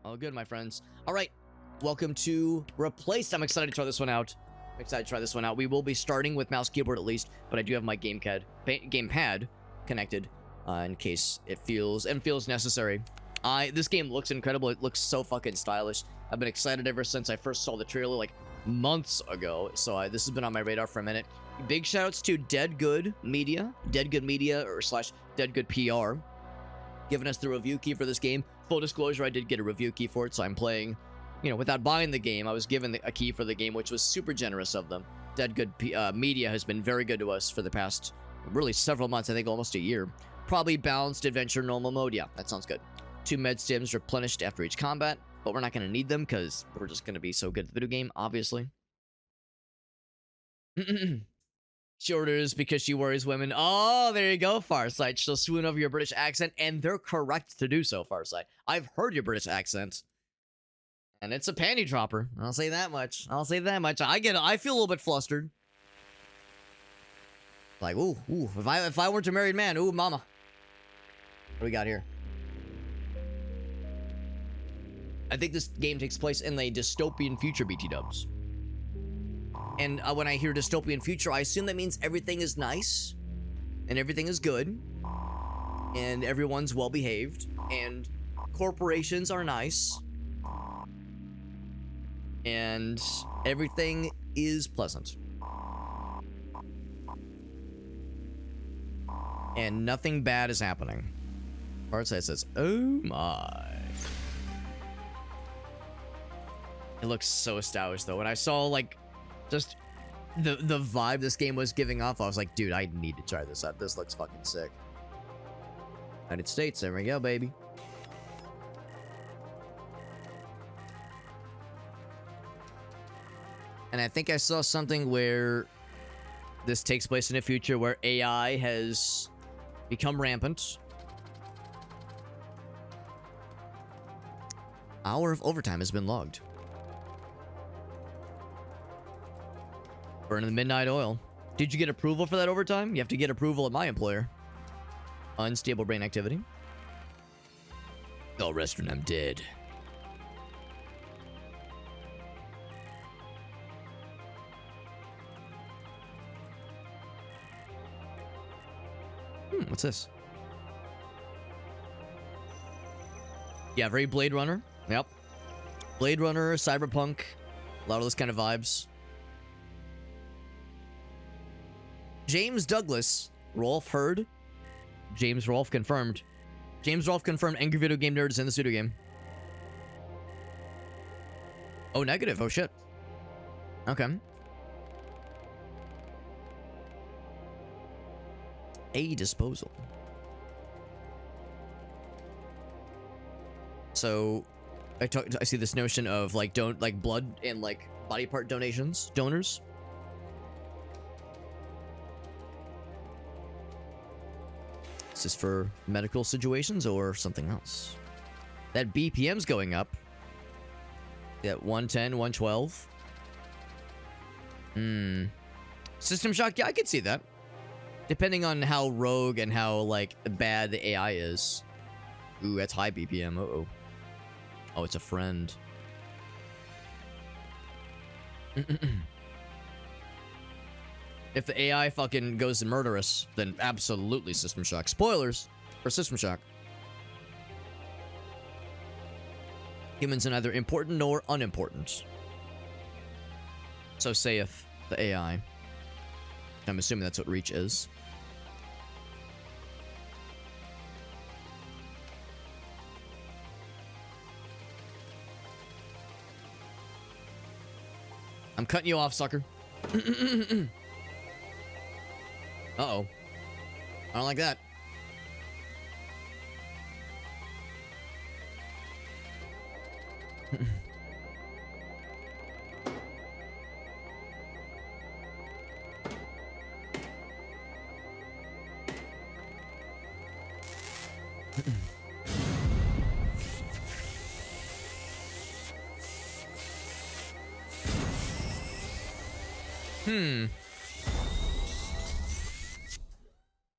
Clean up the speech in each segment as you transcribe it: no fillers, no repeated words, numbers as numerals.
All good, my friends. All right, welcome to Replaced. I'm excited to try this one out. We will be starting with mouse keyboard at least, but I do have my gamepad connected in case it feels necessary. This game looks incredible. It looks so fucking stylish. I've been excited ever since I first saw the trailer like months ago. So this has been on my radar for a minute. Big shoutouts to Dead Good Media or slash Dead Good PR, giving us the review key for this game. Full disclosure, I did get a review key for it, so I'm playing, you know, without buying the game. I was given a key for the game, which was super generous of them. Dead Good Media has been very good to us for the past, really several months, I think almost a year. Probably balanced adventure normal mode. Yeah, that sounds good. 2 med stims replenished after each combat, but we're not going to need them because we're just going to be so good at the video game, obviously. She orders because she worries women. Oh, there you go, Farsight. She'll swoon over your British accent, and they're correct to do so, Farsight. I've heard your British accent, and it's a panty dropper. I'll say that much. I get it. I feel a little bit flustered. Like, ooh, if I weren't a married man, ooh, mama. What do we got here? I think this game takes place in a dystopian future, BT dubs. And when I hear dystopian future, I assume that means everything is nice, and everything is good, and everyone's well behaved, and corporations are nice, and everything is pleasant. And nothing bad is happening. Farsight says, oh my. It looks so stylish though. When I saw like just the vibe this game was giving off, I was like, dude, I need to try this out. This looks fucking sick. United States, there we go, baby. And I think I saw something where this takes place in a future where AI has become rampant. Hour of overtime has been logged. Burning the midnight oil. Did you get approval for that overtime? You have to get approval at my employer. Unstable brain activity. Oh, restaurant, I'm dead. What's this? Yeah, very Blade Runner. Yep. Blade Runner, Cyberpunk. A lot of those kind of vibes. James Douglas. Rolf heard. James Rolf confirmed. James Rolf confirmed angry video game nerds in the studio game. Oh, negative. Oh, shit. Okay. A disposal. So, I see this notion of like blood and like body part donors. Is this for medical situations or something else? That BPM's going up. Yeah, 110, 112. System shock, yeah, I could see that. Depending on how rogue and how, like, bad the AI is. Ooh, that's high BPM. Uh-oh. Oh, it's a friend. If the AI fucking goes murderous, then absolutely System Shock. Spoilers for System Shock. Humans are neither important nor unimportant. So saith the AI. I'm assuming that's what Reach is. I'm cutting you off, sucker. Uh-oh. I don't like that.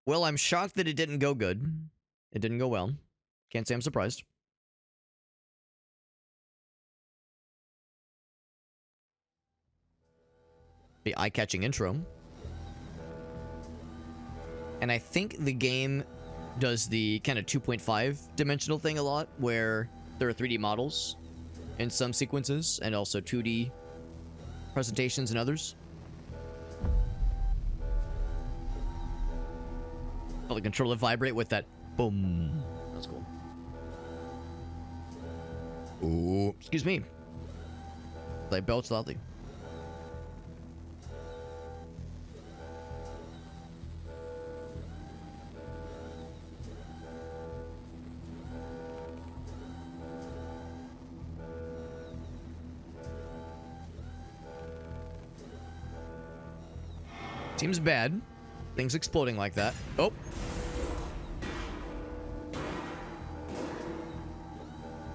Well, I'm shocked that it didn't go good. It didn't go well. Can't say I'm surprised. The eye-catching intro. And I think the game does the kind of 2.5 dimensional thing a lot, where there are 3D models in some sequences, and also 2D presentations in others. Felt the controller vibrate with that boom. That's cool. Ooh, excuse me. I belched loudly. Seems bad. Things exploding like that. Oh.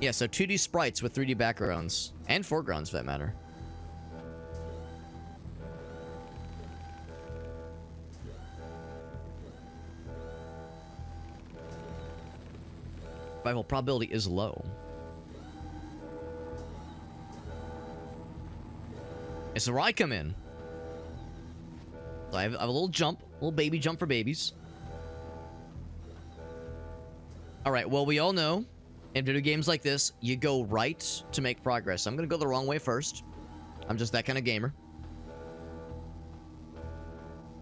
Yeah, so 2D sprites with 3D backgrounds. And foregrounds, for that matter. Survival probability is low. It's where I come in. So I have a little jump, a little baby jump for babies. Alright, well, we all know in video games like this, you go right to make progress. I'm gonna go the wrong way first. I'm just that kind of gamer.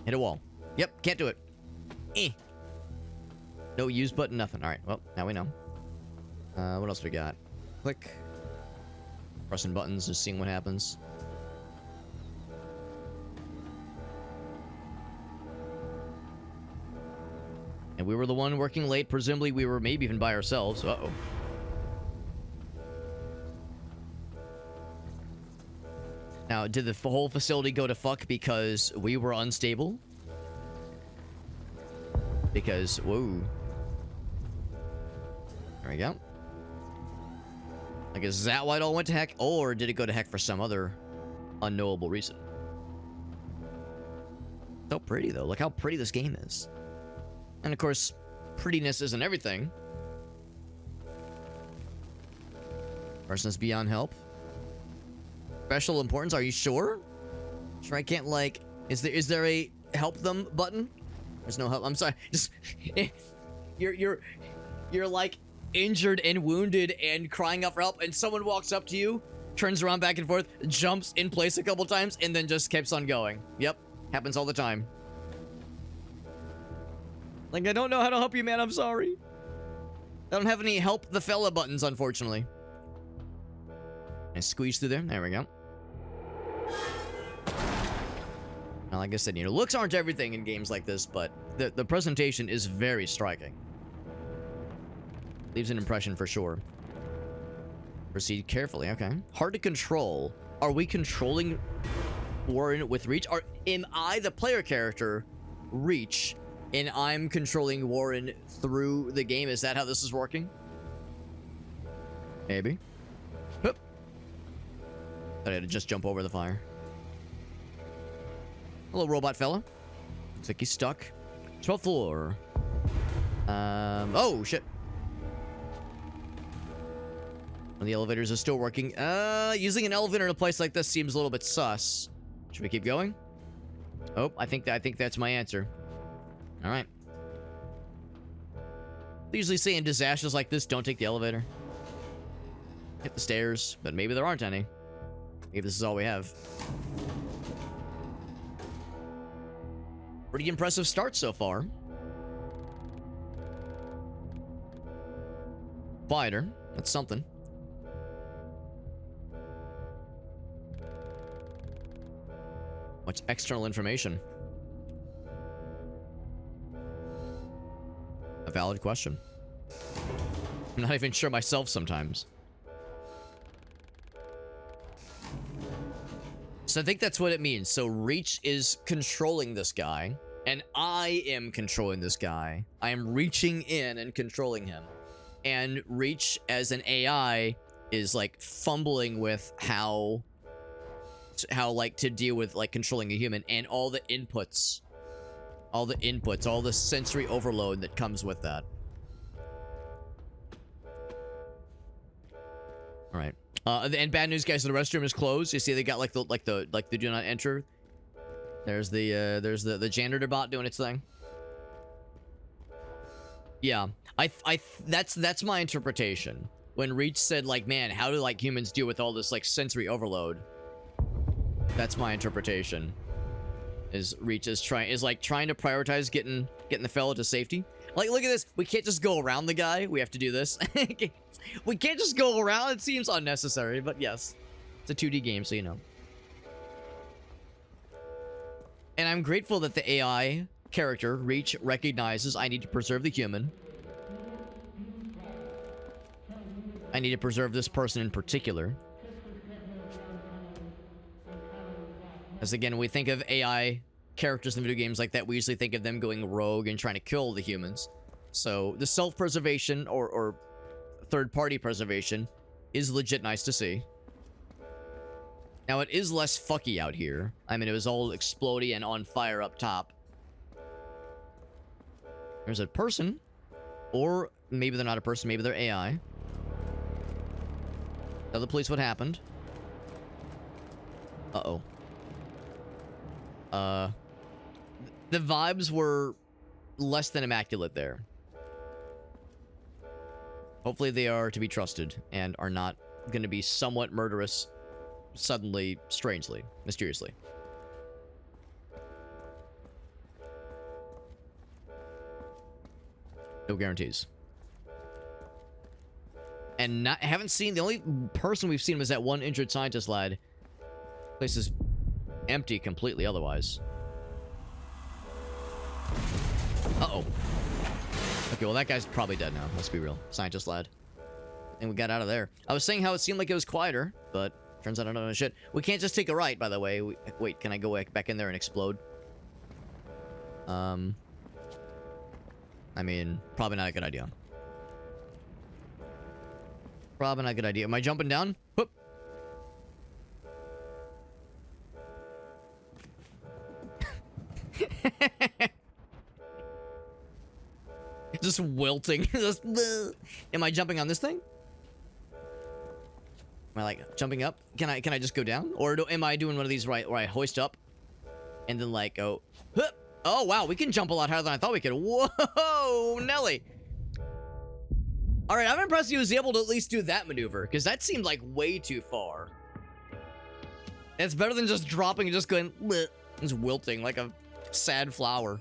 Hit a wall. Yep, can't do it. No use button, nothing. Alright, well, now we know. What else we got? Click. Pressing buttons, just seeing what happens. And we were the one working late. Presumably we were maybe even by ourselves. Uh-oh. Now, did the whole facility go to fuck because we were unstable? Because, whoa. There we go. Like, is that why it all went to heck? Or did it go to heck for some other unknowable reason? So pretty, though. Look how pretty this game is. And of course, prettiness isn't everything. Person's beyond help. Special importance, are you sure? Sure I can't, like... Is there a help them button? There's no help. I'm sorry. Just... You're like injured and wounded and crying out for help, and someone walks up to you, turns around back and forth, jumps in place a couple times, and then just keeps on going. Yep. Happens all the time. Like, I don't know how to help you, man. I'm sorry. I don't have any help the fella buttons, unfortunately. I squeeze through there. There we go. Now, like I said, you know, looks aren't everything in games like this, but the presentation is very striking. Leaves an impression for sure. Proceed carefully. Okay. Hard to control. Are we controlling Warren with reach? Or am I, the player character, reach, and I'm controlling Warren through the game? Is that how this is working? Maybe. Oop. I had to just jump over the fire. Hello, robot fella. Looks like he's stuck. 12th floor. Oh, shit. The elevators are still working. Using an elevator in a place like this seems a little bit sus. Should we keep going? Oh, I think that's my answer. All right. They usually say in disasters like this, don't take the elevator. Hit the stairs, but maybe there aren't any. Maybe this is all we have. Pretty impressive start so far. Quieter. That's something. What's external information? A valid question. I'm not even sure myself sometimes. So I think that's what it means. So Reach is controlling this guy, and I am controlling this guy. I am reaching in and controlling him. And Reach as an AI is like fumbling with how like to deal with like controlling a human and all the inputs, all the sensory overload that comes with that. All right. And bad news, guys. The restroom is closed. You see, they got like the do not enter There's the janitor bot doing its thing. Yeah, that's my interpretation. When Reach said, like, man, how do, like, humans deal with all this, like, sensory overload? That's my interpretation. Is Reach is trying to prioritize getting the fellow to safety. Like, look at this. We can't just go around the guy. We have to do this. We can't just go around. It seems unnecessary, but yes. It's a 2D game, so you know. And I'm grateful that the AI character, Reach, recognizes I need to preserve the human. I need to preserve this person in particular. As again, we think of AI characters in video games like that, we usually think of them going rogue and trying to kill the humans. So the self-preservation or third-party preservation is legit nice to see. Now, it is less fucky out here. I mean, it was all explodey and on fire up top. There's a person. Or maybe they're not a person, maybe they're AI. Tell the police what happened. Uh-oh. The vibes were less than immaculate there. Hopefully they are to be trusted and are not going to be somewhat murderous suddenly, strangely, mysteriously. No guarantees. And haven't seen, the only person we've seen was that one injured scientist lad. Place is empty completely otherwise. Uh-oh. Okay, well, that guy's probably dead now. Let's be real. Scientist lad. And we got out of there. I was saying how it seemed like it was quieter, but turns out I don't know shit. We can't just take a right, by the way. Wait, can I go back in there and explode? I mean, probably not a good idea. Probably not a good idea. Am I jumping down? Whoop. Just wilting. Just, am I jumping on this thing? Am I like jumping up? Can I just go down? Or am I doing one of these where I hoist up and then like go, hup. Oh wow, we can jump a lot higher than I thought we could. Whoa, Nelly. All right, I'm impressed he was able to at least do that maneuver, because that seemed like way too far. It's better than just dropping and just going, bleh, just wilting like a sad flower.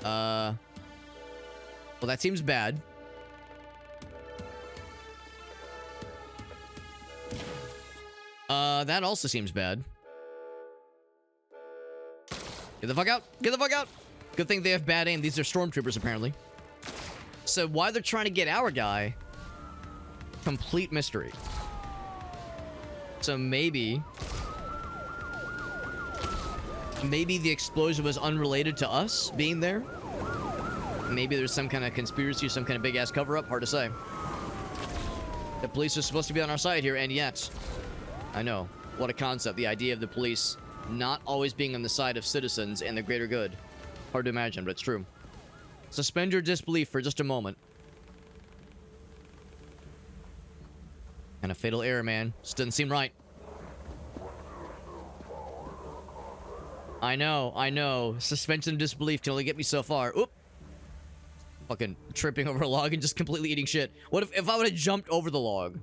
Well, that seems bad. That also seems bad. Get the fuck out! Get the fuck out! Good thing they have bad aim. These are stormtroopers, apparently. So why they're trying to get our guy, complete mystery. So maybe the explosion was unrelated to us being there. Maybe there's some kind of conspiracy, some kind of big-ass cover-up. Hard to say. The police are supposed to be on our side here, and yet... I know. What a concept. The idea of the police not always being on the side of citizens and the greater good. Hard to imagine, but it's true. Suspend your disbelief for just a moment. And a fatal error, man. Just doesn't seem right. I know. Suspension of disbelief can only get me so far. Oop. Fucking tripping over a log and just completely eating shit. What if I would have jumped over the log?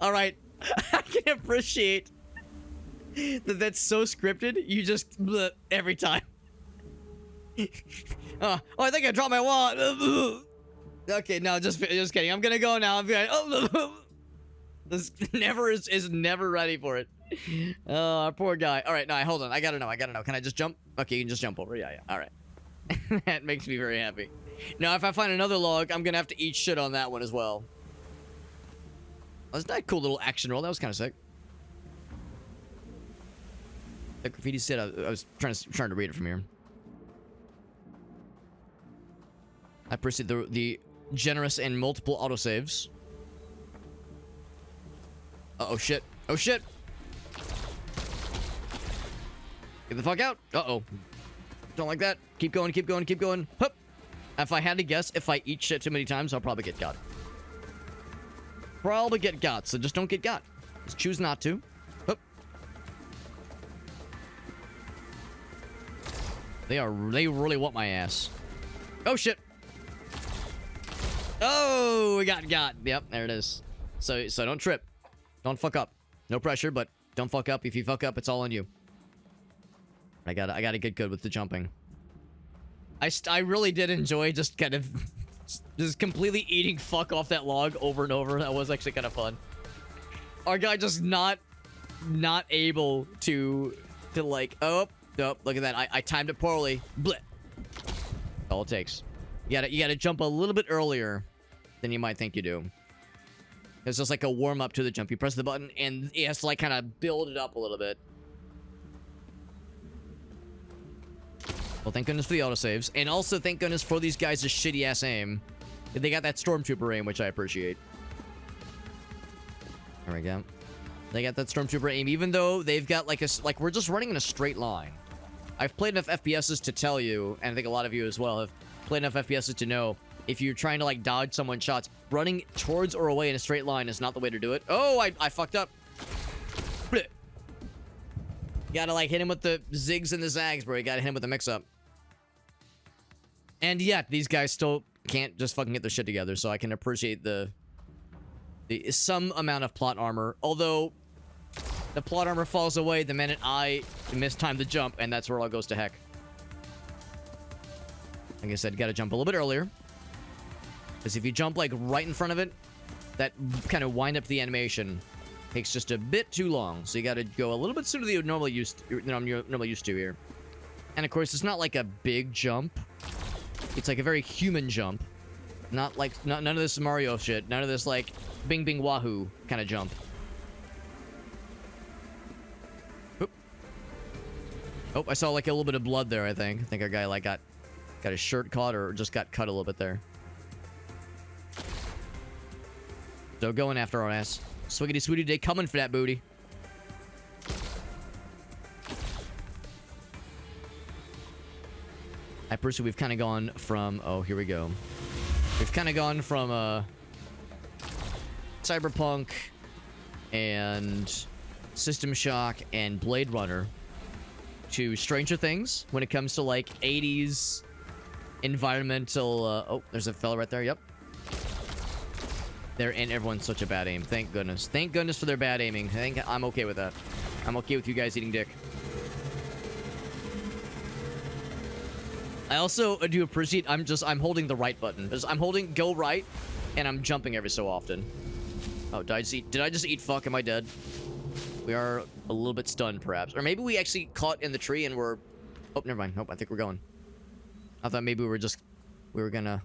Alright. I can appreciate that that's so scripted. You just bleh, every time. Oh, I think I dropped my wallet. Okay, no, just kidding. I'm gonna go now. I'm going. Oh, this is never ready for it. Oh, our poor guy. All right, no, hold on. I gotta know. Can I just jump? Okay, you can just jump over. Yeah. All right. That makes me very happy. Now, if I find another log, I'm gonna have to eat shit on that one as well. Wasn't that a cool little action roll? That was kind of sick. The graffiti said I was trying to read it from here. I appreciate the generous and multiple autosaves. Uh-oh, shit. Oh, shit! Get the fuck out! Uh-oh. Don't like that. Keep going, keep going, keep going. Hup! If I had to guess, if I eat shit too many times, I'll probably get got. probably get got, so just don't get got. Just choose not to. Oh. They really want my ass. Oh, shit. Oh, we got. Yep, there it is. So don't trip. Don't fuck up. No pressure, but don't fuck up. If you fuck up, it's all on you. I gotta get good with the jumping. I really did enjoy just kind of just completely eating fuck off that log over and over. That was actually kind of fun. Our guy just not able to like, oh, look at that. I timed it poorly. Bleh. All it takes. You gotta jump a little bit earlier than you might think you do. It's just like a warm up to the jump. You press the button and it has to like kind of build it up a little bit. Well, thank goodness for the autosaves. And also thank goodness for these guys' shitty ass aim. They got that stormtrooper aim, which I appreciate. There we go. They got that stormtrooper aim, even though they've got like we're just running in a straight line. I've played enough FPSs to tell you, and I think a lot of you as well have played enough FPSs to know, if you're trying to like dodge someone's shots, running towards or away in a straight line is not the way to do it. Oh, I fucked up. Blech. You gotta like hit him with the zigs and the zags, bro. You gotta hit him with the mix-up. And yet, these guys still can't just fucking get their shit together, so I can appreciate the some amount of plot armor. Although, the plot armor falls away the minute I mistime the jump, and that's where it all goes to heck. Like I said, you gotta jump a little bit earlier. Because if you jump like right in front of it, that kind of wind up the animation takes just a bit too long. So you gotta go a little bit sooner than you're normally used to here. And of course, it's not like a big jump. It's like a very human jump. Not like none of this Mario shit. None of this like bing bing wahoo kind of jump. Oop. Oh, I saw like a little bit of blood there, I think. I think our guy like got his shirt caught or just got cut a little bit there. So going after our ass. Swiggity sweetie day coming for that booty. I personally, we've kind of gone from... Oh, here we go. We've kind of gone from Cyberpunk and System Shock and Blade Runner to Stranger Things when it comes to like 80s environmental... oh, there's a fella right there. Yep. There, and everyone's such a bad aim. Thank goodness. Thank goodness for their bad aiming. I think I'm okay with that. I'm okay with you guys eating dick. I also do appreciate I'm holding the right button. I'm holding go right, and I'm jumping every so often. Oh, did I just eat fuck? Am I dead? We are a little bit stunned, perhaps. Or maybe we actually caught in the tree and we're... Oh, never mind. Nope, I think we're going. I thought maybe we were gonna...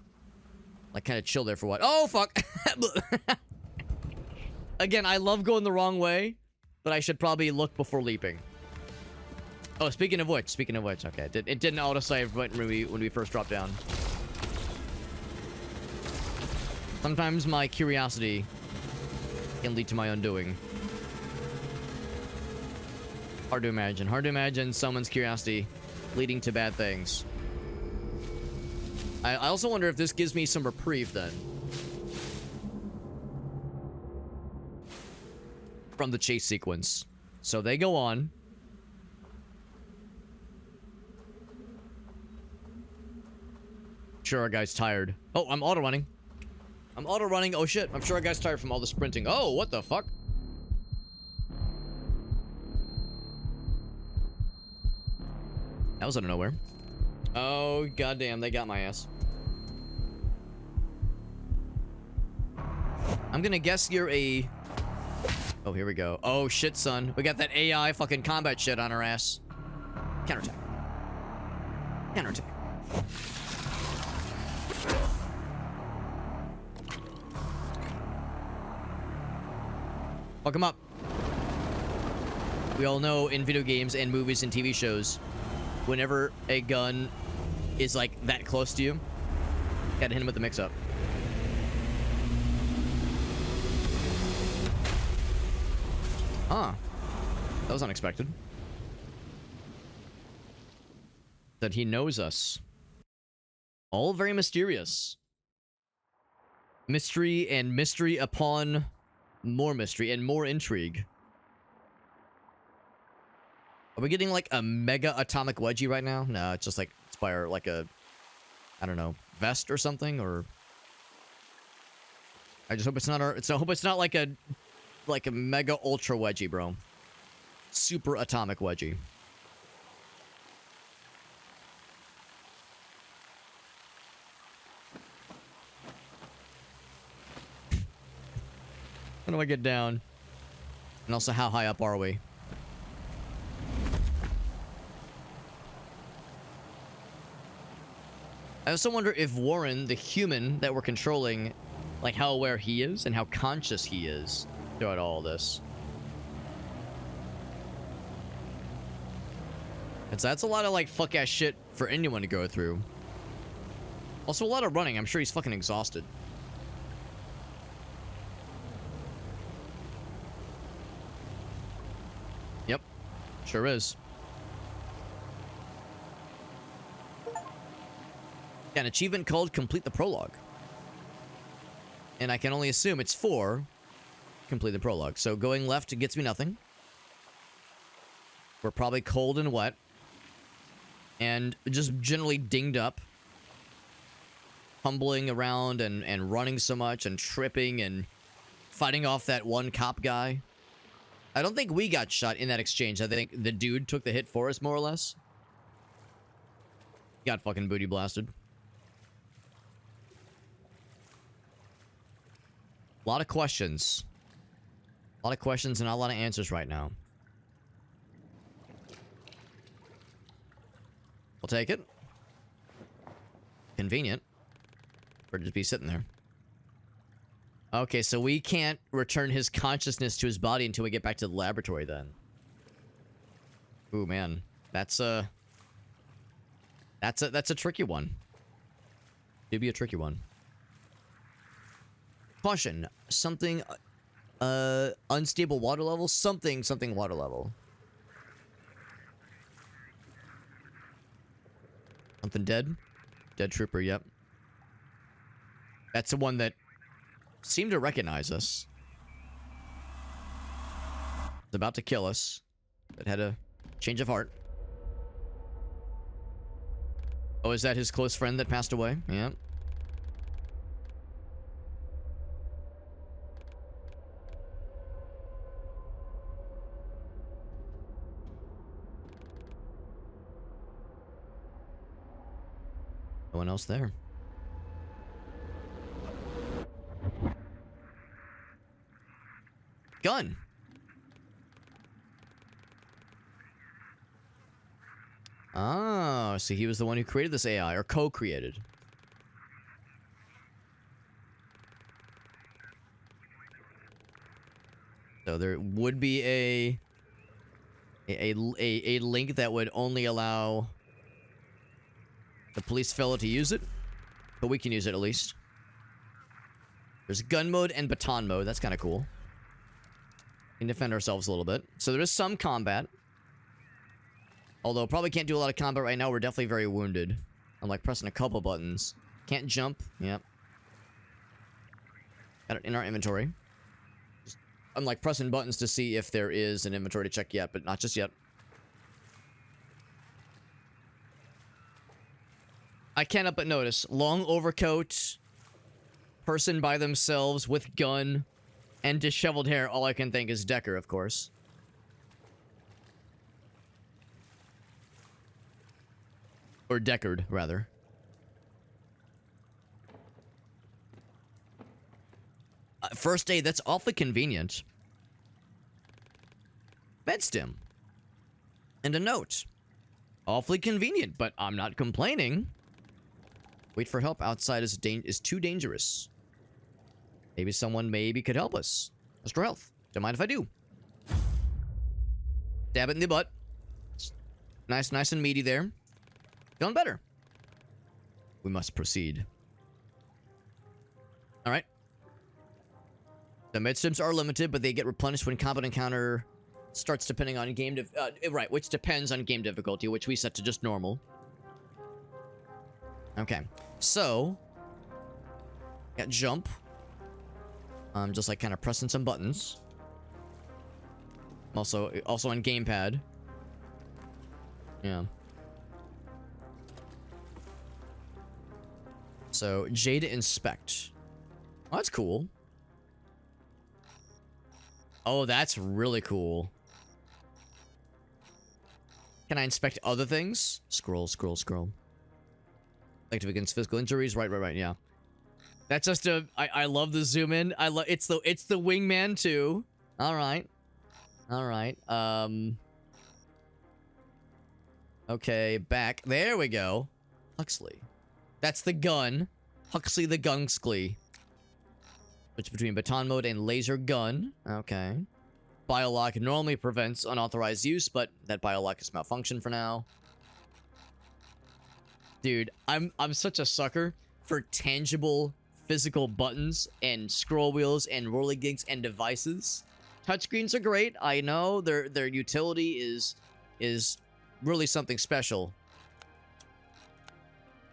like, kind of chill there for what? Oh, fuck! Again, I love going the wrong way, but I should probably look before leaping. Oh, speaking of which, okay, it didn't autosave when we first dropped down. Sometimes my curiosity can lead to my undoing. Hard to imagine someone's curiosity leading to bad things. I also wonder if this gives me some reprieve then. From the chase sequence. So they go on. Sure, our guy's tired. Oh, I'm auto-running. Oh, shit. I'm sure our guy's tired from all the sprinting. Oh, what the fuck? That was out of nowhere. Oh, goddamn. They got my ass. I'm gonna guess you're a... Oh, here we go. Oh, shit, son. We got that AI fucking combat shit on our ass. Counterattack. Counterattack. Fuck him up. We all know in video games and movies and TV shows, whenever a gun is like that close to you, gotta hit him with the mix-up. Huh. That was unexpected. That he knows us. All very mysterious. Mystery and mystery upon more mystery and more intrigue. Are we getting like a mega atomic wedgie right now? No, it's just like it's by our, like a, I don't know, vest or something, or I just hope it's not our. I hope it's not like a mega ultra wedgie, bro. Super atomic wedgie. How do I get down? And also, how high up are we? I also wonder if Warren, the human that we're controlling, like how aware he is and how conscious he is throughout all this. And so that's a lot of like fuck ass shit for anyone to go through. Also a lot of running. I'm sure he's fucking exhausted. Yep. Sure is. An achievement called Complete the Prologue. And I can only assume it's for Complete the Prologue. So going left gets me nothing. We're probably cold and wet. And just generally dinged up. Humbling around and running so much and tripping and fighting off that one cop guy. I don't think we got shot in that exchange. I think the dude took the hit for us, more or less. Got fucking booty blasted. A lot of questions. A lot of questions and not a lot of answers right now. We'll take it. Convenient. For it to just be sitting there. Okay, so we can't return his consciousness to his body until we get back to the laboratory then. Ooh, man. That's a tricky one. It'd be a tricky one. Caution. Something, unstable water level? Something water level. Something dead? Dead trooper, yep. That's the one that seemed to recognize us. It's about to kill us. That had a change of heart. Oh, is that his close friend that passed away? Yeah. No one else there. Gun. Oh, so he was the one who created this AI, or co-created. So there would be a link that would only allow the police fellow to use it, but we can use it at least. There's gun mode and baton mode. That's kind of cool. We can defend ourselves a little bit. So there is some combat. Although probably can't do a lot of combat right now. We're definitely very wounded. I'm like pressing a couple buttons. Can't jump. Yep. Got it in our inventory. I'm like pressing buttons to see if there is an inventory to check yet, but not just yet. I can't help but notice. Long overcoat. Person by themselves with gun. And disheveled hair. All I can think is Decker, of course. Or Deckard, rather. First aid, that's awfully convenient. Medstim. And a note. Awfully convenient, but I'm not complaining. Wait for help outside is too dangerous. Maybe someone could help us. Restore health. Don't mind if I do. Stab it in the butt. Nice and meaty there. Feeling better. We must proceed. Alright. The medstims are limited, but they get replenished when combat encounter starts depending on game right, which depends on game difficulty, which we set to just normal. Okay. So got jump. Just like kind of pressing some buttons. Also on gamepad. Yeah. So J to inspect. Oh, that's cool. Oh, that's really cool. Can I inspect other things? Scroll, scroll, scroll. Active against physical injuries. Right, yeah. That's just a... I love the zoom in. It's the wingman too. Alright. Alright. Okay, back. There we go. Huxley. That's the gun. Huxley the Gunxley. Switch between baton mode and laser gun. Okay. Biolock normally prevents unauthorized use, but that biolock is malfunction for now. Dude, I'm such a sucker for tangible physical buttons and scroll wheels and whirligigs and devices. Touchscreens are great. I know their utility is really something special.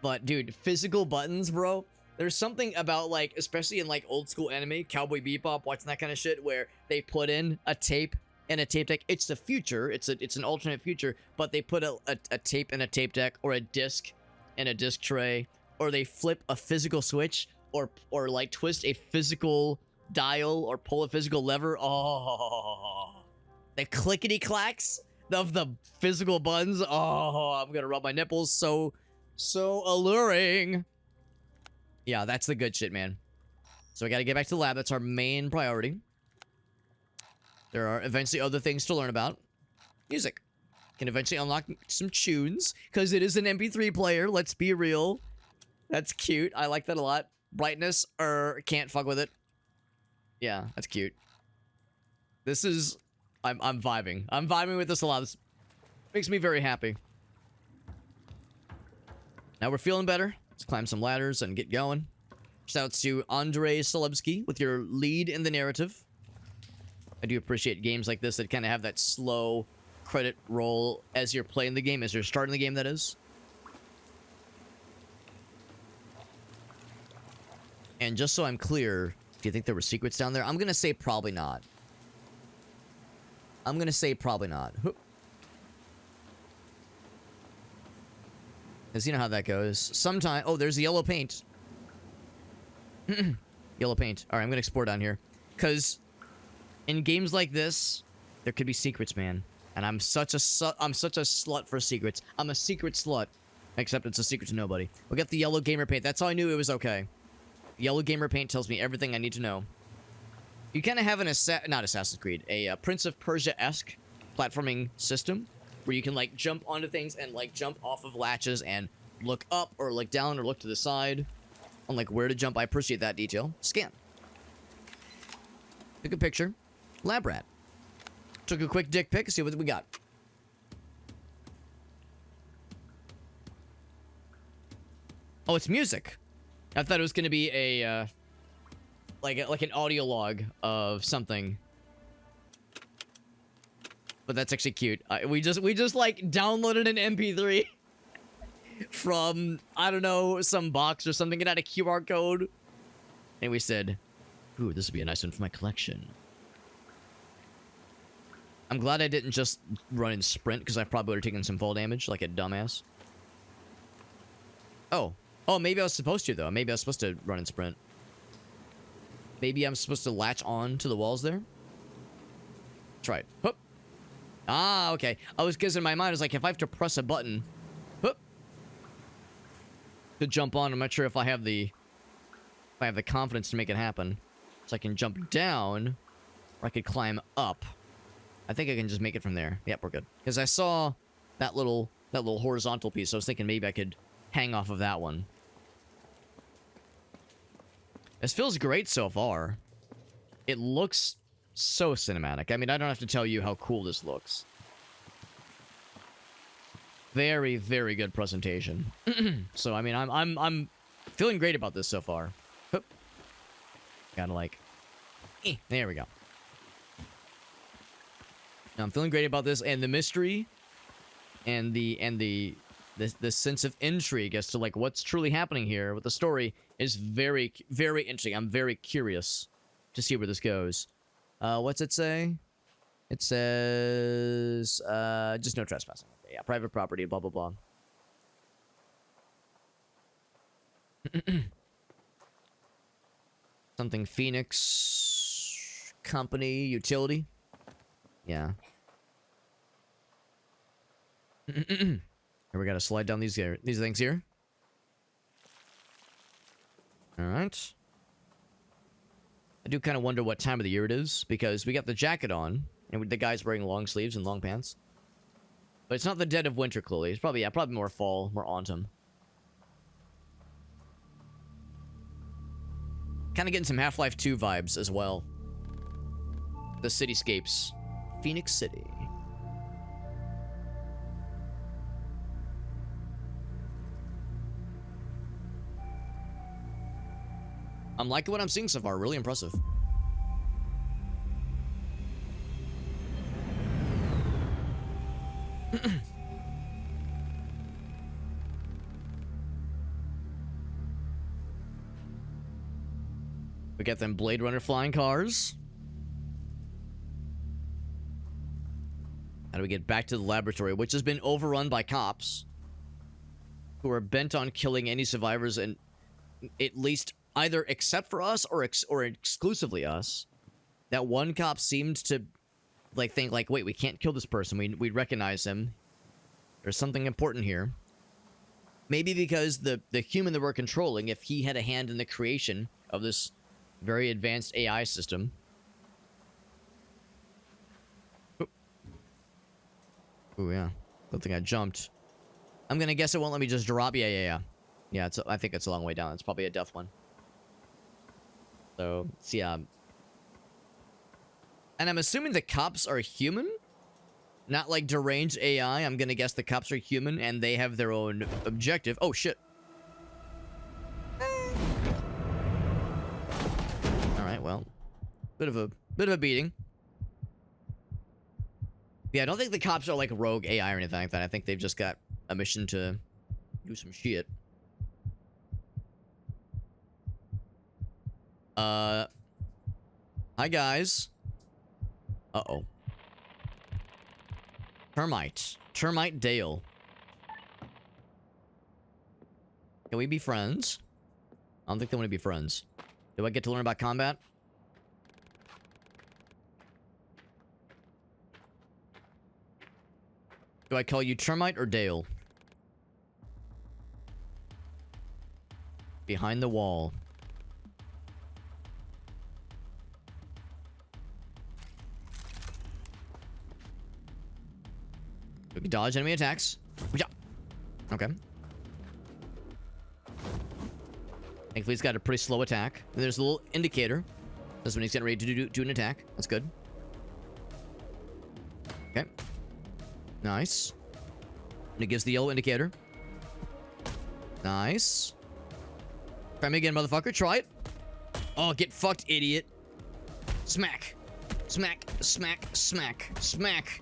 But dude, physical buttons, bro. There's something about, like, especially in like old school anime, Cowboy Bebop, watching that kind of shit, where they put in a tape and a tape deck. It's the future. It's an alternate future, but they put a tape in a tape deck, or a disc in a disc tray, or they flip a physical switch, or like twist a physical dial, or pull a physical lever. Oh, the clickety clacks of the physical buttons. Oh, I'm gonna rub my nipples. So alluring. Yeah, that's the good shit, man. So we gotta get back to the lab. That's our main priority. There are eventually other things to learn about. Music. Can eventually unlock some tunes, because it is an MP3 player. Let's be real. That's cute. I like that a lot. Brightness, can't fuck with it. Yeah, that's cute. This is... I'm vibing. I'm vibing with this a lot. This makes me very happy. Now we're feeling better. Let's climb some ladders and get going. Shouts to Andrei Solebsky with your lead in the narrative. I do appreciate games like this that kind of have that slow credit roll as you're playing the game, as you're starting the game, that is. And just so I'm clear, do you think there were secrets down there? I'm gonna say probably not. I'm gonna say probably not. Because you know how that goes. Sometime... Oh, there's the yellow paint. Yellow paint. Alright, I'm gonna explore down here. Because in games like this, there could be secrets, man. And I'm such a slut for secrets. I'm a secret slut. Except it's a secret to nobody. We'll get the yellow gamer paint. That's how I knew it was okay. Yellow gamer paint tells me everything I need to know. You kind of have an not Assassin's Creed, a Prince of Persia-esque platforming system, where you can, like, jump onto things and, like, jump off of latches and look up or look down or look to the side on, like, where to jump. I appreciate that detail. Scan. Took a picture. Lab rat. Took a quick dick pic. See what we got. Oh, it's music. I thought it was going to be a, like an audio log of something. But that's actually cute. We just like downloaded an MP3 from, I don't know, some box or something. It had a QR code. And we said, ooh, this would be a nice one for my collection. I'm glad I didn't just run in sprint, because I probably would have taken some fall damage like a dumbass. Oh. Oh, maybe I was supposed to, though. Maybe I was supposed to run in sprint. Maybe I'm supposed to latch on to the walls there. Try it. Whoop. Ah, okay. I was, because in my mind, I was like, if I have to press a button, whoop, to jump on, I'm not sure if I have the confidence to make it happen. So I can jump down, or I could climb up. I think I can just make it from there. Yep, we're good. Because I saw that little horizontal piece, so I was thinking maybe I could hang off of that one. This feels great so far. It looks so cinematic. I mean, I don't have to tell you how cool this looks. Very, very good presentation. So, I mean, I'm feeling great about this so far. Oop. Gotta like... there we go. Now, I'm feeling great about this, and the mystery and the sense of intrigue as to, like, what's truly happening here with the story is very, very interesting. I'm very curious to see where this goes. What's it say? It says, just no trespassing. Okay, yeah, private property, blah, blah, blah. Something Phoenix company utility. Yeah. Here we gotta slide down these things here. All right. I do kind of wonder what time of the year it is because we got the jacket on and the guy's wearing long sleeves and long pants. But it's not the dead of winter, clearly. It's probably, yeah, probably more fall, more autumn. Kind of getting some Half-Life 2 vibes as well. The cityscapes. Phoenix City. I'm liking what I'm seeing so far. Really impressive. We got them Blade Runner flying cars. How do we get back to the laboratory, which has been overrun by cops who are bent on killing any survivors, and at least either except for us or exclusively us. That one cop seemed to think wait, we can't kill this person. We recognize him. There's something important here. Maybe because the human that we're controlling, if he had a hand in the creation of this very advanced AI system. Oh yeah, don't think I jumped. I'm gonna guess it won't let me just drop. Yeah. I think it's a long way down. It's probably a death one. So yeah. And I'm assuming the cops are human, not like deranged AI. I'm gonna guess the cops are human and they have their own objective. Oh shit. All right, well, bit of a beating. Yeah, I don't think the cops are like rogue AI or anything like that. I think they've just got a mission to do some shit. Hi guys. Uh-oh. Termite Dale. Can we be friends? I don't think they want to be friends. Do I get to learn about combat? Do I call you Termite or Dale? Behind the wall. We can dodge enemy attacks. Okay. Thankfully, he's got a pretty slow attack. And there's a little indicator. That's when he's getting ready to do an attack. That's good. Okay. Nice. And it gives the yellow indicator. Nice. Try me again, motherfucker. Try it. Oh, get fucked, idiot. Smack. Smack. Smack. Smack. Smack.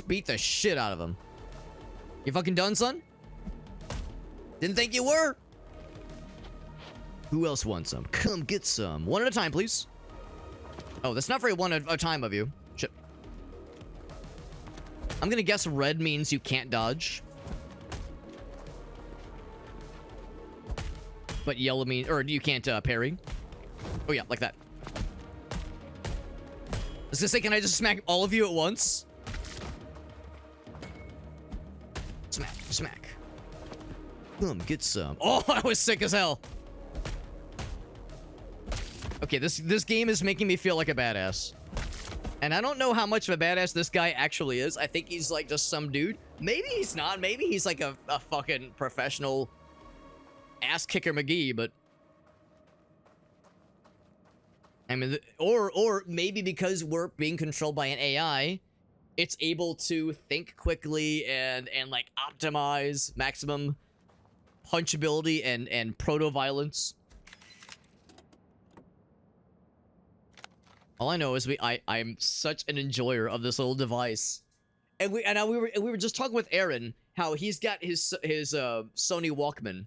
Beat the shit out of him. You fucking done, son? Didn't think you were. Who else wants some? Come get some. One at a time, please. Oh, that's not very one at a time of you. Shit. I'm gonna guess red means you can't dodge. But yellow means, or you can't parry. Oh yeah, like that. I was gonna say, can I just smack all of you at once? Smack, smack. Come get some. Oh, I was sick as hell. Okay, this game is making me feel like a badass. And I don't know how much of a badass this guy actually is. I think he's like just some dude. Maybe he's not. Maybe he's like a fucking professional ass kicker McGee, but I mean, or maybe because we're being controlled by an AI, it's able to think quickly and like optimize maximum punchability and proto-violence. All I know is I'm such an enjoyer of this little device. And we were just talking with Aaron how he's got his Sony Walkman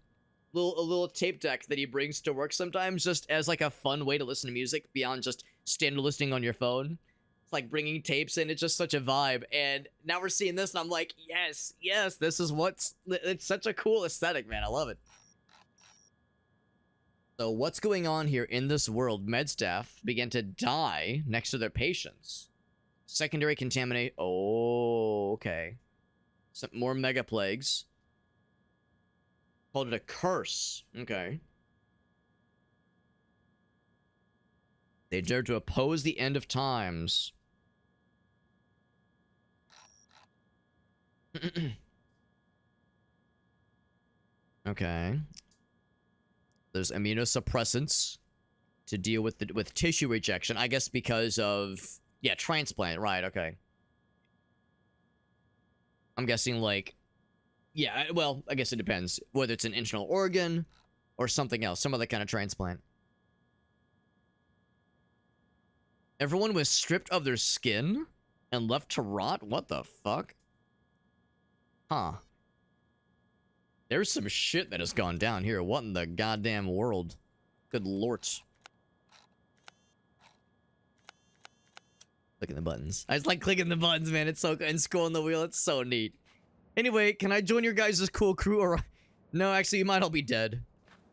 a little tape deck that he brings to work sometimes, just as like a fun way to listen to music beyond just standard listening on your phone. It's like bringing tapes in. It's just such a vibe. And now we're seeing this, and I'm like, yes, yes, this is it's such a cool aesthetic, man. I love it. So what's going on here in this world? Med staff began to die next to their patients. Secondary contaminate. Oh, okay. Some more mega plagues. Called it a curse. Okay. They dared to oppose the end of times. Okay. There's immunosuppressants to deal with with tissue rejection. I guess because of transplant. Right. Okay. I'm guessing like, yeah. Well, I guess it depends whether it's an internal organ or something else, some other kind of transplant. Everyone was stripped of their skin and left to rot? What the fuck? Huh. There's some shit that has gone down here. What in the goddamn world? Good lord. Clicking the buttons. I just like clicking the buttons, man. It's so good. And scrolling the wheel. It's so neat. Anyway, can I join your guys' cool crew? Or no, actually, you might all be dead.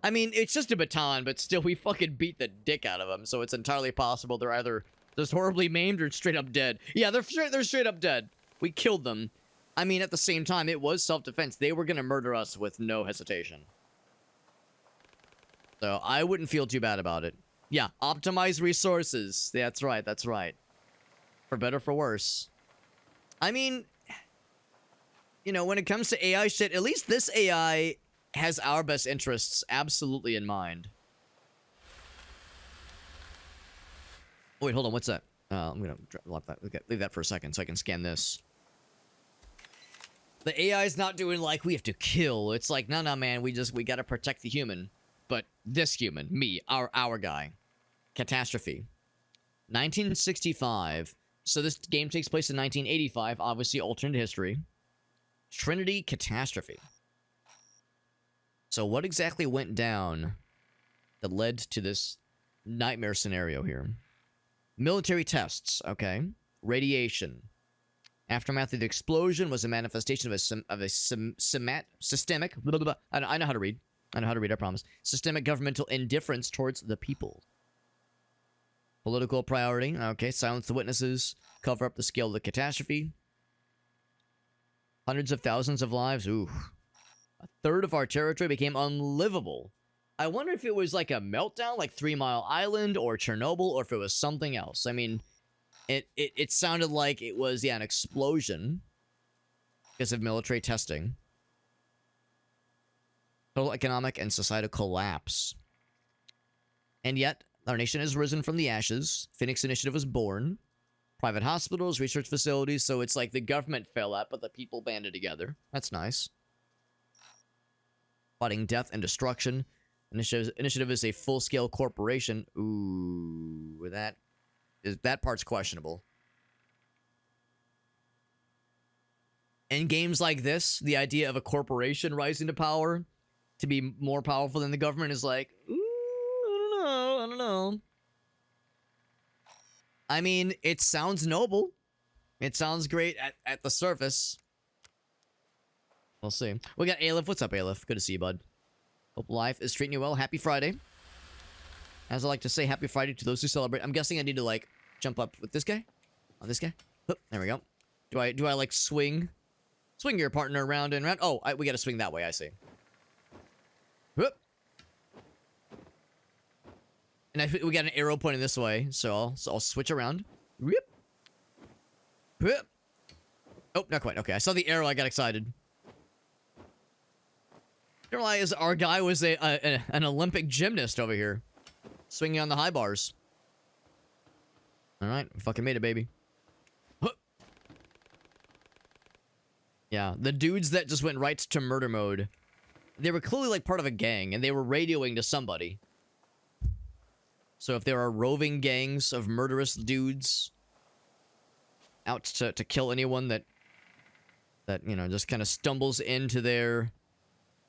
I mean, it's just a baton, but still, we fucking beat the dick out of them. So it's entirely possible they're either just horribly maimed or straight up dead. Yeah, they're straight up dead. We killed them. I mean, at the same time, it was self-defense. They were going to murder us with no hesitation. So I wouldn't feel too bad about it. Yeah, optimize resources. That's right, that's right. For better, for worse. I mean, you know, when it comes to AI shit, at least this AI has our best interests absolutely in mind. Wait, hold on, what's that? I'm going to leave that for a second so I can scan this. The AI is not doing like, we have to kill. It's like, no, man, we got to protect the human. But this human, me, our guy. Catastrophe. 1965. So this game takes place in 1985, obviously alternate history. Trinity catastrophe. So what exactly went down that led to this nightmare scenario here? Military tests, okay. Radiation. Aftermath of the explosion was a manifestation of a systemic. Blah, blah, blah. I know how to read. I promise. Systemic governmental indifference towards the people. Political priority. Okay, silence the witnesses. Cover up the scale of the catastrophe. Hundreds of thousands of lives. Ooh. A third of our territory became unlivable. I wonder if it was like a meltdown, like 3 Mile Island or Chernobyl, or if it was something else. I mean, it sounded like it was, yeah, an explosion because of military testing. Total economic and societal collapse. And yet, our nation has risen from the ashes. Phoenix Initiative was born. Private hospitals, research facilities. So it's like the government fell out, but the people banded together. That's nice. Fighting death and destruction. Initiative is a full-scale corporation. Ooh, that part's questionable. In games like this, the idea of a corporation rising to power to be more powerful than the government is like, ooh, I don't know. I mean, it sounds noble. It sounds great at the surface. We'll see. We got Aleph. What's up, Aleph? Good to see you, bud. Hope life is treating you well. Happy Friday. As I like to say, happy Friday to those who celebrate. I'm guessing I need to, like, jump up with this guy. On this guy. Oop, there we go. Do I like swing your partner around and around? Oh, we gotta swing that way, I see. Oop. And we got an arrow pointing this way, so I'll switch around. Whoop. Whoop. Oh, not quite. Okay, I saw the arrow, I got excited. Didn't realize our guy was an Olympic gymnast over here. Swinging on the high bars. Alright, fucking made it, baby. Huh. Yeah, the dudes that just went right to murder mode. They were clearly like part of a gang, and they were radioing to somebody. So if there are roving gangs of murderous dudes out to kill anyone that you know, just kind of stumbles into their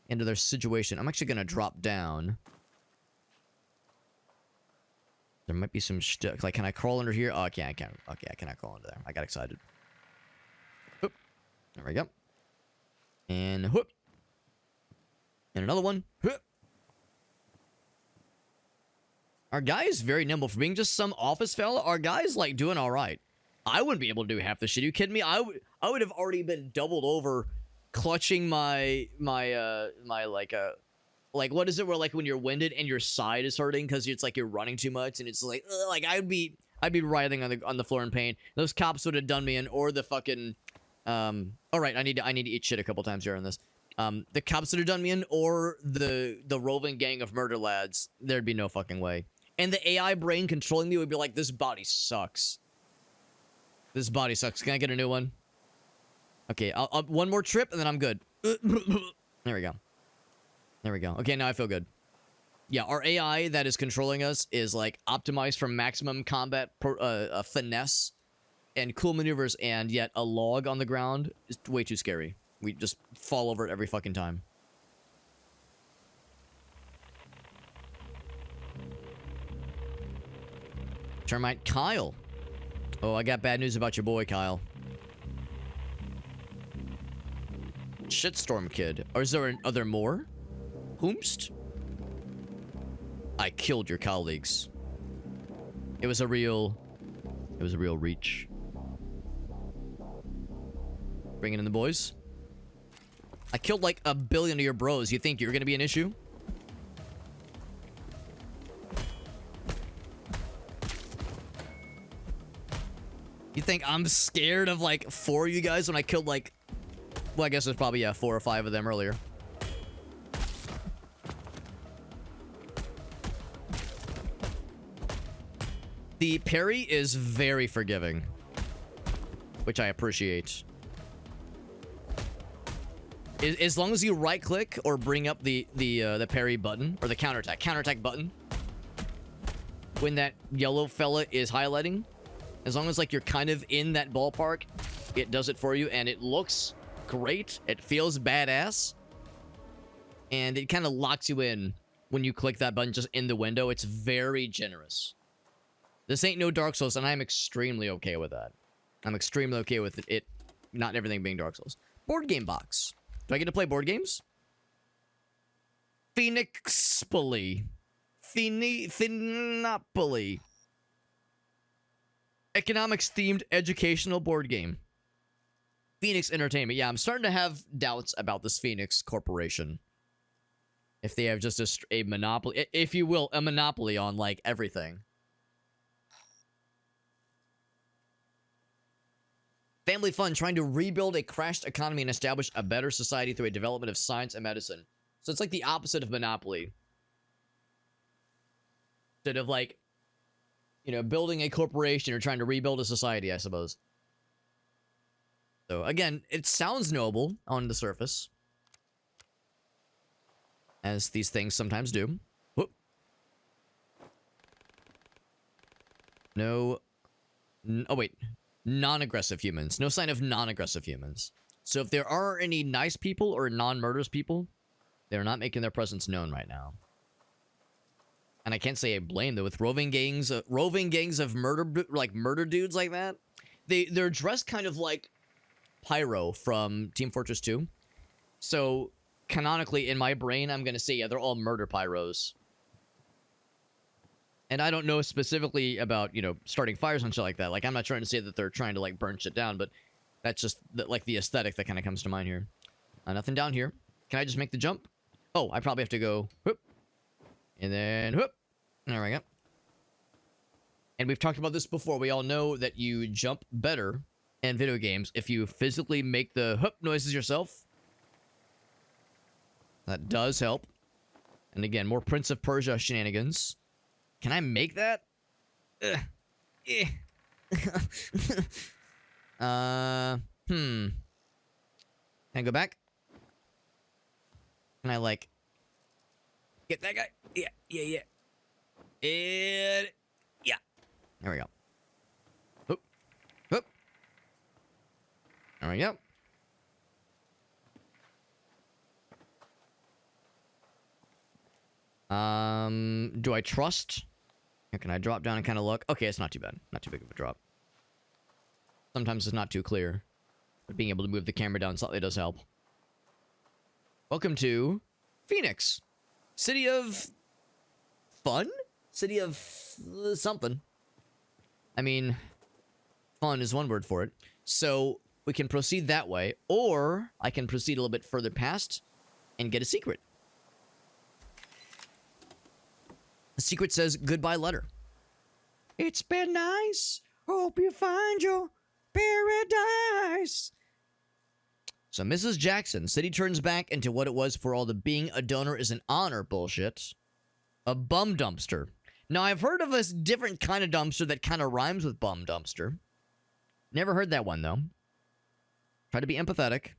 into their situation. I'm actually gonna drop down. There might be some stuff. Like, can I crawl under here? Oh, okay, I can. Okay, I cannot crawl under there. I got excited. Whoop. There we go. And whoop. And another one. Whoop. Our guy is very nimble. For being just some office fella, our guy's, like, doing all right. I wouldn't be able to do half the shit. Are you kidding me? I would have already been doubled over, clutching my like, what is it where, like, when you're winded and your side is hurting because it's like you're running too much, and it's like, ugh, like, I'd be writhing on the floor in pain. Those cops would have done me in, or the fucking all right, I need to eat shit a couple times here on this. The cops would have done me in, or the roving gang of murder lads. There'd be no fucking way. And the AI brain controlling me would be like, this body sucks. This body sucks. Can I get a new one? Okay, I'll one more trip and then I'm good. There we go. There we go. Okay, now I feel good. Yeah, our AI that is controlling us is, like, optimized for maximum combat finesse and cool maneuvers, and yet a log on the ground is way too scary. We just fall over it every fucking time. Termite Kyle. Oh, I got bad news about your boy, Kyle. Shitstorm Kid. Or are there more? Whomst? I killed your colleagues. It was a real reach. Bringing in the boys. I killed like 1 billion of your bros. You think you're gonna be an issue? You think I'm scared of like 4 of you guys when I killed like... Well, I guess there's probably, yeah, 4 or 5 of them earlier. The parry is very forgiving, which I appreciate. As long as you right click or bring up the parry button or the counterattack button when that yellow fella is highlighting, as long as like you're kind of in that ballpark, it does it for you, and it looks great. It feels badass, and it kind of locks you in when you click that button just in the window. It's very generous. This ain't no Dark Souls, and I'm extremely okay with that. I'm extremely okay with it not everything being Dark Souls. Board game box. Do I get to play board games? Phoenixpoly. Phoenopoli. Economics-themed educational board game. Phoenix Entertainment. Yeah, I'm starting to have doubts about this Phoenix Corporation. If they have just a monopoly, if you will, a monopoly on, like, everything. Family fun, trying to rebuild a crashed economy and establish a better society through a development of science and medicine. So it's like the opposite of Monopoly. Instead of, like, you know, building a corporation or trying to rebuild a society, I suppose. So, again, it sounds noble on the surface, as these things sometimes do. Whoop. No. Oh, wait. Non-aggressive humans. No sign of non-aggressive humans. So if there are any nice people or non-murderous people, they're not making their presence known right now. And I can't say I blame them. With roving gangs of murder dudes like that, they're dressed kind of like Pyro from Team Fortress 2. So canonically in my brain, I'm gonna say, yeah, they're all murder pyros. And I don't know specifically about, you know, starting fires and shit like that. Like, I'm not trying to say that they're trying to, like, burn shit down, but that's just, like, the aesthetic that kind of comes to mind here. Nothing down here. Can I just make the jump? Oh, I probably have to go, whoop. And then, whoop. There we go. And we've talked about this before. We all know that you jump better in video games if you physically make the whoop noises yourself. That does help. And again, more Prince of Persia shenanigans. Can I make that? Can I go back? Can I, like, get that guy? Yeah. And yeah. There we go. Whoop. Whoop. There we go. Do I trust? Here, can I drop down and kind of look? Okay, it's not too bad. Not too big of a drop. Sometimes it's not too clear. But being able to move the camera down slightly does help. Welcome to Phoenix. City of fun? City of something. I mean, fun is one word for it. So we can proceed that way, or I can proceed a little bit further past and get a secret. The secret says, goodbye letter. It's been nice. Hope you find your paradise. So Mrs. Jackson, city turns back into what it was for all the being a donor is an honor bullshit. A bum dumpster. Now, I've heard of a different kind of dumpster that kind of rhymes with bum dumpster. Never heard that one, though. Try to be empathetic.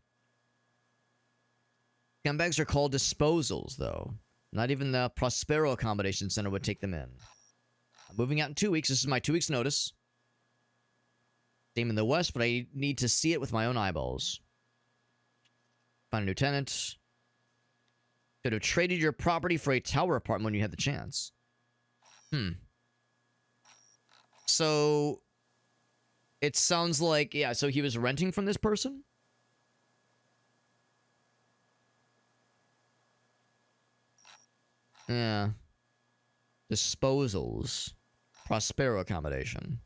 Scumbags are called disposals, though. Not even the Prospero Accommodation Center would take them in. I'm moving out in 2 weeks. This is my 2 weeks' notice. Same in the West, but I need to see it with my own eyeballs. Find a new tenant. Could have traded your property for a tower apartment when you had the chance. So, it sounds like, yeah, so he was renting from this person? Yeah. Disposals. Prospero Accommodation.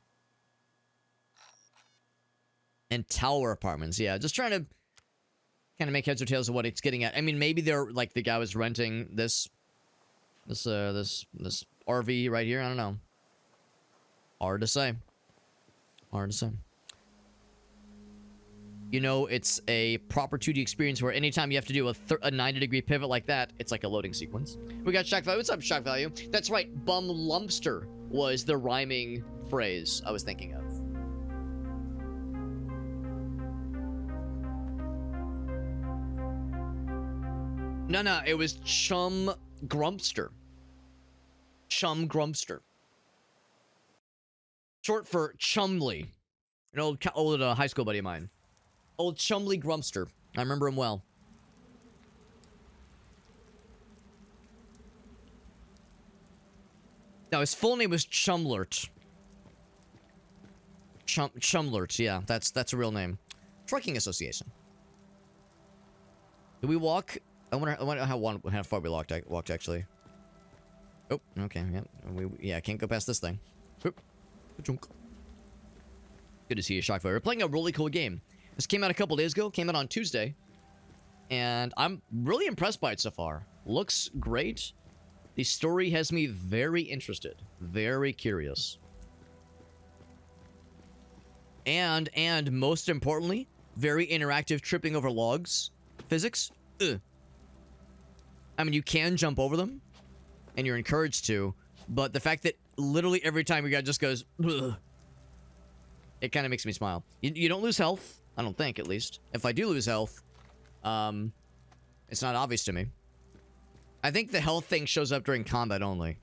And tower apartments, yeah. Just trying to kind of make heads or tails of what it's getting at. I mean, maybe they're, like, the guy was renting this RV right here. I don't know. Hard to say. Hard to say. You know, it's a proper 2D experience where anytime you have to do a 90-degree pivot like that, it's like a loading sequence. We got Shock Value. What's up, Shock Value? That's right. Bum lumpster was the rhyming phrase I was thinking of. No, it was Chum Grumpster. Chum Grumpster. Short for Chumley. An old high school buddy of mine. Old Chumley Grumpster. I remember him well. No, his full name was Chumlert. Chumlert, yeah. That's a real name. Trucking Association. Did we walk? I wonder how far we walked actually. Oh, okay, yeah. Can't go past this thing. Oop. Good to see you, Shockfire. We're playing a really cool game. This came out a couple days ago. Came out on Tuesday. And I'm really impressed by it so far. Looks great. The story has me very interested. Very curious. And most importantly, very interactive tripping over logs. Physics. Ugh. I mean, you can jump over them. And you're encouraged to. But the fact that literally every time your guy just goes, ugh, it kind of makes me smile. You don't lose health. I don't think, at least. If I do lose health, it's not obvious to me. I think the health thing shows up during combat only.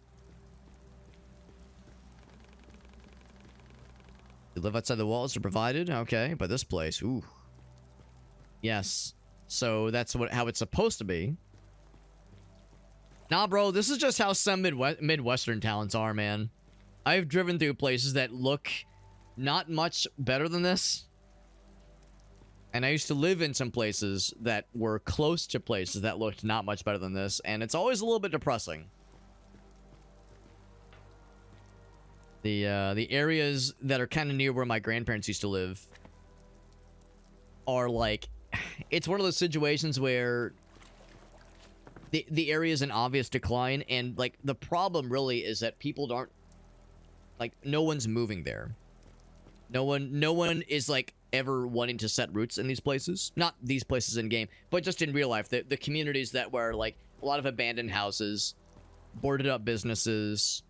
You live outside the walls are provided? Okay, but this place, ooh. Yes. So that's how it's supposed to be. Nah, bro, this is just how some Midwestern towns are, man. I've driven through places that look not much better than this. And I used to live in some places that were close to places that looked not much better than this, and it's always a little bit depressing. The areas that are kind of near where my grandparents used to live are like, it's one of those situations where the area is in obvious decline, and like the problem really is that people aren't, like, no one's moving there. No one is like ever wanting to set roots in these places. Not these places in game, but just in real life. The communities that were like a lot of abandoned houses, boarded up businesses,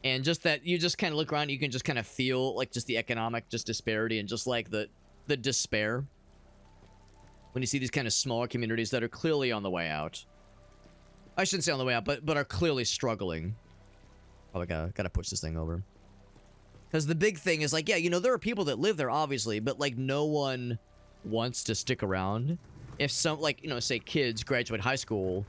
and just that you just kind of look around, you can just kind of feel like just the economic just disparity and just like the despair when you see these kind of smaller communities that are clearly on the way out. I shouldn't say on the way out, but are clearly struggling. Oh, I gotta push this thing over. Because the big thing is, like, yeah, you know, there are people that live there, obviously, but, like, no one wants to stick around. If some, like, you know, say kids graduate high school,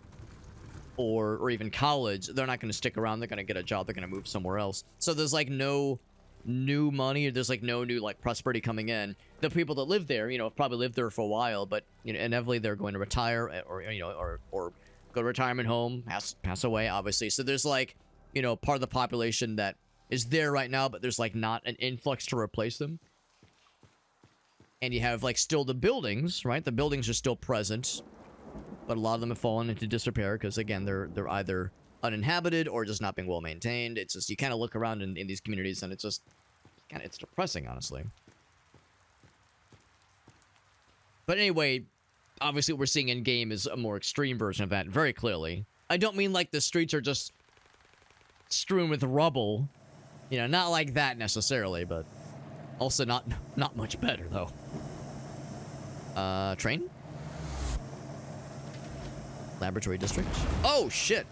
or even college, they're not going to stick around. They're going to get a job. They're going to move somewhere else. So there's like no new money. There's like no new like prosperity coming in. The people that live there, you know, have probably lived there for a while, but you know, inevitably they're going to retire or you know, or go to retirement home, pass away, obviously. So there's like, you know, part of the population that is there right now, but there's like not an influx to replace them. And you have like still the buildings, right? The buildings are still present, but a lot of them have fallen into disrepair because again, they're either uninhabited or just not being well maintained. It's just, you kind of look around in these communities and it's just kind of, it's depressing, honestly. But anyway, obviously what we're seeing in game is a more extreme version of that, very clearly. I don't mean like the streets are just strewn with rubble, you know, not like that necessarily, but also not much better though. Train? Laboratory district. Oh shit.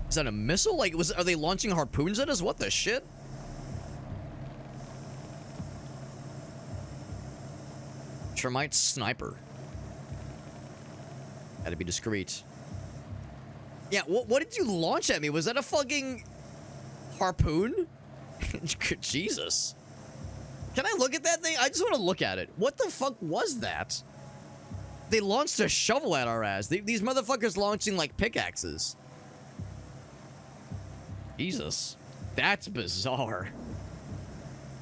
Is that a missile? Like, are they launching harpoons at us? What the shit? Termite sniper. Gotta be discreet. Yeah, what did you launch at me? Was that a fucking harpoon? Jesus. Can I look at that thing? I just want to look at it. What the fuck was that? They launched a shovel at our ass. These motherfuckers launching like pickaxes. Jesus. That's bizarre.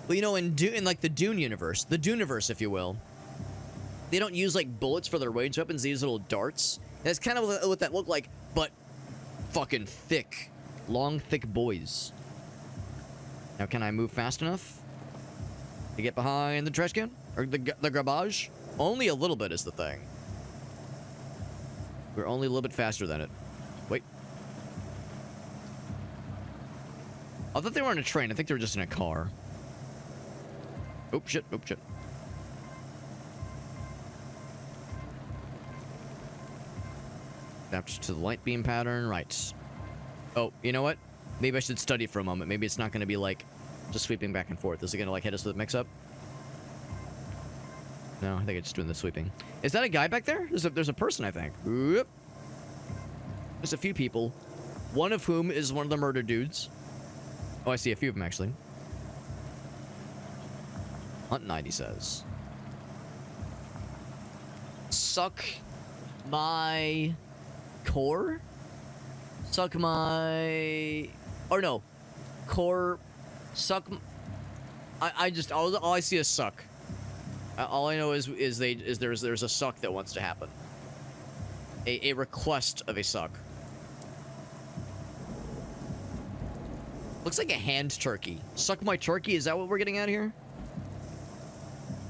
Well, you know, in like the Dune universe, the Duneverse, if you will, they don't use like bullets for their range weapons. They use little darts. That's kind of what that looked like, but fucking thick. Long, thick boys. Now, can I move fast enough to get behind the trash can? Or the garbage? Only a little bit is the thing. We're only a little bit faster than it. Wait. I thought they were on a train. I think they were just in a car. Oh, shit. Oh, shit. Adapt to the light beam pattern. Right. Oh, you know what? Maybe I should study for a moment. Maybe it's not going to be like just sweeping back and forth. Is it going to like hit us with a mix-up? No, I think it's just doing the sweeping. Is that a guy back there? There's a person, I think. Whoop. There's a few people. One of whom is one of the murder dudes. Oh, I see a few of them, actually. Hunt night, he says. Suck my core? Suck my... Or no. Core... Suck... All I see is suck. All I know is there's a suck that wants to happen. A request of a suck. Looks like a hand turkey. Suck my turkey? Is that what we're getting at here?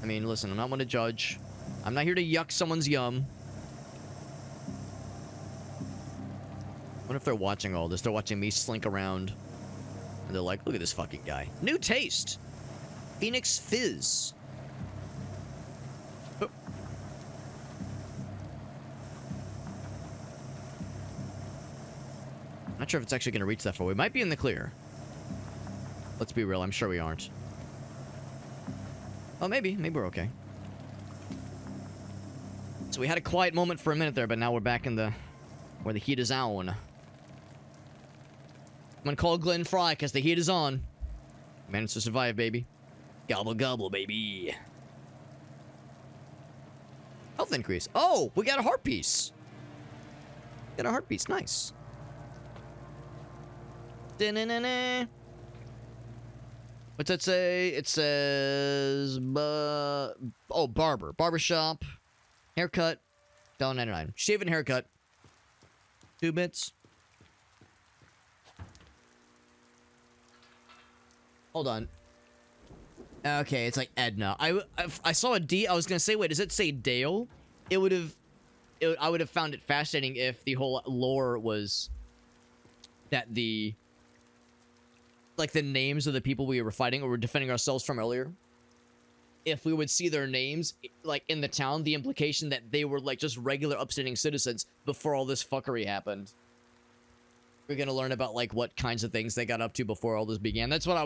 I mean, listen, I'm not one to judge. I'm not here to yuck someone's yum. I wonder if they're watching all this. They're watching me slink around. And they're like, look at this fucking guy. New taste. Phoenix Fizz. Oh. Not sure if it's actually going to reach that far. We might be in the clear. Let's be real. I'm sure we aren't. Oh, maybe. Maybe we're okay. So we had a quiet moment for a minute there, but now we're back in the... where the heat is on. I'm gonna call Glenn Fry, because the heat is on. Managed to survive, baby. Gobble, gobble, baby. Health increase. Oh, we got a heart piece. Got a heart piece. Nice. Da-na-na-na. What's that say? It says... oh, barber. Barbershop. Haircut. $1.99. Shave and haircut. 2 bits. Hold on. Okay, it's like Edna. I saw a D. I was gonna say, wait, does it say Dale? I would have found it fascinating if the whole lore was that the names of the people we were fighting or were defending ourselves from earlier. If we would see their names like in the town, the implication that they were like just regular upstanding citizens before all this fuckery happened. We're gonna learn about like what kinds of things they got up to before all this began. That's what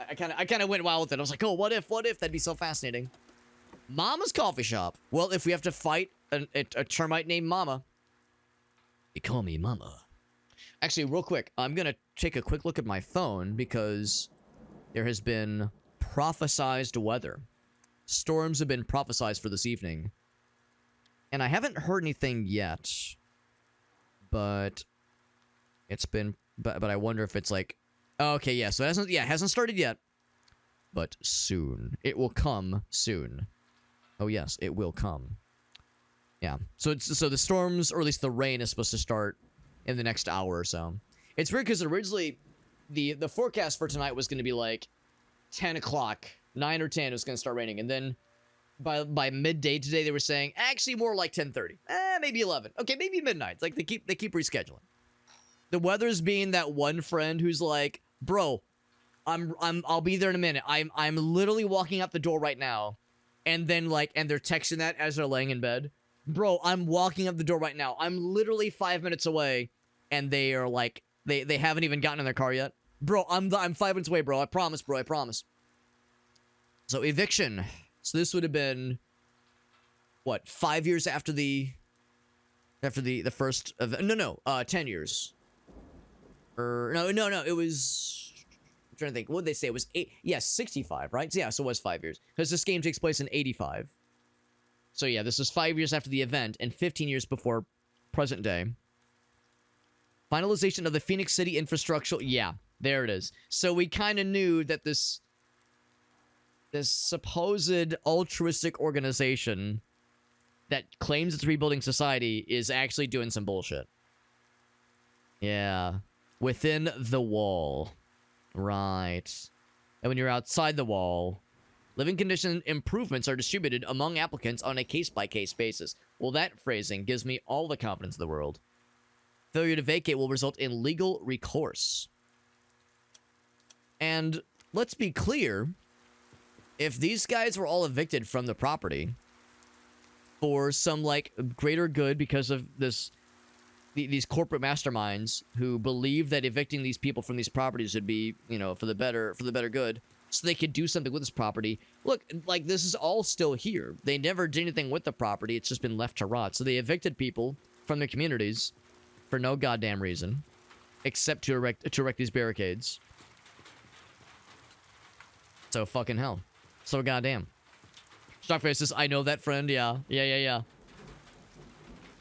I kind of went wild with it. I was like, oh, what if? That'd be so fascinating. Mama's coffee shop. Well, if we have to fight a termite named Mama, they call me Mama. Actually, real quick, I'm gonna take a quick look at my phone because there has been prophesized weather. Storms have been prophesized for this evening. And I haven't heard anything yet. But it's been but I wonder if it's like, okay, yeah, so it hasn't started yet. But soon. It will come soon. Oh yes, it will come. Yeah. So the storms, or at least the rain, is supposed to start in the next hour or so. It's weird because originally the forecast for tonight was going to be like 10 o'clock, 9 or 10 it was going to start raining, and then by midday today they were saying actually more like 10:30, maybe 11, okay, maybe midnight. It's like they keep rescheduling. The weather's being that one friend who's like, bro, I'll be there in a minute. I'm literally walking out the door right now, and then and they're texting that as they're laying in bed. Bro, I'm walking up the door right now. I'm literally 5 minutes away, and they are like, they haven't even gotten in their car yet. Bro, I'm 5 minutes away, bro. I promise, bro. I promise. So eviction. So this would have been what, 5 years after the first of 10 years. Or no, it was, I'm trying to think. What did they say? It was 65, right? So yeah, so it was 5 years. Because this game takes place in 85. So yeah, this is 5 years after the event and 15 years before present day. Finalization of the Phoenix City infrastructure. Yeah, there it is. So we kind of knew that this supposed altruistic organization that claims it's rebuilding society is actually doing some bullshit. Yeah. Within the wall. Right. And when you're outside the wall, living condition improvements are distributed among applicants on a case-by-case basis. Well, that phrasing gives me all the confidence in the world. Failure to vacate will result in legal recourse. And let's be clear, if these guys were all evicted from the property for some greater good because of these corporate masterminds who believe that evicting these people from these properties would be, for the better good, so they could do something with this property. Look, this is all still here. They never did anything with the property. It's just been left to rot. So they evicted people from their communities for no goddamn reason, except to erect these barricades. So fucking hell. So goddamn. Starface says, I know that friend. Yeah.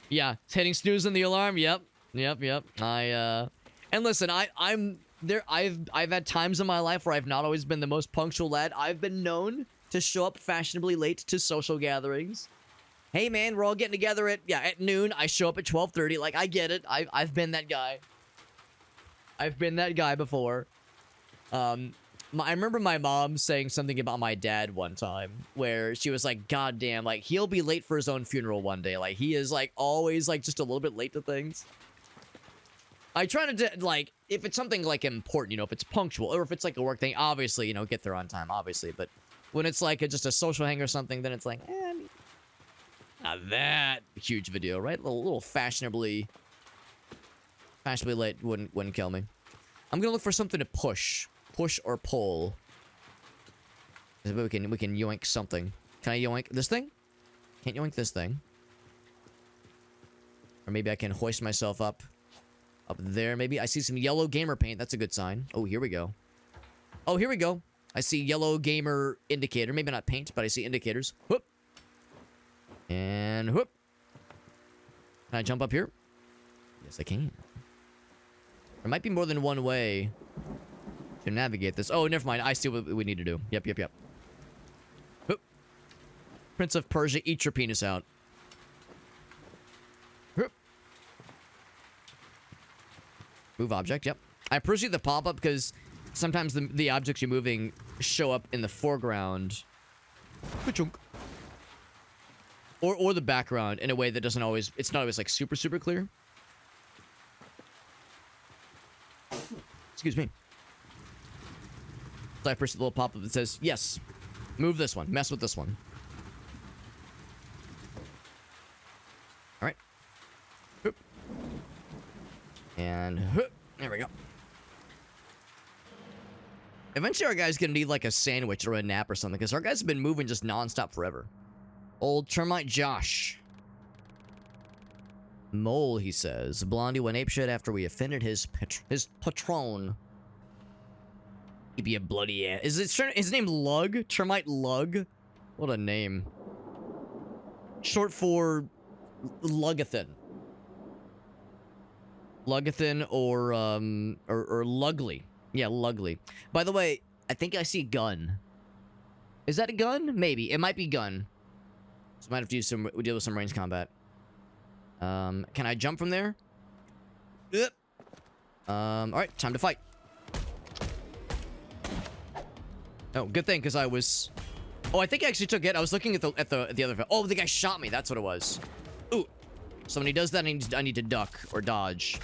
Yeah, it's hitting snooze on the alarm. Yep. And listen, I'm there. I've had times in my life where I've not always been the most punctual lad. I've been known to show up fashionably late to social gatherings. Hey man, we're all getting together at noon. I show up at 12:30. I get it. I've been that guy. I've been that guy before. I remember my mom saying something about my dad one time where she was like, God damn, he'll be late for his own funeral one day. He is always just a little bit late to things. I try to if it's something important, if it's punctual, or if it's a work thing, obviously, get there on time, obviously. But when it's just a social hang or something, then it's not that huge video, right? A little fashionably late wouldn't kill me. I'm gonna look for something to push or pull. We can yoink something. Can I yoink this thing? Can't yoink this thing. Or maybe I can hoist myself up there. Maybe I see some yellow gamer paint. That's a good sign. Oh, here we go. I see yellow gamer indicator. Maybe not paint, but I see indicators. Whoop. And whoop. Can I jump up here? Yes, I can. There might be more than one way to navigate this. Oh, never mind. I see what we need to do. Yep. Whoop. Prince of Persia, eat your penis out. Whoop. Move object, yep. I appreciate the pop-up because sometimes the objects you're moving show up in the foreground. Or the background in a way that doesn't always, it's not always super clear. Excuse me. So I press the little pop-up that says, yes, move this one, mess with this one. All right. Hoop. And hoop. There we go. Eventually our guy's gonna need a sandwich or a nap or something, because our guys have been moving just non-stop forever. Old termite Josh. Mole, he says. Blondie went apeshit after we offended his patron. He'd be a bloody ass. Is his name Lug? Termite Lug? What a name. Short for Lugathan. Lugathan or Lugly. Yeah, Lugly. By the way, I think I see gun. Is that a gun? Maybe. It might be gun. So might have to deal with some range combat. Can I jump from there? Yep. Alright, time to fight. Oh, good thing, because I was... Oh, I think I actually took it. I was looking at the other... Oh, the guy shot me. That's what it was. Ooh. So when he does that, I need to duck or dodge.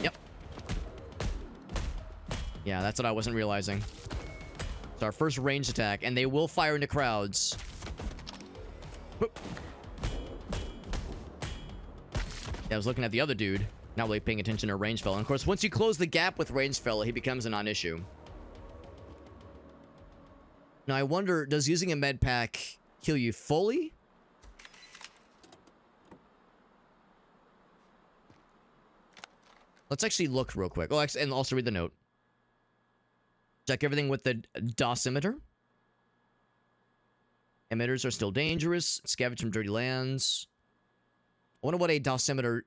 Yep. Yeah, that's what I wasn't realizing. It's our first ranged attack, and they will fire into crowds. Whoop. Yeah, I was looking at the other dude, not really paying attention to range fella. And of course, once you close the gap with range fella, he becomes a non-issue. Now, I wonder, does using a med pack heal you fully? Let's actually look real quick. Oh, and also read the note. Check everything with the dosimeter. Emitters are still dangerous. Scavenge from dirty lands. I wonder what a dosimeter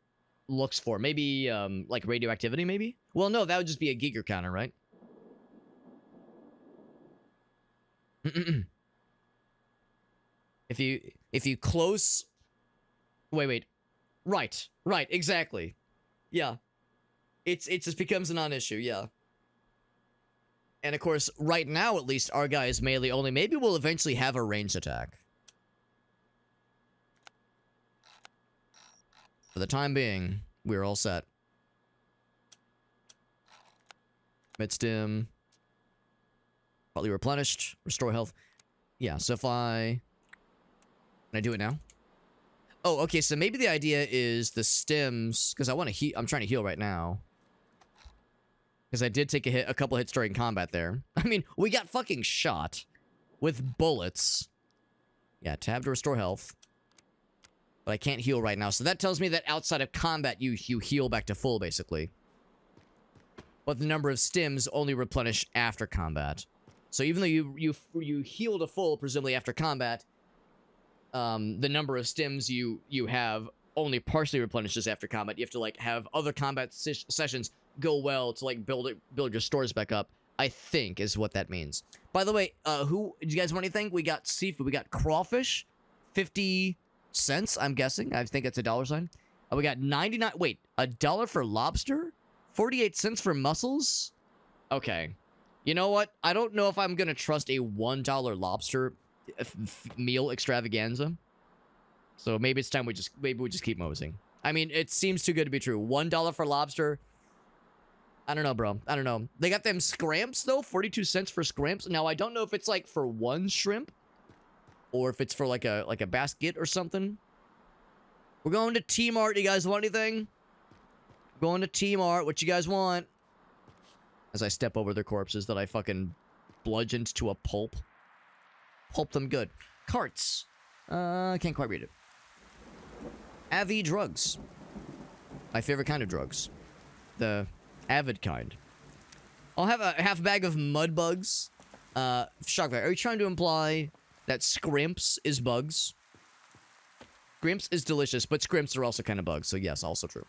looks for. Maybe, like radioactivity, maybe? Well, no, that would just be a Giger counter, right? If you close... Wait. Right, exactly. Yeah. It just becomes a non-issue, yeah. And of course, right now at least, our guy is melee only. Maybe we'll eventually have a ranged attack. For the time being, we're all set. Mid-stim. Partly replenished. Restore health. Yeah, so if I... Can I do it now? Oh, okay, so maybe the idea is the stims... Because I want to heal... I'm trying to heal right now. Because I did take a couple hits during combat there. I mean, we got fucking shot. With bullets. Yeah, tab to restore health. But I can't heal right now. So that tells me that outside of combat, you heal back to full, basically. But the number of stims only replenish after combat. So even though you heal to full, presumably after combat, the number of stims you have only partially replenishes after combat. You have to, like, have other combat sessions go well to, like, build your stores back up, I think is what that means. By the way, do you guys want anything? We got seafood. We got crawfish. 50 cents, I'm guessing. I think it's a dollar sign. We got 99... Wait, $1 for lobster? 48 cents for mussels? Okay. You know what? I don't know if I'm gonna trust a $1 lobster meal extravaganza. So maybe it's time we just keep moseying. I mean, it seems too good to be true. $1 for lobster. I don't know, bro. I don't know. They got them scramps, though. 42 cents for scramps. Now, I don't know if it's, like, for one shrimp. Or if it's for, like a basket or something. We're going to T-Mart. You guys want anything? Going to T-Mart. What you guys want? As I step over their corpses that I fucking bludgeoned to a pulp. Pulp them good. Carts. I can't quite read it. Avi drugs. My favorite kind of drugs. The avid kind. I'll have a half bag of mud bugs. Shockback, are you trying to imply that scrimps is bugs? Scrimps is delicious, but scrimps are also kind of bugs, so yes, also true.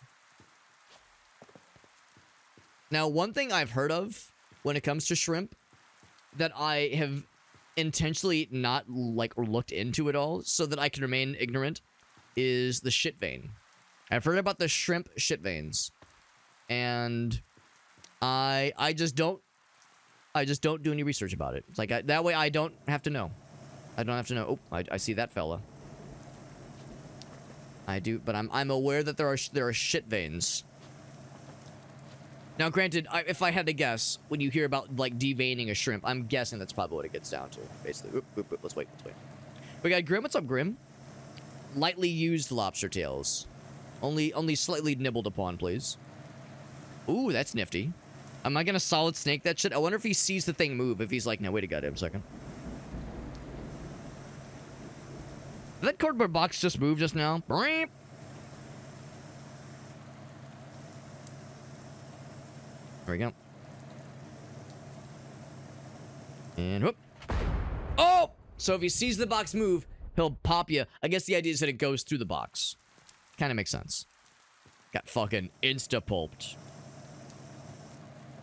Now, one thing I've heard of when it comes to shrimp that I have intentionally not, like, looked into at all so that I can remain ignorant is the shit vein. I've heard about the shrimp shit veins. And I just don't do any research about it. It's like, that way I don't have to know. I don't have to know. Oh, I see that fella. I do, but I'm aware that there are shit veins. Now, granted, if I had to guess, when you hear about, like, deveining a shrimp, I'm guessing that's probably what it gets down to, basically. Oop, let's wait. We got Grim. What's up, Grim? Lightly used lobster tails. Only slightly nibbled upon, please. Ooh, that's nifty. Am I gonna solid snake that shit? I wonder if he sees the thing move, if he's like, no, wait a goddamn second. Did that cardboard box just move just now? There we go. And whoop. Oh! So if he sees the box move, he'll pop you. I guess the idea is that it goes through the box. Kind of makes sense. Got fucking insta-pulped.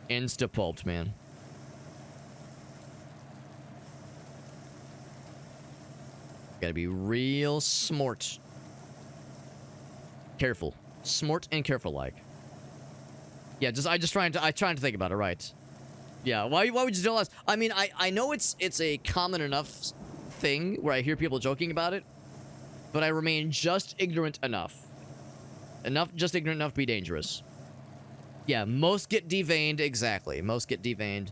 Insta-pulped, man. Gotta be real smart. Careful. Smart and careful like. Yeah, I trying to think about it, right? Yeah, why would you tell us? I mean, I know it's a common enough thing where I hear people joking about it, but I remain just ignorant enough. Just ignorant enough to be dangerous. Yeah, most get deveined, exactly. Most get deveined.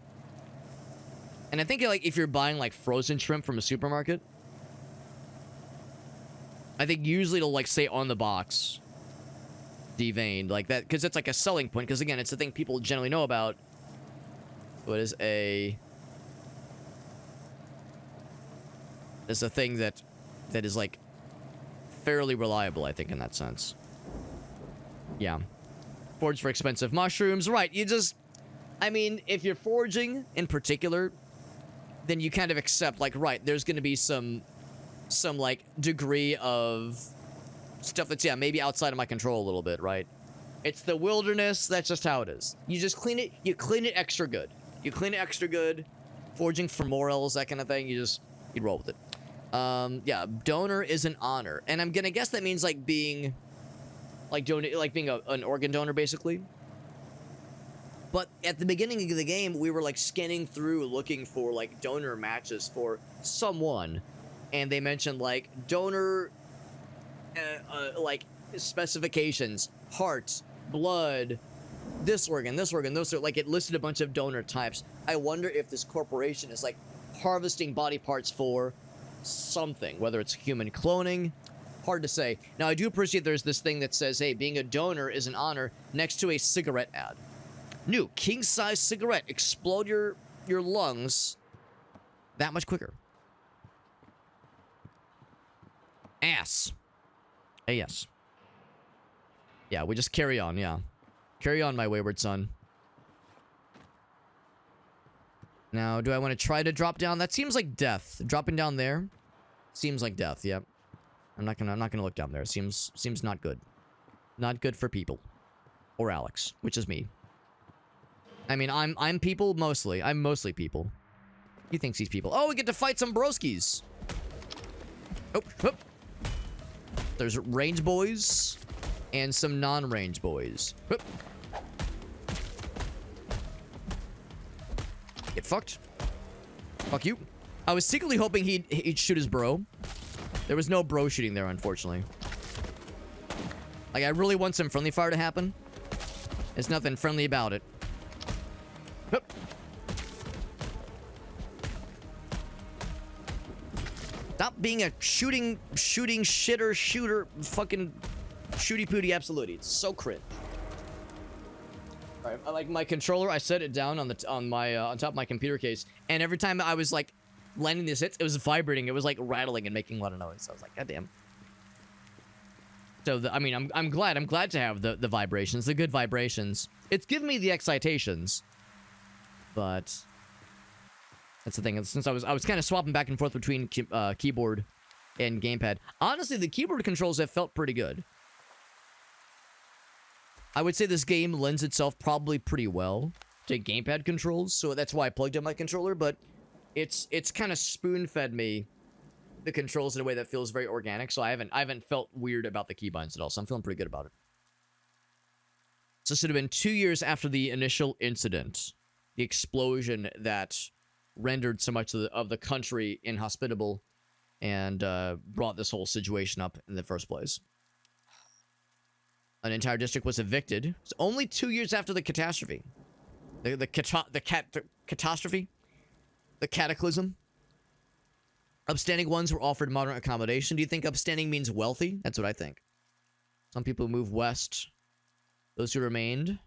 And I think, like, if you're buying, like, frozen shrimp from a supermarket, I think usually it'll, like, say on the box, deveined, like that, because it's, like, a selling point, because, again, it's the thing people generally know about. What is a... It's a thing that is, like, fairly reliable, I think, in that sense. Yeah. Forage for expensive mushrooms. Right, you just... I mean, if you're foraging, in particular, then you kind of accept, like, right, there's gonna be some like, degree of stuff that's, yeah, maybe outside of my control a little bit, right? It's the wilderness, that's just how it is. You just clean it, extra good. You clean it extra good, foraging for morels, that kind of thing, you roll with it. Yeah, donor is an honor. And I'm gonna guess that means, like, being... Like, being an organ donor, basically. But at the beginning of the game, we were, like, scanning through looking for, like, donor matches for someone. And they mentioned, like, donor, like, specifications. Heart, blood, this organ, those organ. Like, it listed a bunch of donor types. I wonder if this corporation is, like, harvesting body parts for something. Whether it's human cloning... Hard to say. Now, I do appreciate there's this thing that says, hey, being a donor is an honor, next to a cigarette ad. New king-size cigarette. Explode your lungs that much quicker. Ass. Yes. Yeah, we just carry on, yeah. Carry on, my wayward son. Now, do I want to try to drop down? That seems like death. Dropping down there seems like death, yep. I'm not gonna look down there. It seems not good. Not good for people. Or Alex, which is me. I mean, I'm people mostly. I'm mostly people. He thinks he's people. Oh, we get to fight some broskies. Oh, oh. There's range boys and some non-range boys. Oh. Get fucked. Fuck you. I was secretly hoping he'd shoot his bro. There was no bro shooting there, unfortunately. Like, I really want some friendly fire to happen. There's nothing friendly about it. Hup. Stop being a shooting shitter shooter fucking shooty pooty absolutely. It's so cringe. Alright, like my controller, I set it down on top of my computer case, and every time I was like landing these hits, it was vibrating. It was like rattling and making a lot of noise. So I was like, God damn. So I mean, I'm glad to have the vibrations, the good vibrations. It's giving me the excitations, but that's the thing. Since I was kind of swapping back and forth between keyboard and gamepad. Honestly, the keyboard controls have felt pretty good. I would say this game lends itself probably pretty well to gamepad controls, so that's why I plugged in my controller. But it's kind of spoon-fed me the controls in a way that feels very organic, so I haven't felt weird about the keybinds at all, so I'm feeling pretty good about it. So this would have been 2 years after the initial incident, the explosion that rendered so much of the country inhospitable and brought this whole situation up in the first place. An entire district was evicted. It's only 2 years after the catastrophe. The catastrophe? The cataclysm? Upstanding ones were offered moderate accommodation. Do you think upstanding means wealthy? That's what I think. Some people moved west. Those who remained.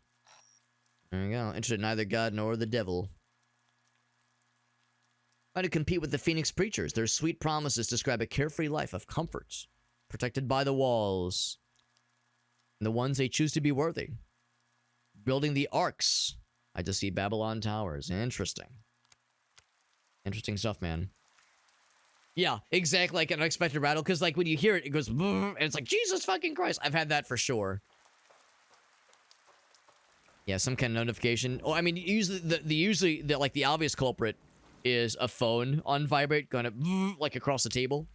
There you go. Interested in neither God nor the devil. Try to compete with the Phoenix Preachers. Their sweet promises describe a carefree life of comfort, protected by the walls, and the ones they choose to be worthy. Building the arcs. I just see Babylon Towers. Interesting. Interesting stuff, man. Yeah, exactly, like an unexpected rattle, because like when you hear it, it goes, and it's like, Jesus fucking Christ. I've had that for sure. Yeah, some kind of notification. Oh, I mean, usually the obvious culprit is a phone on vibrate, going to like across the table.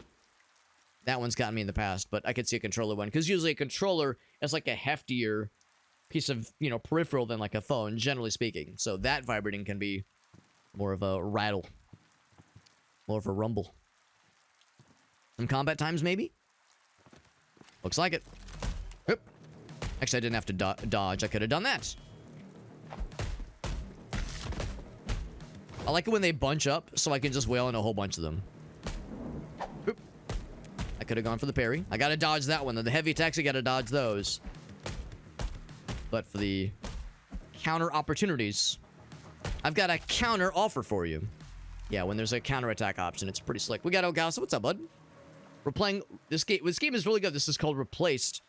That one's gotten me in the past, but I could see a controller one, because usually a controller is like a heftier piece of, you know, peripheral than like a phone, generally speaking. So that vibrating can be more of a rattle, more of a rumble. Some combat times, maybe? Looks like it. Oop. Actually, I didn't have to dodge. I could have done that. I like it when they bunch up, so I can just wail on a whole bunch of them. Oop. I could have gone for the parry. I gotta dodge that one. The heavy attacks, I gotta dodge those. But for the counter opportunities, I've got a counter offer for you. Yeah, when there's a counter attack option, it's pretty slick. We got Ogasa. What's up, bud? We're playing this game. This game is really good. This is called Replaced.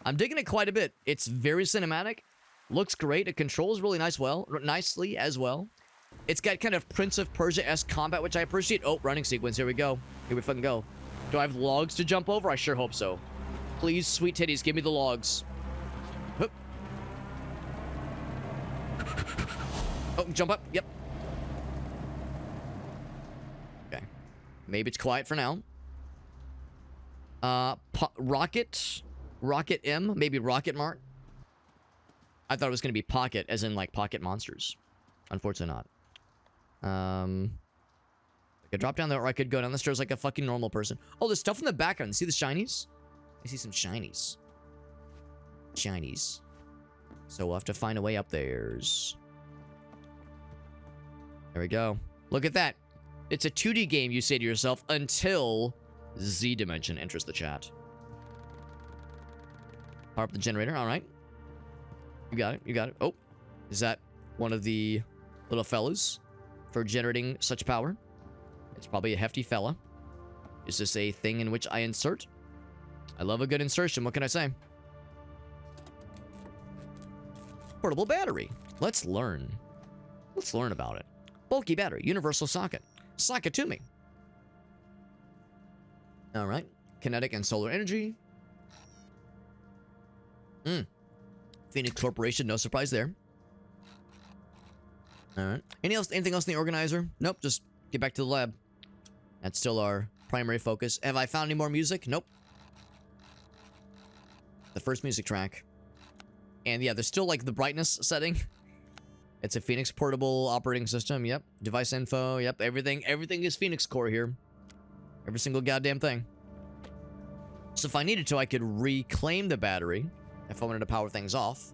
I'm digging it quite a bit. It's very cinematic. Looks great. It controls really nicely as well. It's got kind of Prince of Persia-esque combat, which I appreciate. Oh, running sequence. Here we go. Here we fucking go. Do I have logs to jump over? I sure hope so. Please, sweet titties, give me the logs. Hup. Oh, jump up. Yep. Okay. Maybe it's quiet for now. Rocket M, maybe Rocket Mart. I thought it was going to be Pocket, as in like Pocket Monsters. Unfortunately not. I could drop down there, or I could go down the stairs like a fucking normal person. Oh, there's stuff in the background. See the shinies? I see some shinies. Shinies. So we'll have to find a way up there. There we go. Look at that. It's a 2D game, you say to yourself, until Z Dimension enters the chat. Power up the generator. All right. You got it. You got it. Oh, is that one of the little fellas for generating such power? It's probably a hefty fella. Is this a thing in which I insert? I love a good insertion. What can I say? Portable battery. Let's learn. Let's learn about it. Bulky battery. Universal socket. Socket to me. All right. Kinetic and solar energy. Phoenix Corporation. No surprise there. All right. Anything else in the organizer? Nope. Just get back to the lab. That's still our primary focus. Have I found any more music? Nope. The first music track. And yeah, there's still like the brightness setting. It's a Phoenix portable operating system. Yep. Device info. Yep. Everything is Phoenix Core here. Every single goddamn thing. So if I needed to, I could reclaim the battery if I wanted to power things off.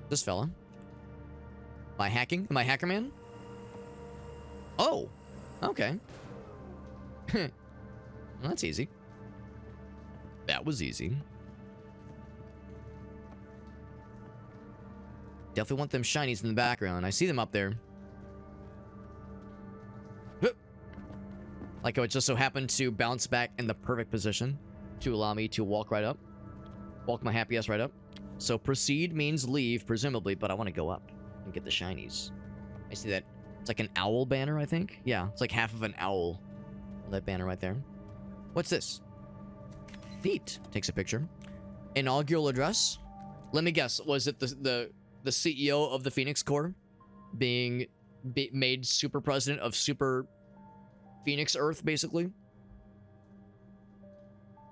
This fella. Am I hacking? Am I Hacker Man? Oh. Okay. Well, that's easy. That was easy. Definitely want them shinies in the background. I see them up there. Like how it just so happened to bounce back in the perfect position to allow me to walk right up. Walk my happy ass right up. So proceed means leave, presumably, but I want to go up and get the shinies. I see that. It's like an owl banner, I think. Yeah, it's like half of an owl. That banner right there. What's this? Feet. Takes a picture. Inaugural address. Let me guess. Was it the CEO of the Phoenix Corps being made super president of Super Phoenix Earth, basically?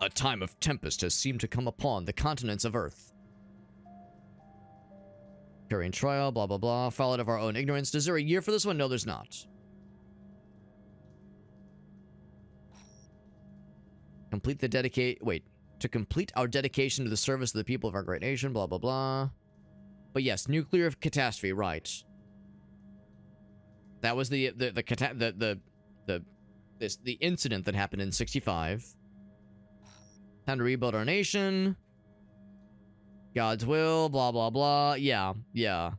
A time of tempest has seemed to come upon the continents of Earth. Carrying trial, blah, blah, blah. Followed of our own ignorance. Is there a year for this one? No, there's not. Complete the to complete our dedication to the service of the people of our great nation, blah, blah, blah. But yes, nuclear catastrophe, right. That was the incident that happened in 65. Time to rebuild our nation. God's will, blah, blah, blah. Yeah, yeah.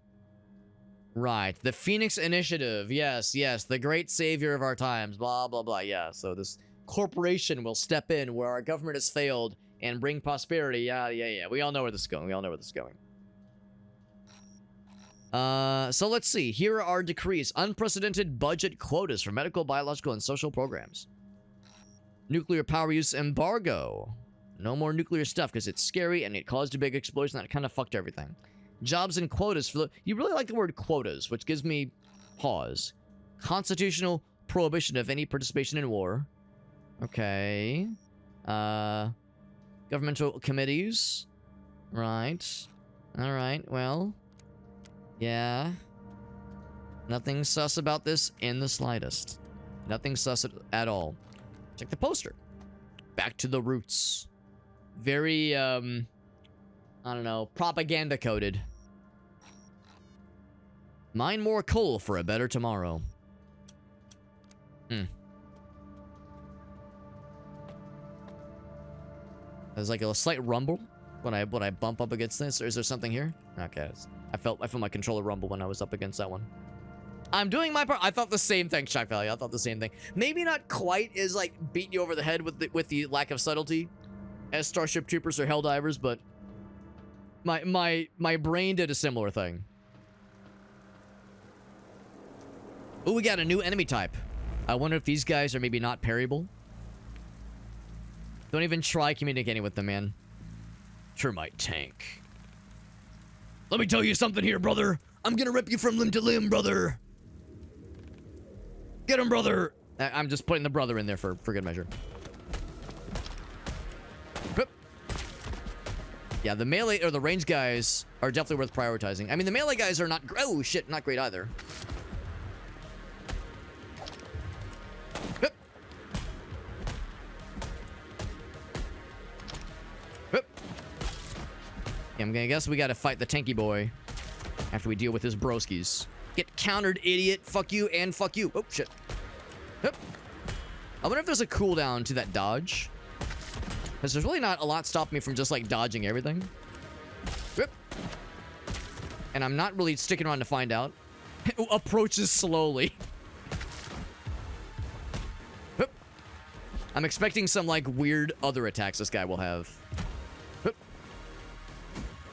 Right. The Phoenix Initiative. Yes, yes. The great savior of our times. Blah, blah, blah. Yeah. So this corporation will step in where our government has failed and bring prosperity. Yeah, yeah, yeah. We all know where this is going. We all know where this is going. So let's see. Here are our decrees. Unprecedented budget quotas for medical, biological, and social programs. Nuclear power use embargo. No more nuclear stuff because it's scary and it caused a big explosion that kind of fucked everything. Jobs and quotas for the... You really like the word quotas, which gives me pause. Constitutional prohibition of any participation in war. Okay. Governmental committees. Right. Alright, well... Yeah. Nothing sus about this in the slightest. Nothing sus at all. Check the poster. Back to the roots. Very, I don't know, propaganda coded. Mine more coal for a better tomorrow. There's like a slight rumble when I bump up against this, or is there something here? Okay, I felt my controller rumble when I was up against that one. I'm doing my part. I thought the same thing, Shock Value. I thought the same thing. Maybe not quite as like beating you over the head with the lack of subtlety as Starship Troopers or Helldivers, but my brain did a similar thing. Oh, we got a new enemy type. I wonder if these guys are maybe not parryable. Don't even try communicating with them, man. Termite tank. Let me tell you something here, brother. I'm gonna rip you from limb to limb, brother. Get him, brother. I'm just putting the brother in there for good measure. Yeah, the melee or the range guys are definitely worth prioritizing. I mean, the melee guys are not... Oh, shit, not great either. I'm gonna guess we gotta fight the tanky boy after we deal with his broskies. Get countered, idiot. Fuck you and fuck you. Oh, shit. Yep. I wonder if there's a cooldown to that dodge. Because there's really not a lot stopping me from just, like, dodging everything. Yep. And I'm not really sticking around to find out. Approaches slowly. Yep. I'm expecting some, like, weird other attacks this guy will have. Yep.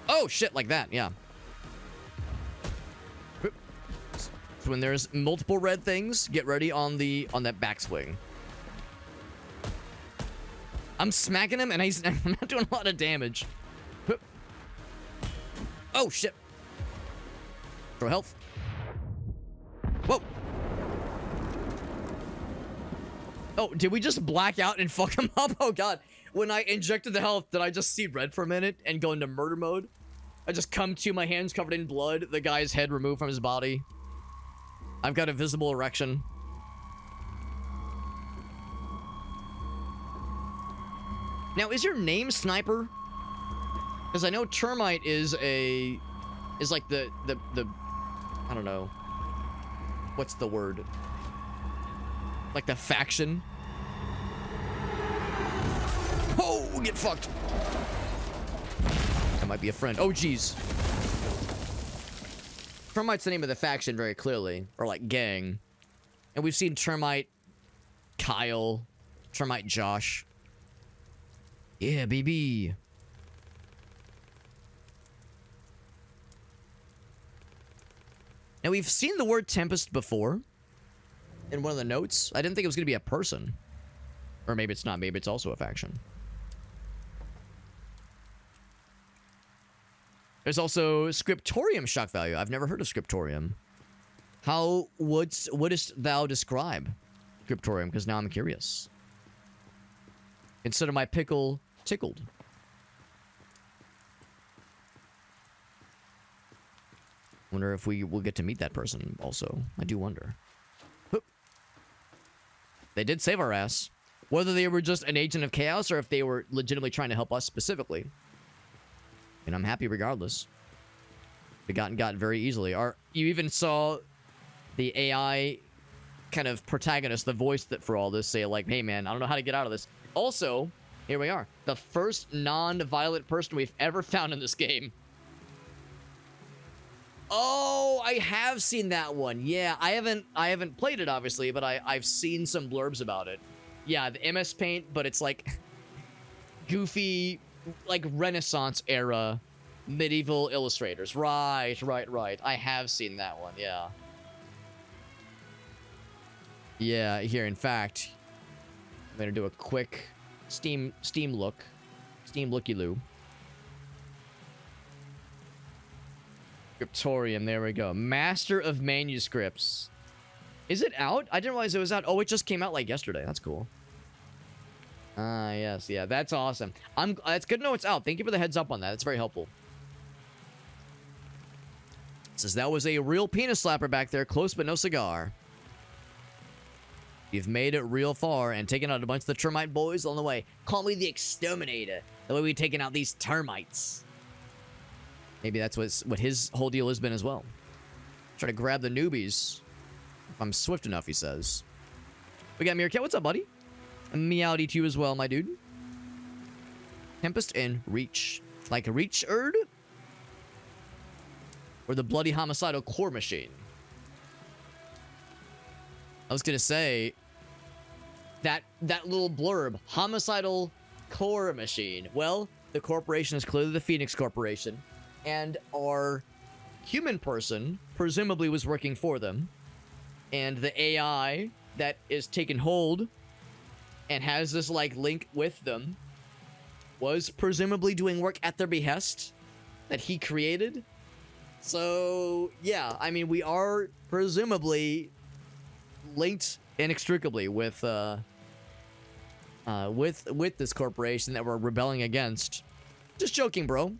Oh, shit, like that, yeah. So when there's multiple red things, get ready on that backswing. I'm smacking him and I'm not doing a lot of damage. Oh shit. Throw health. Whoa. Oh, did we just black out and fuck him up? Oh god. When I injected the health, did I just see red for a minute and go into murder mode? I just come to my hands covered in blood, the guy's head removed from his body. I've got a visible erection. Now, is your name Sniper? Because I know Termite is like the I don't know. What's the word? Like the faction? Oh, get fucked. That might be a friend. Oh, jeez. Termite's the name of the faction very clearly. Or like gang. And we've seen Termite Kyle. Termite Josh. Yeah, baby. Now, we've seen the word Tempest before. In one of the notes. I didn't think it was going to be a person. Or maybe it's not. Maybe it's also a faction. There's also Scriptorium shock value. I've never heard of Scriptorium. How wouldst thou describe Scriptorium? Because now I'm curious. Consider my pickle tickled. Wonder if we will get to meet that person also. I do wonder. Hoop. They did save our ass. Whether they were just an agent of chaos or if they were legitimately trying to help us specifically. And I'm happy regardless. We got very easily. You even saw the AI kind of protagonist, the voice that for all this, say like, hey man, I don't know how to get out of this. Also, here we are. The first non-violent person we've ever found in this game. Oh, I have seen that one. Yeah, I haven't played it obviously, but I've seen some blurbs about it. Yeah, the MS Paint, but it's like goofy, like Renaissance era medieval illustrators. Right. I have seen that one. Yeah. Yeah, here in fact, I'm gonna do a quick Steam looky-loo. Scriptorium, there we go. Master of Manuscripts. Is it out? I didn't realize it was out. Oh, it just came out like yesterday. That's cool. Ah, yes, yeah, that's awesome. It's good to know it's out. Thank you for the heads up on that. It's very helpful. It says that was a real penis slapper back there, close but no cigar. You've made it real far and taken out a bunch of the termite boys on the way. Call me the exterminator. The way we've taken out these termites. Maybe that's what his whole deal has been as well. Try to grab the newbies. If I'm swift enough, he says. We got Meerkat. What's up, buddy? And meowdy to you as well, my dude. Tempest and Reach. Like a Reach Erd? Or the bloody homicidal core machine? I was gonna say that little blurb, homicidal core machine. Well, the corporation is clearly the Phoenix Corporation, and our human person presumably was working for them, and the AI that is taken hold and has this like link with them was presumably doing work at their behest that he created. So yeah, I mean, we are presumably linked inextricably with this corporation that we're rebelling against. Just joking, bro.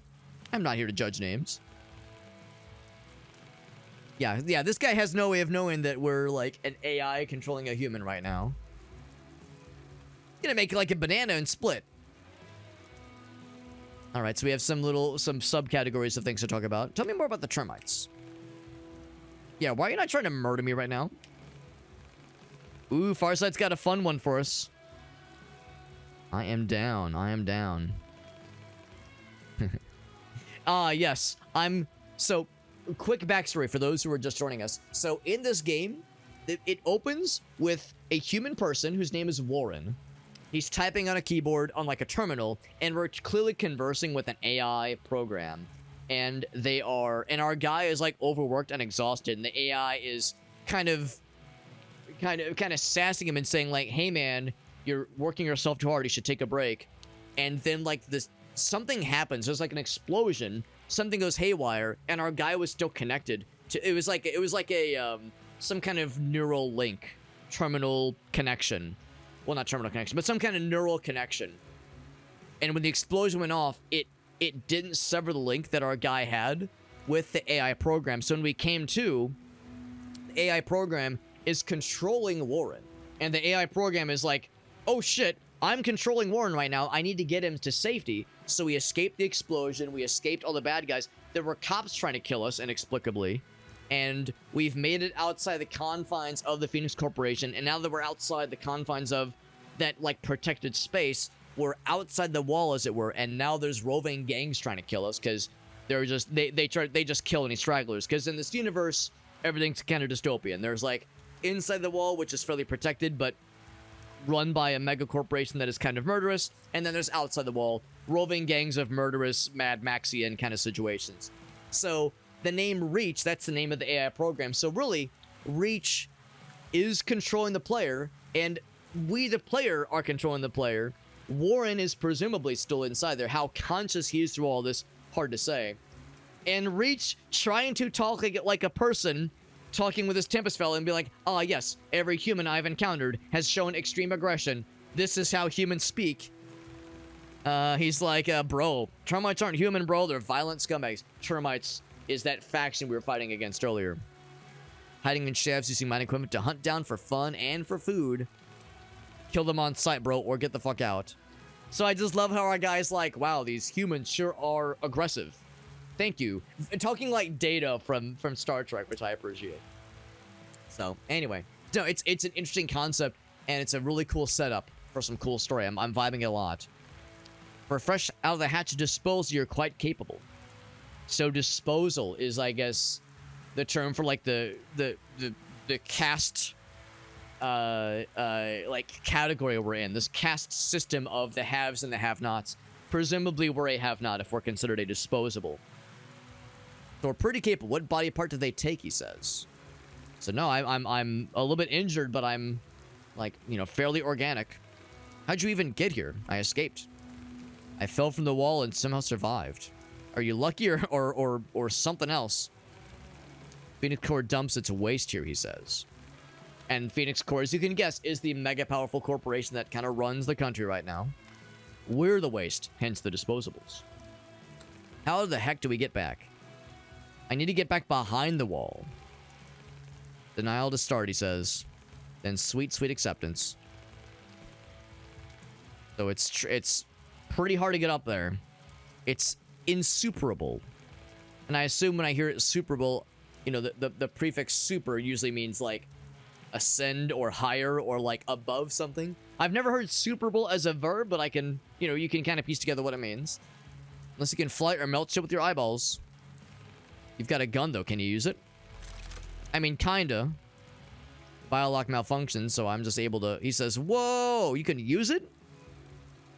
I'm not here to judge names. Yeah, this guy has no way of knowing that we're like an AI controlling a human right now. Gonna make it like a banana and split. All right, so we have some subcategories of things to talk about. Tell me more about the termites. Yeah, why are you not trying to murder me right now? Ooh, Farsight's got a fun one for us. I am down. Yes. So, quick backstory for those who are just joining us. So, in this game, it opens with a human person whose name is Warren. He's typing on a keyboard on like a terminal, and we're clearly conversing with an AI program. And our guy is like overworked and exhausted, and the AI is kind of sassing him and saying like, hey man, you're working yourself too hard, you should take a break. And then like something happens, there's like an explosion, something goes haywire, and our guy was still connected to, it was like a some kind of neural link, terminal connection. Well, not terminal connection, but some kind of neural connection. And when the explosion went off, it didn't sever the link that our guy had with the AI program. So when we came to, the AI program is controlling Warren. And the AI program is like, oh shit, I'm controlling Warren right now. I need to get him to safety. So we escaped the explosion. We escaped all the bad guys. There were cops trying to kill us inexplicably. And we've made it outside the confines of the Phoenix Corporation. And now that we're outside the confines of that like protected space, we're outside the wall, as it were. And now there's roving gangs trying to kill us because they're just they just kill any stragglers. Because in this universe, everything's kind of dystopian. There's like inside the wall, which is fairly protected, but run by a mega corporation that is kind of murderous. And then there's outside the wall, roving gangs of murderous, Mad Maxian kind of situations. So the name Reach, that's the name of the AI program. So really, Reach is controlling the player, and we, the player, are controlling the player. Warren is presumably still inside there. How conscious he is through all this, hard to say. And Reach trying to talk like a person, talking with his Tempest fellow and be like, ah, yes, every human I've encountered has shown extreme aggression. This is how humans speak. He's like, bro, termites aren't human, bro. They're violent scumbags. Termites is that faction we were fighting against earlier. Hiding in shafts using mine equipment to hunt down for fun and for food. Kill them on sight, bro, or get the fuck out. So I just love how our guy's like, wow, these humans sure are aggressive. Thank you. Talking like Data from Star Trek, which I appreciate. So, anyway. No, it's an interesting concept, and it's a really cool setup for some cool story. I'm vibing it a lot. For fresh out of the hatch disposal, you're quite capable. So disposal is, I guess, the term for like the caste like category we're in, this caste system of the haves and the have-nots. Presumably we're a have-not if we're considered a disposable. So we're pretty capable. What body part did they take, he says. So no, I'm a little bit injured, but I'm like, you know, fairly organic. How'd you even get here? I escaped. I fell from the wall and somehow survived. Are you lucky or something else? Phoenix Corps dumps its waste here, he says. And Phoenix Corps, as you can guess, is the mega powerful corporation that kind of runs the country right now. We're the waste, hence the disposables. How the heck do we get back? I need to get back behind the wall. Denial to start, he says. Then sweet, sweet acceptance. So it's pretty hard to get up there. It's insuperable. And I assume when I hear it superable, you know, the prefix super usually means like ascend or higher or like above something. I've never heard superable as a verb, but I can, you know, you can kind of piece together what it means. Unless you can flight or melt shit with your eyeballs. You've got a gun though, can you use it? I mean, kinda. Biolock malfunctions, so I'm just able to... He says, whoa, you can use it?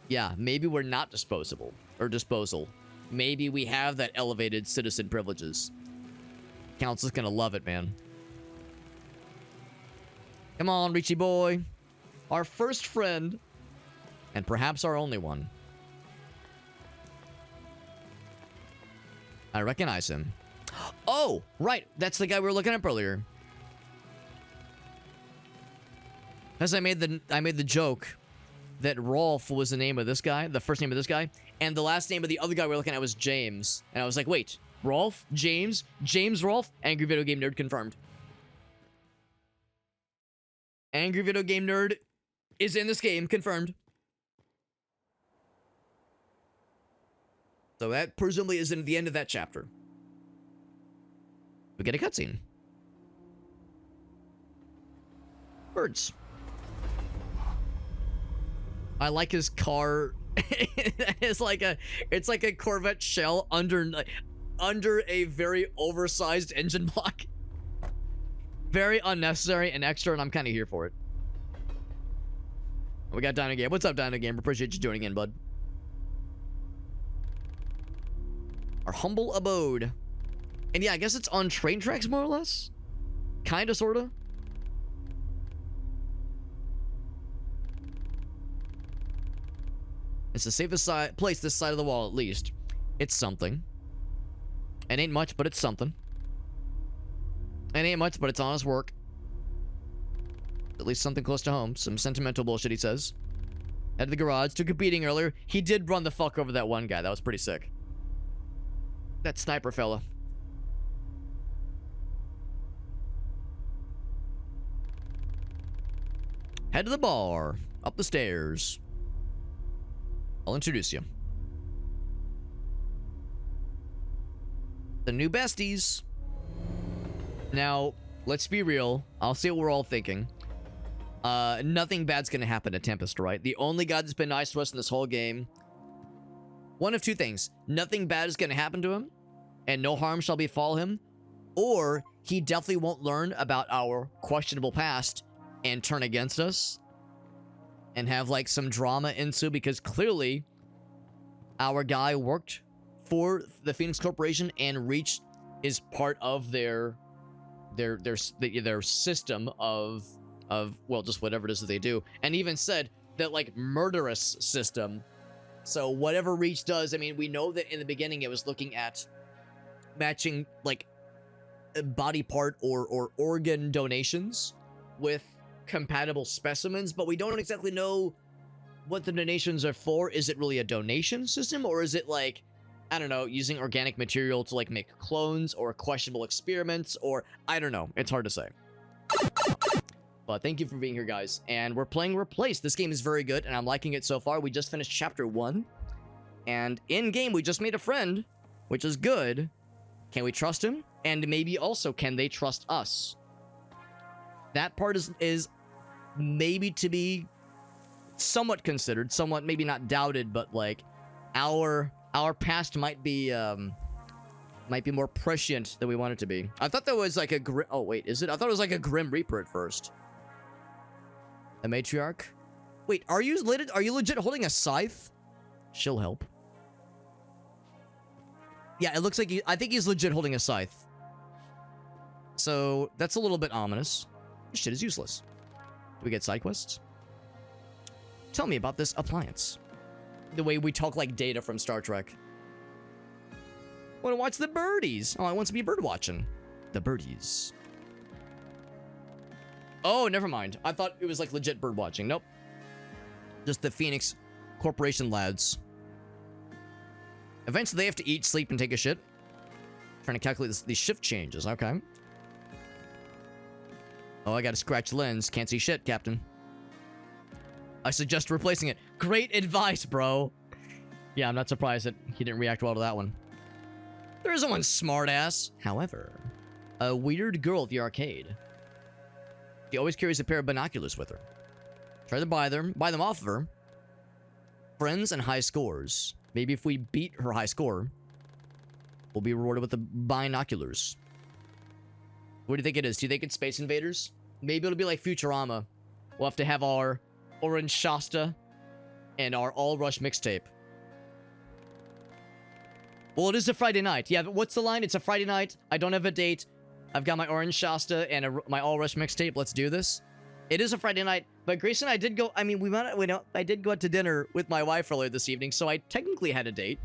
Yeah, maybe we're not disposable. Or disposal. Maybe we have that elevated citizen privileges. Council's gonna love it, man. Come on, Richie boy. Our first friend. And perhaps our only one. I recognize him. Oh, right. That's the guy we were looking up earlier. Because I made the joke that Rolf was the name of this guy, the first name of this guy, and the last name of the other guy we were looking at was James. And I was like, wait, Rolf? James? James Rolf? Angry Video Game Nerd confirmed. Angry Video Game Nerd is in this game, confirmed. So that presumably is in the end of that chapter. We get a cutscene. Birds. I like his car. It's like a Corvette shell under a very oversized engine block. Very unnecessary and extra, and I'm kind of here for it. We got Dino Game. What's up, Dino Game? Appreciate you joining in, bud. Our humble abode. And yeah, I guess it's on train tracks, more or less. Kinda, sorta. It's the safest place this side of the wall, at least. It's something. It ain't much, but it's something. It ain't much, but it's honest work. At least something close to home. Some sentimental bullshit, he says. Head to the garage. Took a beating earlier. He did run the fuck over that one guy. That was pretty sick. That sniper fella. Head to the bar. Up the stairs. I'll introduce you. The new besties. Now, let's be real. I'll say what we're all thinking. Nothing bad's gonna happen to Tempest, right? The only guy that's been nice to us in this whole game. One of two things. Nothing bad is gonna happen to him, and no harm shall befall him. Or, he definitely won't learn about our questionable past and turn against us. And have, like, some drama ensue, because clearly our guy worked for the Phoenix Corporation and Reach is part of their system of well, just whatever it is that they do. And even said that, like, murderous system. So whatever Reach does, I mean, we know that in the beginning it was looking at matching, like, body part or organ donations with compatible specimens, but we don't exactly know what the donations are for. Is it really a donation system, or is it like, I don't know, using organic material to like make clones or questionable experiments, or I don't know. It's hard to say. But thank you for being here, guys. And we're playing Replaced. This game is very good, and I'm liking it so far. We just finished chapter 1, and in game we just made a friend, which is good. Can we trust him? And maybe also, can they trust us? That part is maybe to be somewhat considered, somewhat maybe not doubted, but like our past might be Might be more prescient than we want it to be. I thought that was like a grim... Oh, wait, is it? I thought it was like a Grim Reaper at first. A matriarch? Wait, are you legit holding a scythe? She'll help. Yeah, it looks like I think he's legit holding a scythe. So, that's a little bit ominous. This shit is useless. Do we get side quests? Tell me about this appliance. The way we talk like Data from Star Trek. Want to watch the birdies. Oh, I want to be bird watching. The birdies. Oh, never mind. I thought it was like legit bird watching. Nope. Just the Phoenix Corporation lads. Eventually they have to eat, sleep, and take a shit. Trying to calculate these shift changes. Okay. Oh, I got a scratch lens. Can't see shit, Captain. I suggest replacing it. Great advice, bro. Yeah, I'm not surprised that he didn't react well to that one. There isn't one smartass. However, a weird girl at the arcade. She always carries a pair of binoculars with her. Try to buy them off of her. Friends and high scores. Maybe if we beat her high score, we'll be rewarded with the binoculars. What do you think it is? Do you think it's Space Invaders? Maybe it'll be like Futurama. We'll have to have our Orange Shasta and our All Rush mixtape. Well, it is a Friday night. Yeah, but what's the line? It's a Friday night. I don't have a date. I've got my Orange Shasta and my All Rush mixtape. Let's do this. It is a Friday night, but Grace and I did go... I mean, I did go out to dinner with my wife earlier this evening, so I technically had a date.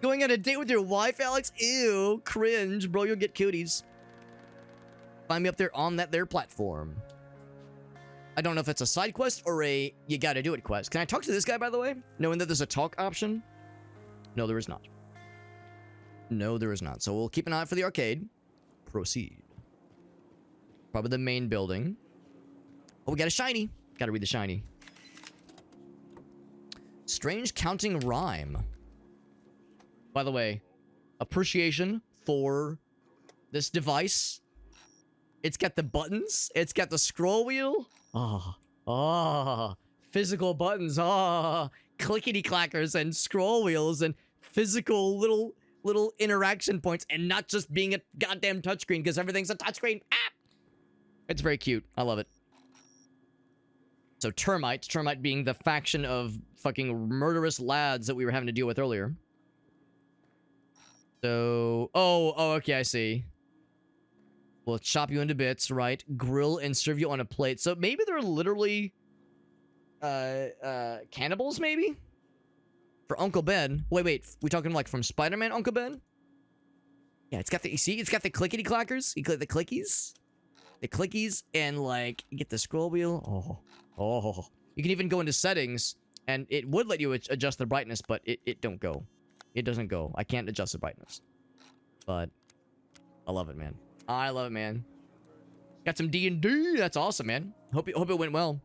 Going on a date with your wife, Alex? Ew, cringe. Bro, you'll get cooties. Find me up there on that there platform. I don't know if it's a side quest or a you gotta do it quest. Can I talk to this guy, by the way? Knowing that there's a talk option? No, there is not. No, there is not. So we'll keep an eye out for the arcade. Proceed. Probably the main building. Oh, we got a shiny. Gotta read the shiny. Strange counting rhyme. By the way, appreciation for this device. It's got the buttons. It's got the scroll wheel. Physical buttons. Clickety clackers and scroll wheels and physical little interaction points, and not just being a goddamn touchscreen because everything's a touchscreen. Ah! It's very cute. I love it. So Termite being the faction of fucking murderous lads that we were having to deal with earlier. So, oh, okay, I see. We'll chop you into bits, right? Grill and serve you on a plate. So maybe they're literally cannibals, maybe? For Uncle Ben. Wait. We talking like from Spider-Man Uncle Ben? Yeah, it's got the, you see? It's got the clickety clackers. You click the clickies. The clickies and like, you get the scroll wheel. Oh. You can even go into settings and it would let you adjust the brightness, but it don't go. It doesn't go. I can't adjust the brightness. But I love it, man. I love it, man. Got some D&D. That's awesome, man. Hope it went well.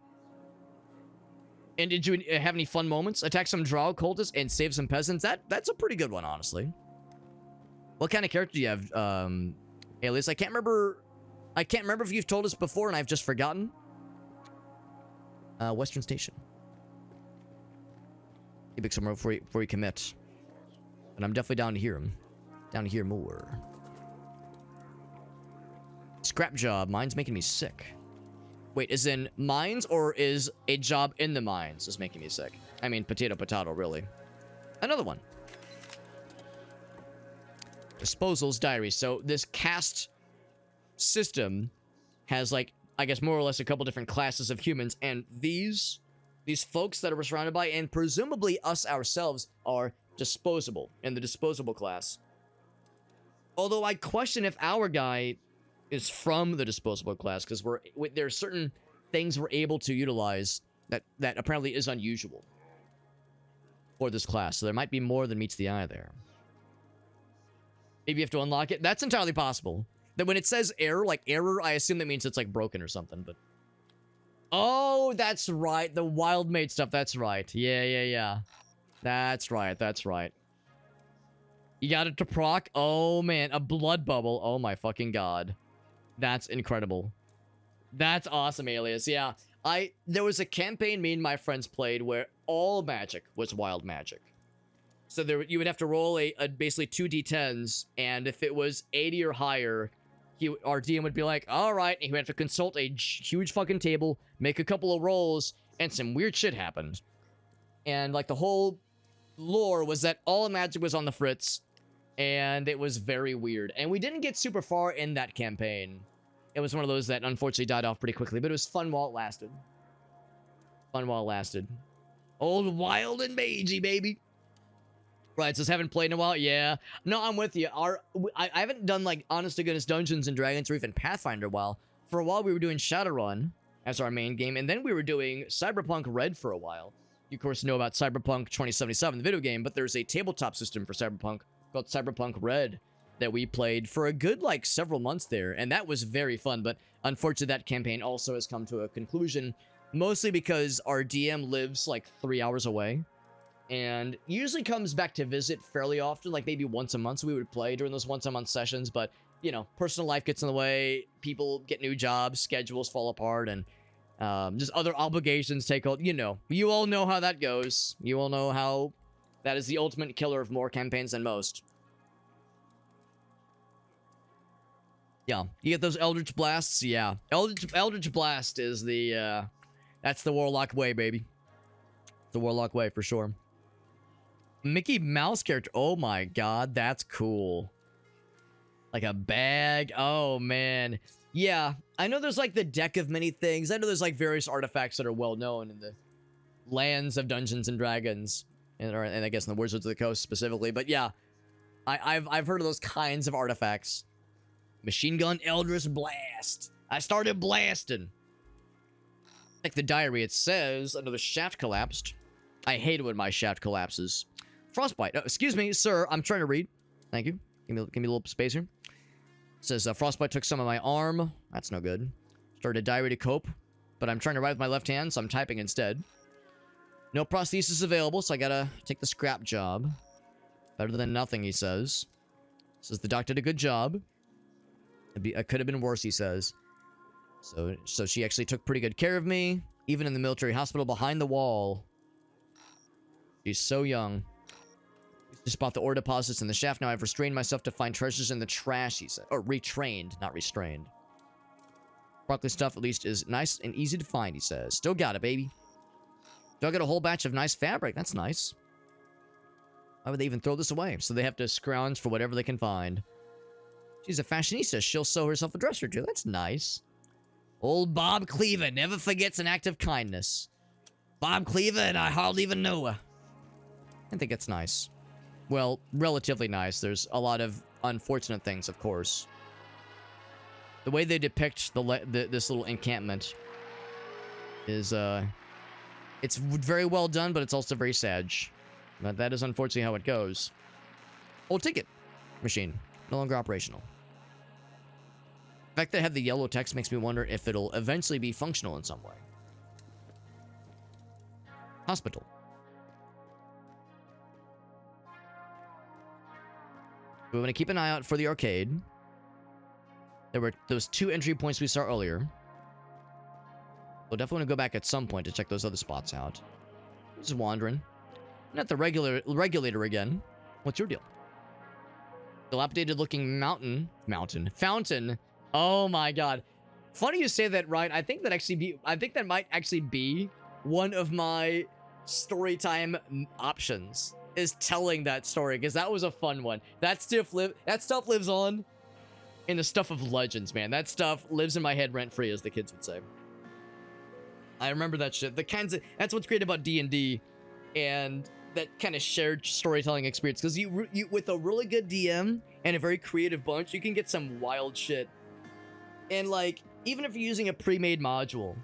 And did you have any fun moments? Attack some drow cultists and save some peasants? That's a pretty good one, honestly. What kind of character do you have, Alias? I can't remember if you've told us before and I've just forgotten. Western Station. Keep it somewhere before you commit. And I'm definitely down to hear him. Down to hear more. Scrap job. Mine's making me sick. Wait, is in mines or is a job in the mines is making me sick? I mean, potato, really. Another one. Disposals diary. So this caste system has like, I guess more or less a couple different classes of humans, and these folks that we're surrounded by, and presumably us ourselves, are disposable in the disposable class. Although I question if our guy is from the disposable class, because there are certain things we're able to utilize that apparently is unusual for this class. So there might be more than meets the eye there. Maybe you have to unlock it. That's entirely possible. That when it says error, like error, I assume that means it's like broken or something, but... Oh, that's right. The wild mate stuff. That's right. Yeah. That's right. You got it to proc? Oh, man. A blood bubble. Oh, my fucking god. That's incredible. That's awesome, Alias. Yeah. There was a campaign me and my friends played where all magic was wild magic. So there, you would have to roll a basically 2d10s, and if it was 80 or higher, our DM would be like, all right, and he would have to consult a huge fucking table, make a couple of rolls, and some weird shit happened. And like the whole lore was that all magic was on the fritz, and it was very weird. And we didn't get super far in that campaign. It was one of those that unfortunately died off pretty quickly, but it was fun while it lasted. Fun while it lasted. Old wild and magey, baby. Right, says haven't played in a while. Yeah, no, I'm with you. I haven't done like honest to goodness Dungeons and Dragons or even Pathfinder a while. For a while, we were doing Shadowrun as our main game, and then we were doing Cyberpunk Red for a while. You of course know about Cyberpunk 2077, the video game, but there's a tabletop system for Cyberpunk called Cyberpunk Red that we played for a good like several months there, and that was very fun. But unfortunately, that campaign also has come to a conclusion, mostly because our DM lives like 3 hours away. And usually comes back to visit fairly often, like maybe once a month. So we would play during those once a month sessions, but you know, personal life gets in the way. People get new jobs, schedules fall apart, and just other obligations take hold. You know, you all know how that goes. You all know how that is the ultimate killer of more campaigns than most. Yeah, you get those Eldritch Blasts. Yeah, Eldritch Blast is the that's the Warlock way, baby. The Warlock way for sure. Mickey Mouse character. Oh my god, that's cool. Like a bag. Oh man. Yeah, I know there's like the deck of many things. I know there's like various artifacts that are well known in the lands of Dungeons and Dragons, and I guess in the Wizards of the Coast specifically. But yeah, I've heard of those kinds of artifacts. Machine gun Eldritch Blast. I started blasting. Like the diary, it says another shaft collapsed. I hate it when my shaft collapses. Frostbite. Oh, excuse me, sir. I'm trying to read. Thank you. Give me a little space here. It says, frostbite took some of my arm. That's no good. Started a diary to cope, but I'm trying to write with my left hand, so I'm typing instead. No prosthesis available, so I gotta take the scrap job. Better than nothing, he says. Says the doctor did a good job. It could have been worse, he says. So she actually took pretty good care of me, even in the military hospital behind the wall. She's so young. Just bought the ore deposits in the shaft. Now I've restrained myself to find treasures in the trash, he said. Or retrained, not restrained. Broccoli stuff at least is nice and easy to find, he says. Still got it, baby. Still got a whole batch of nice fabric. That's nice. Why would they even throw this away? So they have to scrounge for whatever they can find. She's a fashionista. She'll sew herself a dress or two. That's nice. Old Bob Cleaver never forgets an act of kindness. Bob Cleaver and I hardly even know her. I think it's nice. Well, relatively nice. There's a lot of unfortunate things, of course. The way they depict this little encampment is, it's very well done, but it's also very sad. But that is unfortunately how it goes. Old ticket machine. No longer operational. The fact that I have the yellow text makes me wonder if it'll eventually be functional in some way. Hospital. We want to keep an eye out for the arcade. There were those 2 entry points we saw earlier. We'll definitely want to go back at some point to check those other spots out. Just wandering. Not the regulator again. What's your deal? Dilapidated looking fountain. Oh my god. Funny you say that, right? I think that might actually be one of my story time options. Is telling that story, because that was a fun one. That stuff lives on in the stuff of legends, man. That stuff lives in my head rent-free, as the kids would say. I remember that shit. That's what's great about D&D and that kind of shared storytelling experience, because you with a really good DM and a very creative bunch, you can get some wild shit. And like, even if you're using a pre-made module,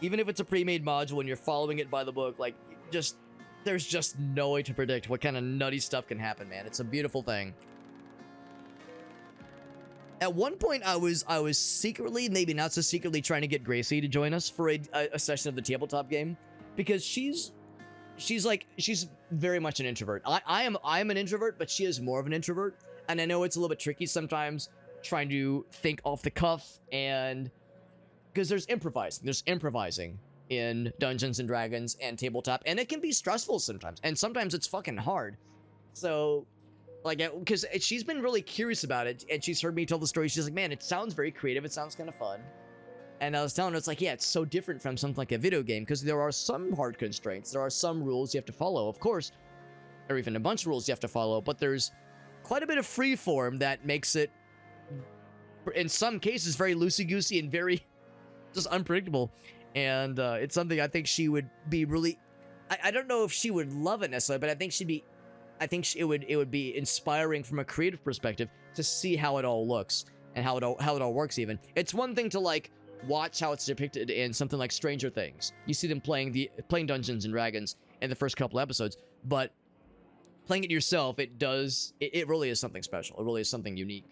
even if it's a pre-made module and you're following it by the book, like, there's just no way to predict what kind of nutty stuff can happen, man. It's a beautiful thing. At one point, I was secretly, maybe not so secretly, trying to get Gracie to join us for a session of the tabletop game, because she's very much an introvert. I am an introvert, but she is more of an introvert, and I know it's a little bit tricky sometimes trying to think off the cuff, and because there's improvising in Dungeons and Dragons and tabletop, and it can be stressful sometimes, and sometimes it's fucking hard. So, like, because she's been really curious about it, and she's heard me tell the story. She's like, man, it sounds very creative. It sounds kind of fun. And I was telling her, it's like, yeah, it's so different from something like a video game, because there are some hard constraints. There are some rules you have to follow, of course, or even a bunch of rules you have to follow, but there's quite a bit of freeform that makes it, in some cases, very loosey-goosey and very just unpredictable. And it's something I think she would be really... I don't know if she would love it necessarily, but I think she'd be... it would be inspiring from a creative perspective to see how it all looks and how it all works. Even it's one thing to like watch how it's depicted in something like Stranger Things. You see them playing Dungeons and Dragons in the first couple episodes, but playing it yourself, it really is something special. It really is something unique.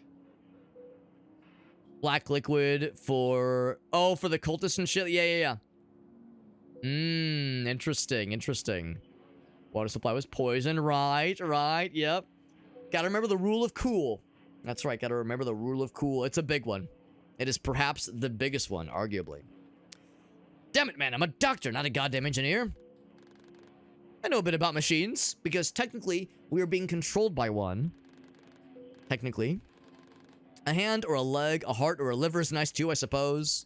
Black liquid for the cultists and shit. Yeah. Interesting. Water supply was poison. Right. Yep. Gotta remember the rule of cool. That's right. Gotta remember the rule of cool. It's a big one. It is perhaps the biggest one, arguably. Damn it, man. I'm a doctor, not a goddamn engineer. I know a bit about machines, because technically, we are being controlled by one. Technically. A hand or a leg, a heart or a liver is nice too, I suppose.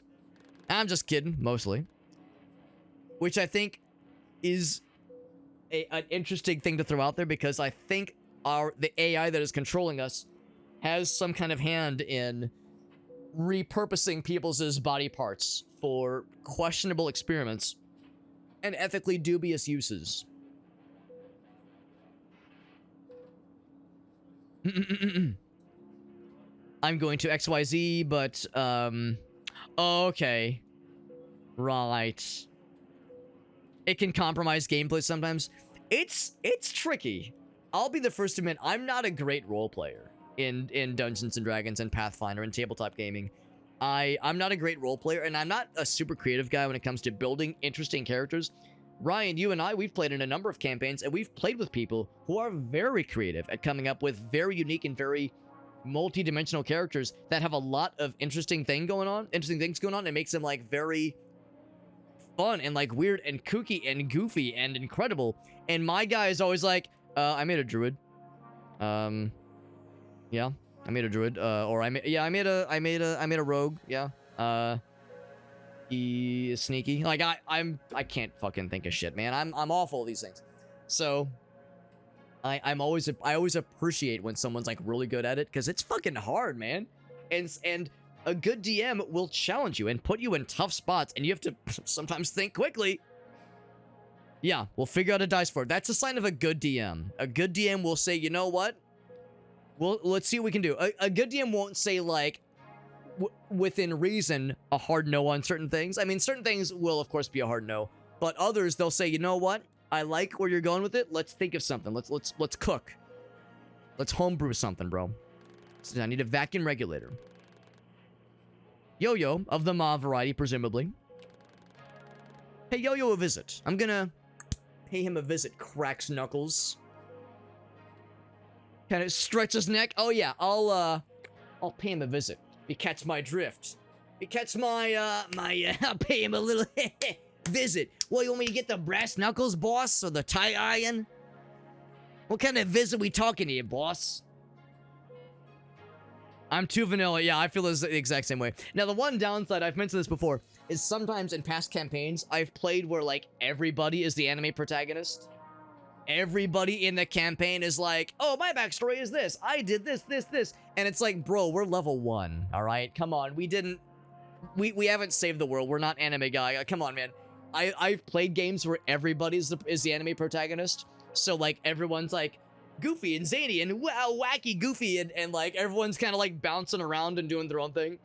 I'm just kidding, mostly. Which I think is an interesting thing to throw out there, because I think the AI that is controlling us has some kind of hand in repurposing people's body parts for questionable experiments and ethically dubious uses. I'm going to XYZ, but okay. Right. It can compromise gameplay sometimes. It's tricky. I'll be the first to admit, I'm not a great role player in Dungeons and Dragons and Pathfinder and tabletop gaming. I'm not a great role player, and I'm not a super creative guy when it comes to building interesting characters. Ryan, you and I, we've played in a number of campaigns, and we've played with people who are very creative at coming up with very unique and very multi-dimensional characters that have a lot of interesting things going on. It makes them like very fun and like weird and kooky and goofy and incredible. And my guy is always like, I made a druid. Yeah, I made a druid. I made a rogue. Yeah. He is sneaky. Like I can't fucking think of shit, man. I'm awful at these things. So I always appreciate when someone's like really good at it, because it's fucking hard, man. And a good DM will challenge you and put you in tough spots, and you have to sometimes think quickly. Yeah, we'll figure out a dice for it. That's a sign of a good DM. A good DM will say, you know what? Well, let's see what we can do. A good DM won't say, like, within reason, a hard no on certain things. I mean, certain things will, of course, be a hard no. But others, they'll say, you know what? I like where you're going with it. Let's think of something. Let's cook. Let's homebrew something, bro. So I need a vacuum regulator. Yo-Yo, of the mauve variety, presumably. Pay Yo-Yo a visit. I'm gonna pay him a visit, cracks knuckles. Kind of stretch his neck. Oh yeah, I'll pay him a visit. You catch my drift. You catch my, I'll pay him a little visit. Well, you want me to get the brass knuckles, boss? Or the tie iron? What kind of visit we talking here, boss? I'm too vanilla. Yeah, I feel the exact same way. Now, the one downside, I've mentioned this before, is sometimes in past campaigns, I've played where, like, everybody is the anime protagonist. Everybody in the campaign is like, oh, my backstory is this. I did this. And it's like, bro, we're level 1, all right? Come on, we haven't saved the world. We're not anime guy. Come on, man. I've played games where everybody is the anime protagonist. So, like, everyone's, like, goofy and zany and wacky goofy and like, everyone's kind of, like, bouncing around and doing their own thing.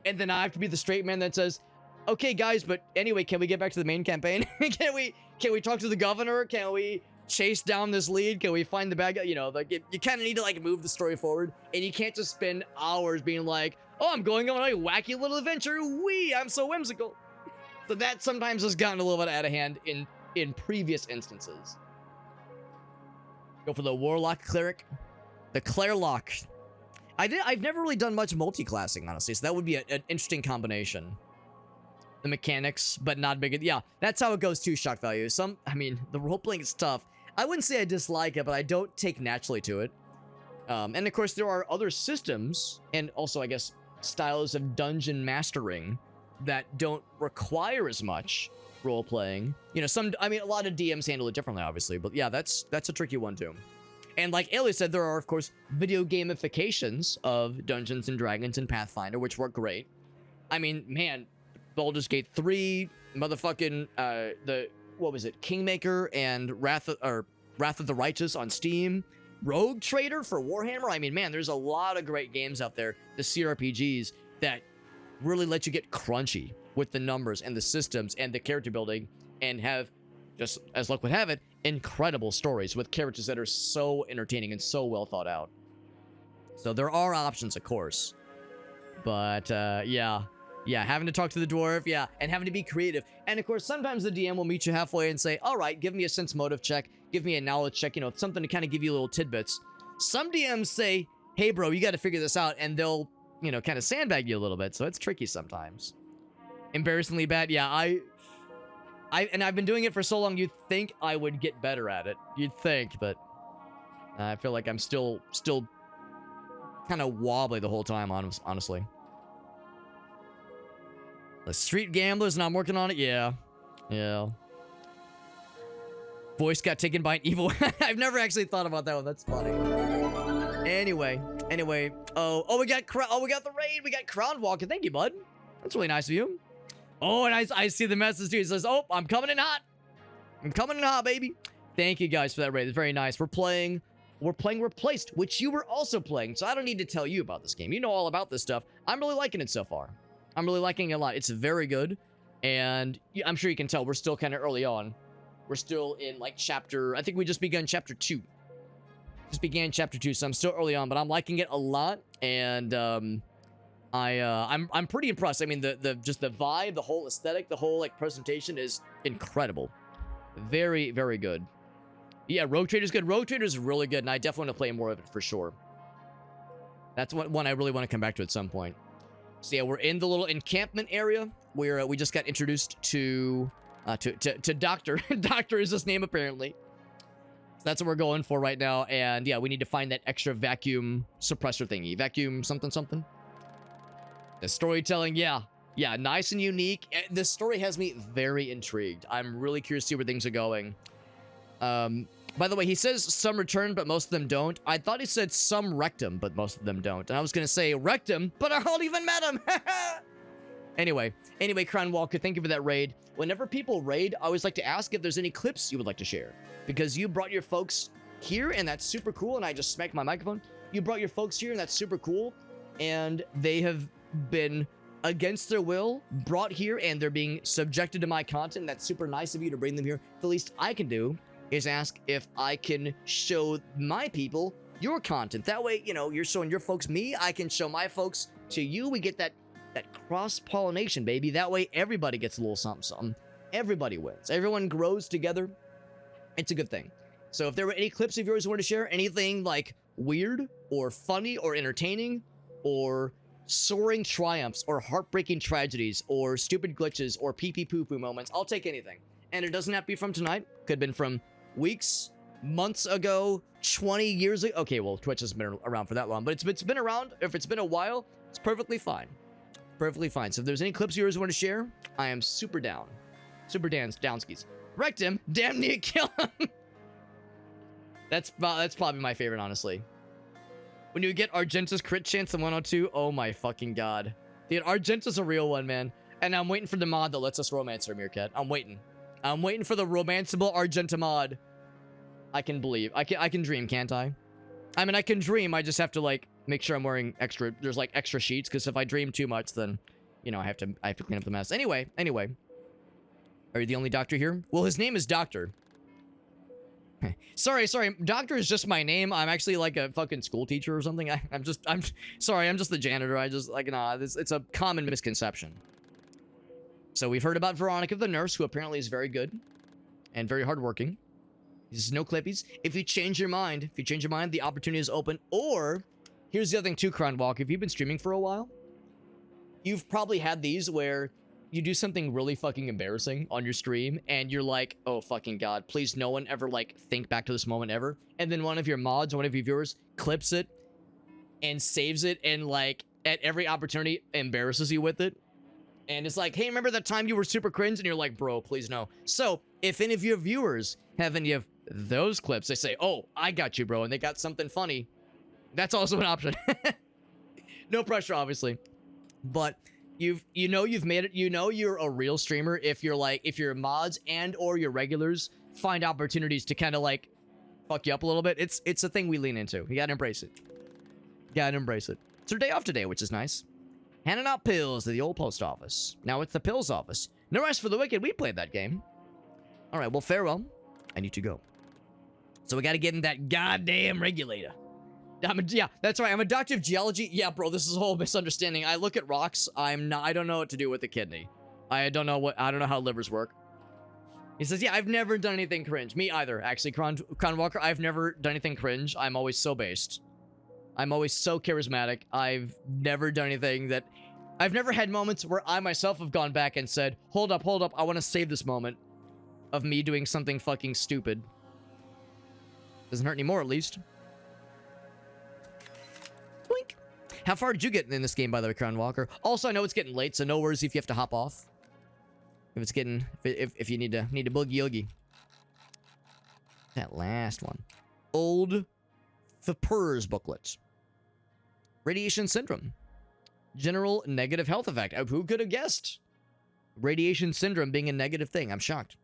And then I have to be the straight man that says, okay, guys, but anyway, can we get back to the main campaign? Can we talk to the governor? Can we chase down this lead? Can we find the bad guy? You know, like, you kind of need to, like, move the story forward, and you can't just spend hours being like, oh, I'm going on a wacky little adventure. Wee, I'm so whimsical. So that sometimes has gotten a little bit out of hand in previous instances. Go for the Warlock Cleric. The Clairlock. I've never really done much multi-classing, honestly, so that would be an interesting combination. The mechanics, but not big. Yeah, that's how it goes too, shock value. I mean, the role-playing is tough. I wouldn't say I dislike it, but I don't take naturally to it. And of course, there are other systems, and also, I guess, styles of dungeon mastering that don't require as much role-playing. You know, I mean, a lot of DMs handle it differently, obviously, but yeah, that's a tricky one, too. And like Alias said, there are, of course, video gamifications of Dungeons and Dragons and Pathfinder, which work great. I mean, man, Baldur's Gate 3, motherfucking, what was it, Kingmaker and Wrath of the Righteous on Steam, Rogue Trader for Warhammer. I mean, man, there's a lot of great games out there, the CRPGs, that really let you get crunchy with the numbers and the systems and the character building, and have, just as luck would have it, incredible stories with characters that are so entertaining and so well thought out. So there are options, of course. But, yeah, having to talk to the dwarf, yeah, and having to be creative. And, of course, sometimes the DM will meet you halfway and say, all right, give me a sense motive check, give me a knowledge check, you know, something to kind of give you little tidbits. Some DMs say, hey, bro, you got to figure this out, and they'll, you know, kind of sandbag you a little bit, so it's tricky sometimes. Embarrassingly bad, yeah, and I've been doing it for so long, you'd think I would get better at it. You'd think, but I feel like I'm still kind of wobbly the whole time, honestly. The Street Gamblers, and I'm working on it, yeah. Voice got taken by an evil... I've never actually thought about that one, that's funny. Anyway. Oh, we got the raid, we got Crown Walker, thank you, bud. That's really nice of you. Oh, and I see the message too. It says, oh, I'm coming in hot. I'm coming in hot, baby. Thank you guys for that raid. It's very nice. We're playing Replaced, which you were also playing. So I don't need to tell you about this game. You know all about this stuff. I'm really liking it so far. I'm really liking it a lot. It's very good. And I'm sure you can tell we're still kind of early on. We're still in like I think we just began chapter 2. Just began chapter 2, so I'm still early on, but I'm liking it a lot. And, I'm pretty impressed. I mean, just the vibe, the whole aesthetic, the whole like presentation is incredible. Very, very good. Yeah, Rogue Trader's good. Rogue Trader's really good, and I definitely want to play more of it for sure. That's one I really want to come back to at some point. So yeah, we're in the little encampment area where we just got introduced to Doctor. Doctor is his name apparently. So that's what we're going for right now, and yeah, we need to find that extra vacuum suppressor thingy. Vacuum something. The storytelling, yeah, nice and unique. This story has me very intrigued. I'm really curious to see where things are going. By the way, he says some return, but most of them don't. I thought he said some rectum, but most of them don't. And I was going to say rectum, but I haven't even met him. Anyway, Crown Walker, thank you for that raid. Whenever people raid, I always like to ask if there's any clips you would like to share. Because you brought your folks here, and that's super cool. And I just smacked my microphone. You brought your folks here, and that's super cool. And they have been against their will brought here, and they're being subjected to my content. That's super nice of you to bring them here. The least I can do is ask if I can show my people your content. That way, you know, you're showing your folks me, I can show my folks to you. We get that cross-pollination, baby. That way everybody gets a little something. Everybody wins. Everyone grows together. It's a good thing. So if there were any clips of yours you want to share, anything like weird or funny or entertaining or soaring triumphs or heartbreaking tragedies or stupid glitches or pee-pee poo-poo moments, I'll take anything. And it doesn't have to be from tonight. Could have been from weeks, months ago, 20 years ago. Okay, well, Twitch has been around for that long, but it's been around. If it's been a while, it's perfectly fine. Perfectly fine. So if there's any clips of yours you want to share, I am super down. Super downskis. Wrecked him. Damn near kill him. That's probably my favorite, honestly. When you get Argenta's crit chance in 102, oh my fucking god. Dude, Argenta's a real one, man. And I'm waiting for the mod that lets us romance her, Meerkat. I'm waiting for the romanceable Argenta mod. I can believe. I can dream, can't I? I mean, I can dream. I just have to, like, make sure I'm wearing extra... There's, like, extra sheets, because if I dream too much, then, you know, I have to clean up the mess. Anyway. Are you the only doctor here? Well, his name is Doctor. Sorry. Doctor is just my name. I'm actually like a fucking school teacher or something. I'm just the janitor. I just like, nah, it's a common misconception. So we've heard about Veronica the nurse, who apparently is very good and very hardworking. There's no clippies. If you change your mind, the opportunity is open. Or here's the other thing too, Crown Walk. If you've been streaming for a while, you've probably had these where you do something really fucking embarrassing on your stream, and you're like, oh fucking god, please no one ever like think back to this moment ever. And then one of your mods, one of your viewers clips it and saves it, and like at every opportunity embarrasses you with it. And it's like, hey, remember that time you were super cringe? And you're like, bro, please no. So if any of your viewers have any of those clips, they say, oh, I got you, bro, and they got something funny, that's also an option. No pressure, obviously. But you've made it. You know you're a real streamer if you're like, if your mods and or your regulars find opportunities to kind of like fuck you up a little bit. It's a thing we lean into. You gotta embrace it. Gotta embrace it. It's our day off today, which is nice. Handing out pills to the old post office. Now it's the pills office. No Rest for the Wicked. We played that game. All right, well, farewell. I need to go. So we got to get in that goddamn regulator. Yeah, that's right. I'm a doctor of geology. Yeah, bro, this is a whole misunderstanding. I look at rocks. I don't know what to do with the kidney. I don't know how livers work. He says, yeah, I've never done anything cringe. Me either, actually, Crown Walker. I've never done anything cringe. I'm always so based. I'm always so charismatic. I've never done anything that... I've never had moments where I myself have gone back and said, hold up, I want to save this moment of me doing something fucking stupid. Doesn't hurt anymore, at least. Blink. How far did you get in this game, by the way, Crown Walker? Also, I know it's getting late, so no worries if you have to hop off. If it's getting... If you need to boogie-oogie. That last one. Old the PERS booklet. Radiation syndrome. General negative health effect. Who could have guessed? Radiation syndrome being a negative thing. I'm shocked.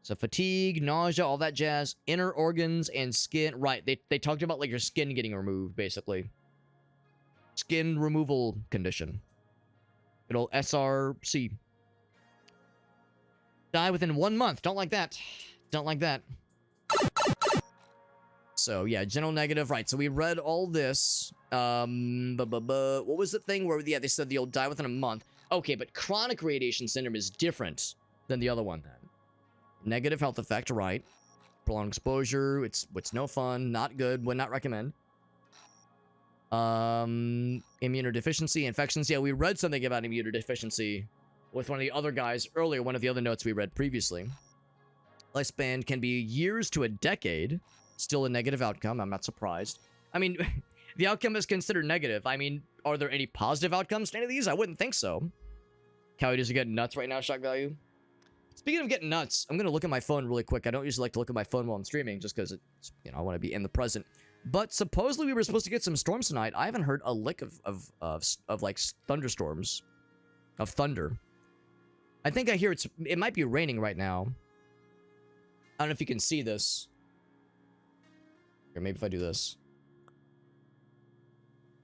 So fatigue, nausea, all that jazz. Inner organs and skin. Right. They talked about like your skin getting removed, basically. Skin removal condition. Good old SRC. Die within 1 month. Don't like that. Don't like that. So, yeah, general negative. Right, so we read all this. What was the thing where, yeah, they said you'll die within a month. Okay, but chronic radiation syndrome is different than the other one, then. Negative health effect, right. Prolonged exposure, it's no fun, not good, would not recommend. Immunodeficiency, infections. Yeah, we read something about immunodeficiency with one of the other guys earlier, one of the other notes we read previously. Lifespan can be years to a decade. Still a negative outcome. I'm not surprised. I mean, the outcome is considered negative. I mean, are there any positive outcomes to any of these? I wouldn't think so. Coyotes are getting nuts right now, shock value. Speaking of getting nuts, I'm going to look at my phone really quick. I don't usually like to look at my phone while I'm streaming just because it's, you know, I want to be in the present. But supposedly we were supposed to get some storms tonight. I haven't heard a lick of like thunderstorms. Of thunder. I think I hear it might be raining right now. I don't know if you can see this. Or maybe if I do this.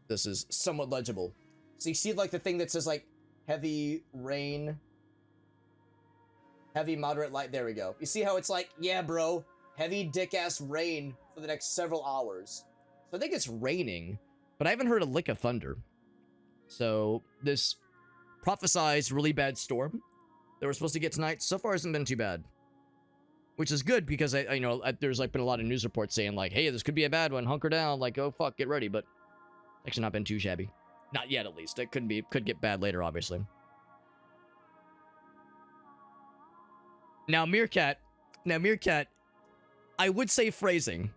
This is somewhat legible. So you see like the thing that says like heavy rain. Heavy moderate light. There we go. You see how it's like, yeah, bro. Heavy dick-ass rain for the next several hours. So I think it's raining. But I haven't heard a lick of thunder. So this prophesized really bad storm that we're supposed to get tonight so far hasn't been too bad. Which is good because I know there's like been a lot of news reports saying like, hey, this could be a bad one, hunker down, like, oh fuck, get ready, but actually not been too shabby. Not yet, at least. It could get bad later, obviously. Now Meerkat, I would say phrasing.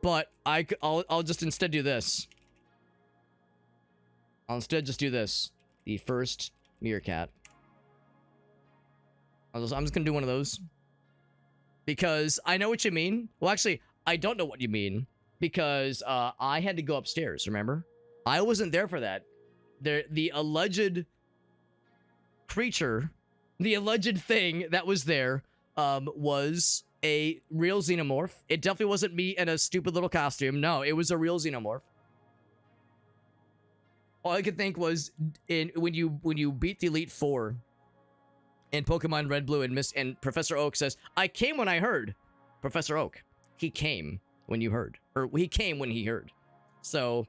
But I'll just instead do this. I'll instead just do this. The first Meerkat. I'm just gonna do one of those. Because I know what you mean. Well, actually, I don't know what you mean. Because I had to go upstairs, remember? I wasn't there for that. The alleged creature, the alleged thing that was there, was a real xenomorph. It definitely wasn't me in a stupid little costume. No, it was a real xenomorph. All I could think was when you beat the Elite Four in Pokemon Red Blue and Professor Oak says, I came when I heard. Professor Oak, he came when you heard. Or he came when he heard. So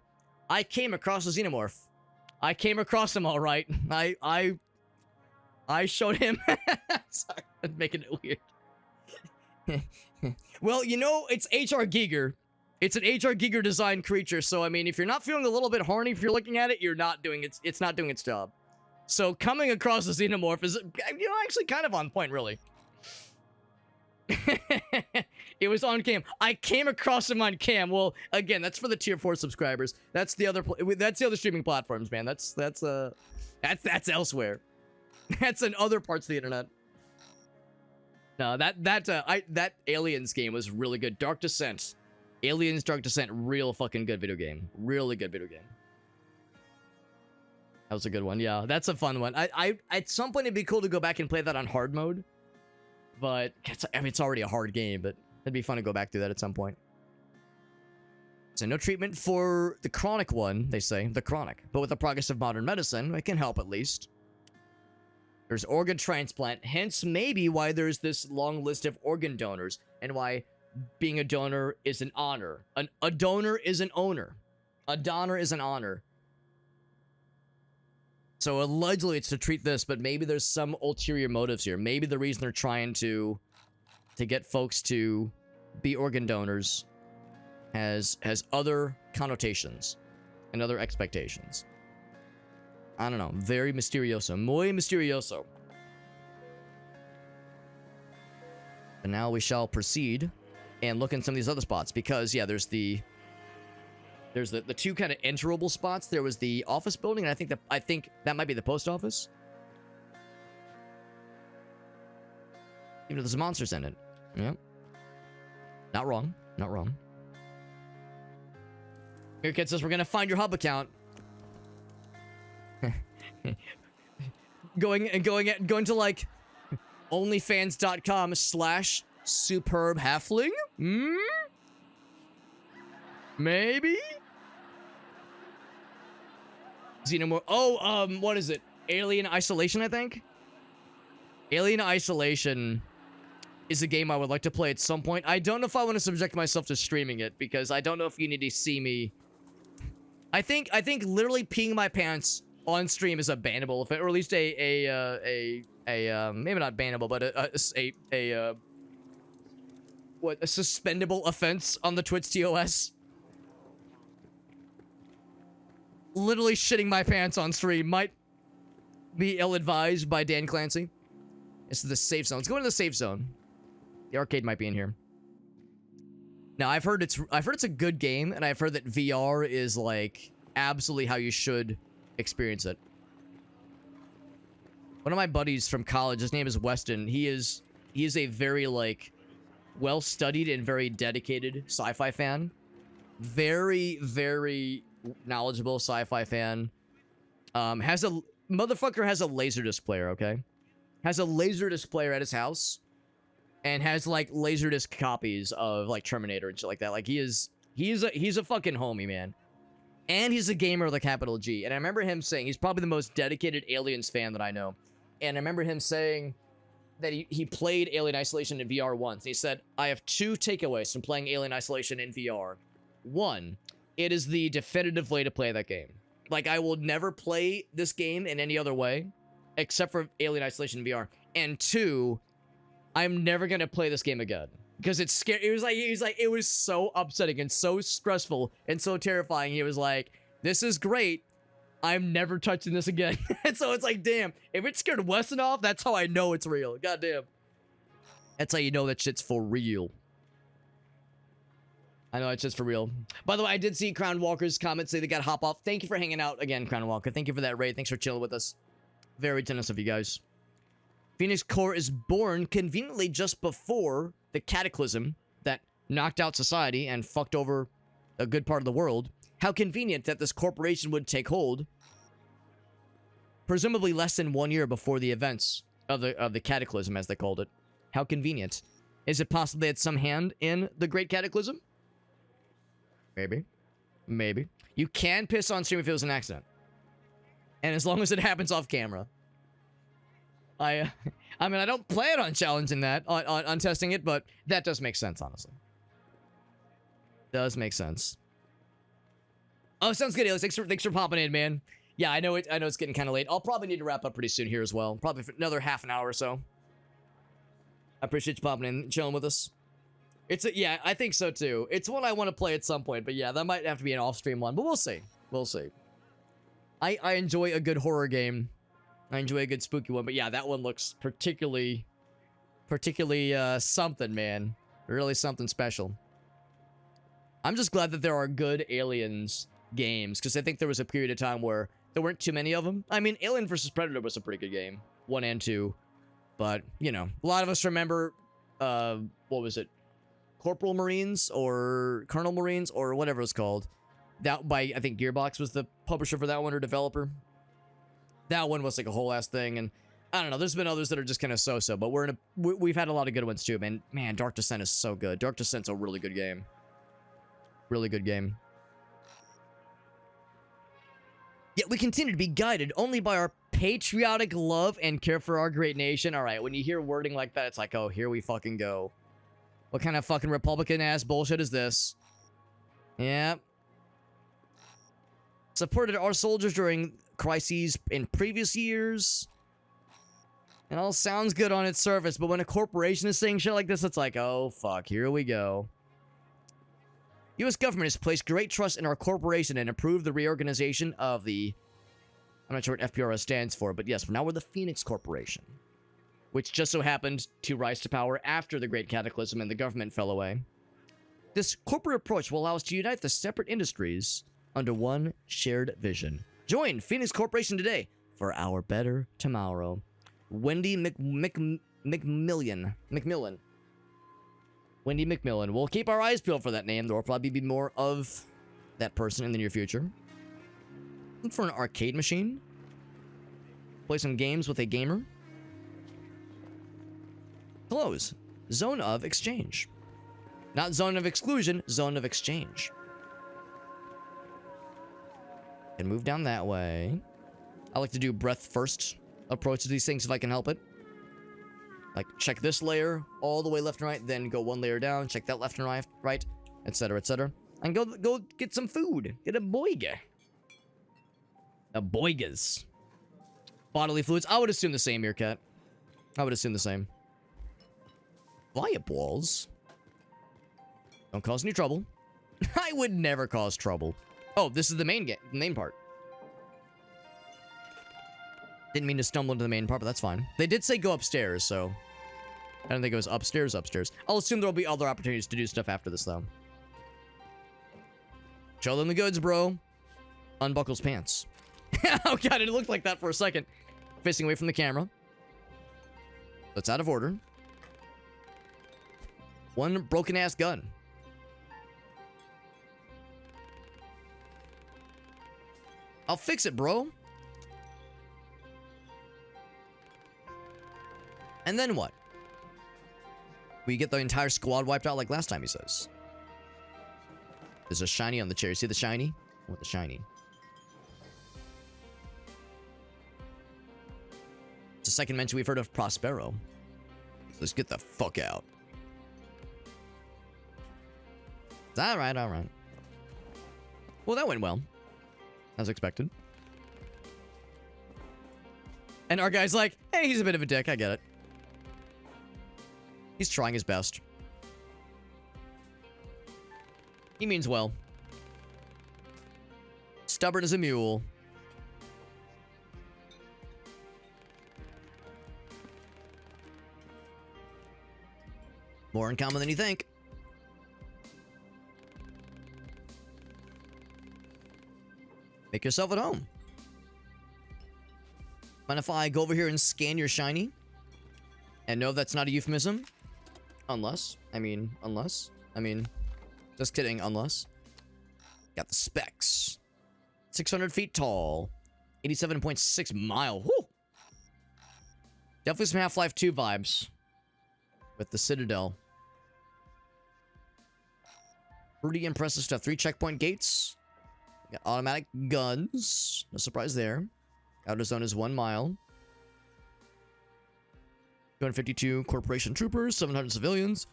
I came across a xenomorph. I came across him all right. I showed him. Sorry, I'm making it weird. Well, you know, it's H.R. Giger. It's an HR Giger design creature, so I mean, if you're not feeling a little bit horny if you're looking at it, you're not doing it's not doing its job. So coming across a xenomorph is, you know, actually kind of on point, really. It was on cam. I came across him on cam. Well, again, that's for the tier 4 subscribers. That's the other streaming platforms, man. That's elsewhere. That's in other parts of the internet. No, that Aliens game was really good. Dark Descent. Aliens Dark Descent, real fucking good video game. Really good video game. That was a good one. Yeah, that's a fun one. I at some point it'd be cool to go back and play that on hard mode. But I mean, it's already a hard game, but it'd be fun to go back through that at some point. So no treatment for the chronic one, they say, the chronic. But with the progress of modern medicine, it can help at least. There's organ transplant, hence maybe why there's this long list of organ donors, and why being a donor is an honor. A donor is an owner. A donor is an honor. So allegedly it's to treat this, but maybe there's some ulterior motives here. Maybe the reason they're trying to get folks to be organ donors has other connotations and other expectations. I don't know. Very misterioso. Muy misterioso. And now we shall proceed and look in some of these other spots, because yeah, there's the two kind of enterable spots. There was the office building, and I think that might be the post office. Even though there's monsters in it. Yeah. Not wrong. Not wrong. Here, kid says we're gonna find your hub account. going to like onlyfans.com/superb halfling? Maybe? Xenomorph. Oh, what is it? Alien Isolation, I think? Alien Isolation is a game I would like to play at some point. I don't know if I want to subject myself to streaming it, because I don't know if you need to see me. I think literally peeing my pants on stream is a bannable offense, or at least maybe not bannable, but a suspendable offense on the Twitch TOS. Literally shitting my pants on stream might be ill-advised by Dan Clancy. This is the safe zone. Let's go into the safe zone. The arcade might be in here. Now, I've heard it's a good game, and I've heard that VR is like absolutely how you should experience it. One of my buddies from college, his name is Weston. He is a very like well-studied and very dedicated sci-fi fan. Very, very knowledgeable sci-fi fan. Motherfucker has a Laserdisc player, okay? Has a Laserdisc player at his house, and has like Laserdisc copies of like Terminator and shit like that. Like he's a fucking homie, man. And he's a gamer with a capital G. And I remember him saying, he's probably the most dedicated Aliens fan that I know. And I remember him saying that he played Alien Isolation in VR once. And he said, I have 2 takeaways from playing Alien Isolation in VR. 1, it is the definitive way to play that game. Like, I will never play this game in any other way, except for Alien Isolation in VR. And 2, I'm never gonna play this game again. Because it's scary. It was so upsetting and so stressful and so terrifying. He was like, this is great. I'm never touching this again. And so it's like, damn, if it scared Weston off, that's how I know it's real. Goddamn. That's how you know that shit's for real. I know it's just for real. By the way, I did see Crown Walker's comment say they got hop off. Thank you for hanging out again, Crown Walker. Thank you for that raid. Thanks for chilling with us. Very generous of you guys. Phoenix Core is born conveniently just before the cataclysm that knocked out society and fucked over a good part of the world. How convenient that this corporation would take hold, presumably less than 1 year before the events of the cataclysm, as they called it. How convenient. Is it possible they had some hand in the Great Cataclysm? Maybe. Maybe. You can piss on stream if it was an accident. And as long as it happens off camera. I mean, I don't plan on challenging that, on testing it, but that does make sense, honestly. Does make sense. Oh, sounds good, Alex. Thanks for popping in, man. Yeah, I know it's getting kind of late. I'll probably need to wrap up pretty soon here as well. Probably for another half an hour or so. I appreciate you popping in, chilling with us. Yeah, I think so too. It's one I want to play at some point, but yeah, that might have to be an off-stream one, but we'll see. We'll see. I enjoy a good horror game. I enjoy a good spooky one, but yeah, that one looks particularly something, man. Really something special. I'm just glad that there are good Aliens games, because I think there was a period of time where there weren't too many of them. I mean, Alien vs. Predator was a pretty good game. 1 and 2. But, you know, a lot of us remember, what was it? Corporal Marines or Colonel Marines or whatever it's called. That by, I think Gearbox was the publisher for that one or developer. That one was like a whole ass thing, and I don't know, there's been others that are just kind of so-so, but we've had a lot of good ones too, man. Man, Dark Descent is so good. Dark Descent's a really good game. Really good game. Yet we continue to be guided only by our patriotic love and care for our great nation. All right, when you hear wording like that, it's like, oh, here we fucking go. What kind of fucking Republican-ass bullshit is this? Yeah. Supported our soldiers during crises in previous years. It all sounds good on its surface, but when a corporation is saying shit like this, it's like, oh, fuck, here we go. U.S. government has placed great trust in our corporation and approved the reorganization of the... I'm not sure what FPRS stands for, but yes, now we're the Phoenix Corporation, which just so happened to rise to power after the Great Cataclysm and the government fell away. This corporate approach will allow us to unite the separate industries under one shared vision. Join Phoenix Corporation today for our better tomorrow. Wendy McMillan. Wendy McMillan. We'll keep our eyes peeled for that name. There will probably be more of that person in the near future. Look for an arcade machine. Play some games with a gamer. Close. Zone of exchange. Not zone of exclusion, zone of exchange. Can move down that way. I like to do breadth first approach to these things if I can help it. Like, check this layer all the way left and right, then go one layer down, check that left and right, etc., etc. And go get some food. Get a boiga. A boigas. Bodily fluids. I would assume the same here, Cat. I would assume the same. Fireballs. Don't cause any trouble. I would never cause trouble. Oh, this is the main part. Didn't mean to stumble into the main part, but that's fine. They did say go upstairs, so... I don't think it was upstairs. I'll assume there'll be other opportunities to do stuff after this, though. Show them the goods, bro. Unbuckles pants. Oh, God, it looked like that for a second. Facing away from the camera. That's out of order. One broken-ass gun. I'll fix it, bro. And then what? We get the entire squad wiped out like last time, he says. There's a shiny on the chair. You see the shiny? I want the shiny. It's the second mention we've heard of Prospero. Let's get the fuck out. Alright, alright. Well, that went well. As expected. And our guy's like, hey, he's a bit of a dick. I get it. He's trying his best. He means well. Stubborn as a mule. More in common than you think. Make yourself at home. Mind if I go over here and scan your shiny? And no, that's not a euphemism. Unless. Just kidding, unless. Got the specs. 600 feet tall. 87.6 mile. Whew. Definitely some Half-Life 2 vibes. With the Citadel. Pretty impressive stuff. 3 checkpoint gates. Got automatic guns. No surprise there. Outer zone is 1 mile. 252 corporation troopers, 700 civilians,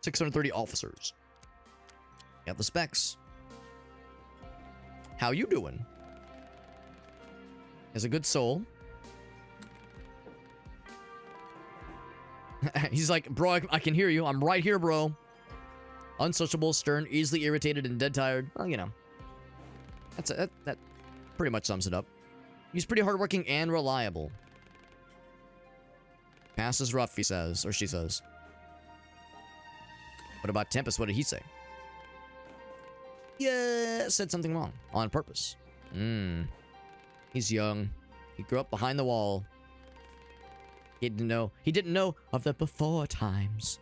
630 officers. Got the specs. How you doing? Has a good soul. He's like, bro, I can hear you. I'm right here, bro. Unsociable, stern, easily irritated, and dead tired. Well, you know. That pretty much sums it up. He's pretty hardworking and reliable. Past is rough, he says, or she says. What about Tempest? What did he say? Yeah, said something wrong. On purpose. He's young. He grew up behind the wall. He didn't know of the before times.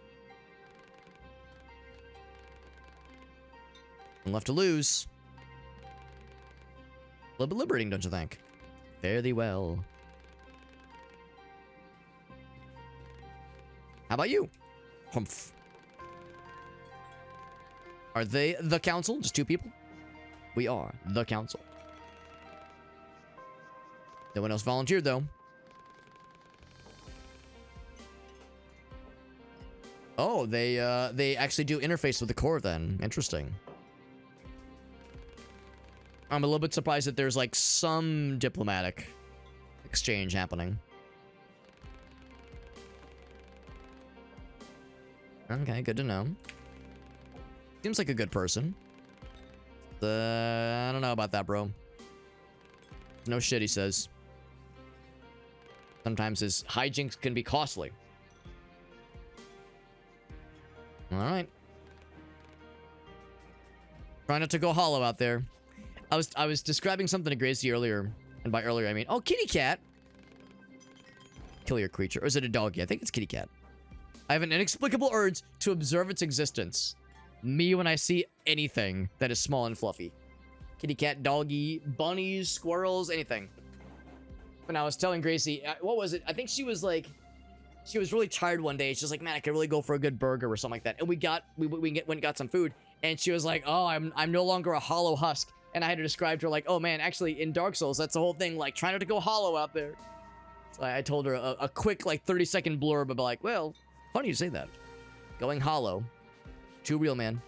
And left to lose. A little bit liberating, don't you think? Fare thee well. How about you? Humph. Are they the council? Just two people? We are the council. No one else volunteered, though. Oh, they actually do interface with the core, then. Interesting. I'm a little bit surprised that there's, like, some diplomatic exchange happening. Okay, good to know. Seems like a good person. I don't know about that, bro. No shit, he says. Sometimes his hijinks can be costly. Alright. Try not to go hollow out there. I was describing something to Gracie earlier. And by earlier, I mean... Oh, kitty cat! Kill your creature. Or is it a doggy? I think it's kitty cat. I have an inexplicable urge to observe its existence. Me when I see anything that is small and fluffy. Kitty cat, doggy, bunnies, squirrels, anything. When I was telling Gracie... what was it? I think she was like... She was really tired one day. She's like, man, I could really go for a good burger or something like that. And we went and got some food. And she was like, oh, I'm no longer a hollow husk. And I had to describe to her like, oh man, actually in Dark Souls, that's the whole thing. Like, try not to go hollow out there. So I told her a quick, like, 30-second blurb about like, well, funny you say that. Going hollow. Too real, man.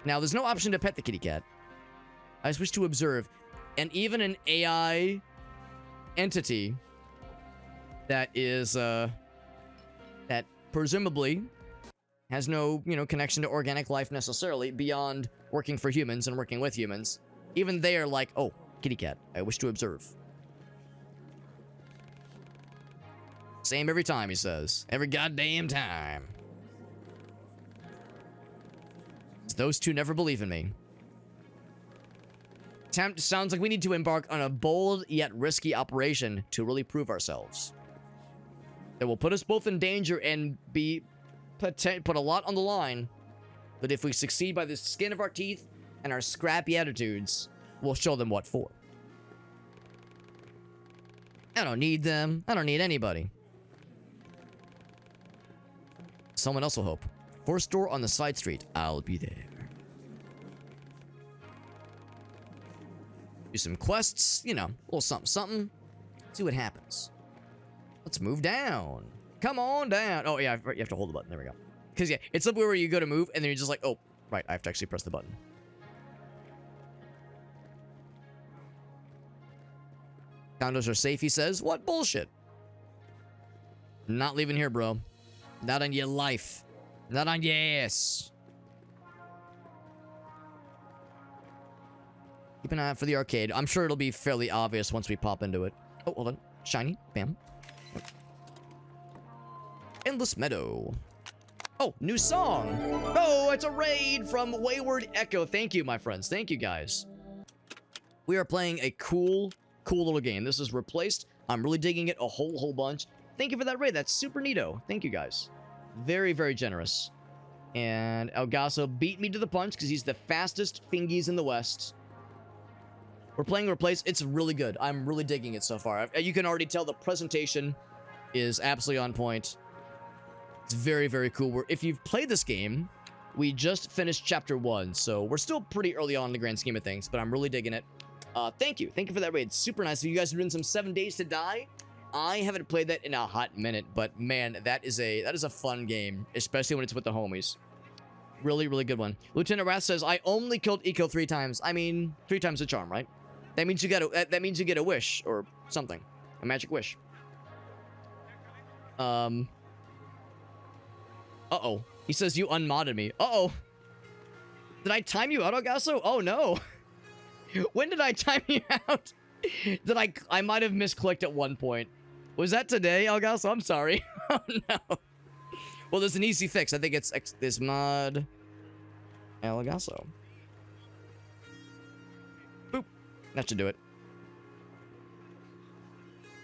Now, there's no option to pet the kitty cat. I just wish to observe. And even an AI entity that is, that presumably has no, connection to organic life necessarily beyond working for humans and working with humans. Even they are like, oh, kitty cat, I wish to observe. Same every time, he says. Every goddamn time. Those two never believe in me. Sounds like we need to embark on a bold yet risky operation to really prove ourselves. It will put us both in danger and put a lot on the line. But if we succeed by the skin of our teeth and our scrappy attitudes, we'll show them what for. I don't need them. I don't need anybody. Someone else will hope. First store on the side street. I'll be there. Do some quests. A little something, something. See what happens. Let's move down. Come on down. Oh, yeah, you have to hold the button. There we go. Because, yeah, it's somewhere where you go to move, and then you're just like, oh, right, I have to actually press the button. Condos are safe, he says. What bullshit? Not leaving here, bro. Not on your life. Not on your ass. Keep an eye out for the arcade. I'm sure it'll be fairly obvious once we pop into it. Oh, hold on. Shiny. Bam. Endless Meadow. Oh, new song. Oh, it's a raid from Wayward Echo. Thank you, my friends. Thank you, guys. We are playing a cool little game. This is Replaced. I'm really digging it a whole bunch. Thank you for that raid. That's super neato. Thank you, guys. Very, very generous. And Elgaso beat me to the punch because he's the fastest fingies in the West. We're playing Replaced. It's really good. I'm really digging it so far. You can already tell the presentation is absolutely on point. It's very, very cool. If you've played this game, we just finished chapter 1, so we're still pretty early on in the grand scheme of things, but I'm really digging it. Thank you. Thank you for that raid. Super nice. If you guys are doing some 7 Days to Die, I haven't played that in a hot minute, but man, that is a fun game, especially when it's with the homies. Really, really good one. Lieutenant Wrath says, I only killed Eco 3 times. I mean, 3 times the charm, right? That means you get a wish or something. A magic wish. Uh-oh. He says you unmodded me. Uh-oh. Did I time you out, Elgaso? Oh, no. When did I time you out? Did I might have misclicked at one point. Was that today, Elgaso? I'm sorry. Oh, no. Well, there's an easy fix. I think it's this mod Elgaso. Boop. That should do it.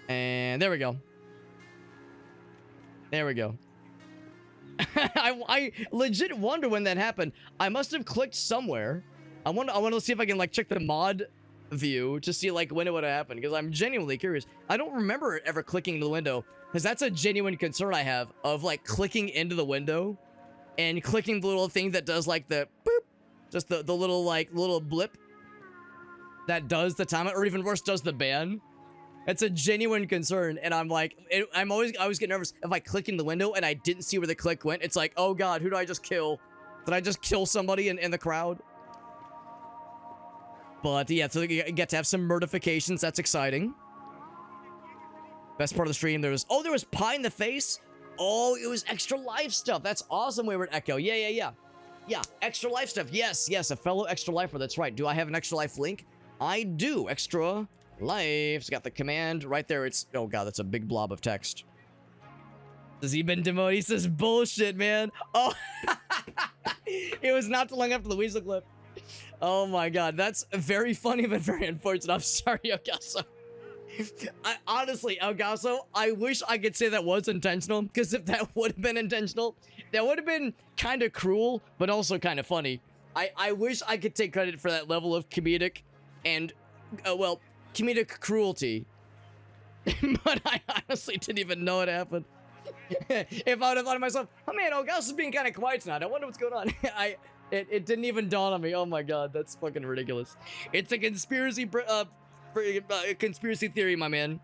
And there we go. There we go. I legit wonder when that happened. I must have clicked somewhere. I want to see if I can like check the mod view to see like when it would have happened, because I'm genuinely curious. I don't remember ever clicking into the window, because that's a genuine concern I have of like clicking into the window and clicking the little thing that does like the boop, just the little like little blip that does the timer, or even worse, does the ban. It's a genuine concern, and I'm like, I always get nervous if I click in the window and I didn't see where the click went. It's like, oh god, who did I just kill? Did I just kill somebody in the crowd? But yeah, so you get to have some murdifications. That's exciting. Best part of the stream, there was pie in the face. Oh, it was extra life stuff. That's awesome, Wayward Echo. Yeah, extra life stuff. Yes, a fellow extra lifer. That's right. Do I have an extra life link? I do. Extra life. It's got the command right there. It's, oh god, that's a big blob of text. Has he been demoted? He says bullshit, man. Oh, it was not too long after the Weasel clip. Oh my god, that's very funny but very unfortunate. I'm sorry, Elgaso. Honestly, Elgaso, I wish I could say that was intentional, because if that would have been intentional, that would have been kind of cruel, but also kind of funny. I wish I could take credit for that level of comedic and, well, comedic cruelty. But I honestly didn't even know it happened. If I would have thought to myself, oh man, Elgaso's being kind of quiet tonight. I wonder what's going on. It didn't even dawn on me. Oh my god, that's fucking ridiculous. It's a conspiracy conspiracy theory, my man.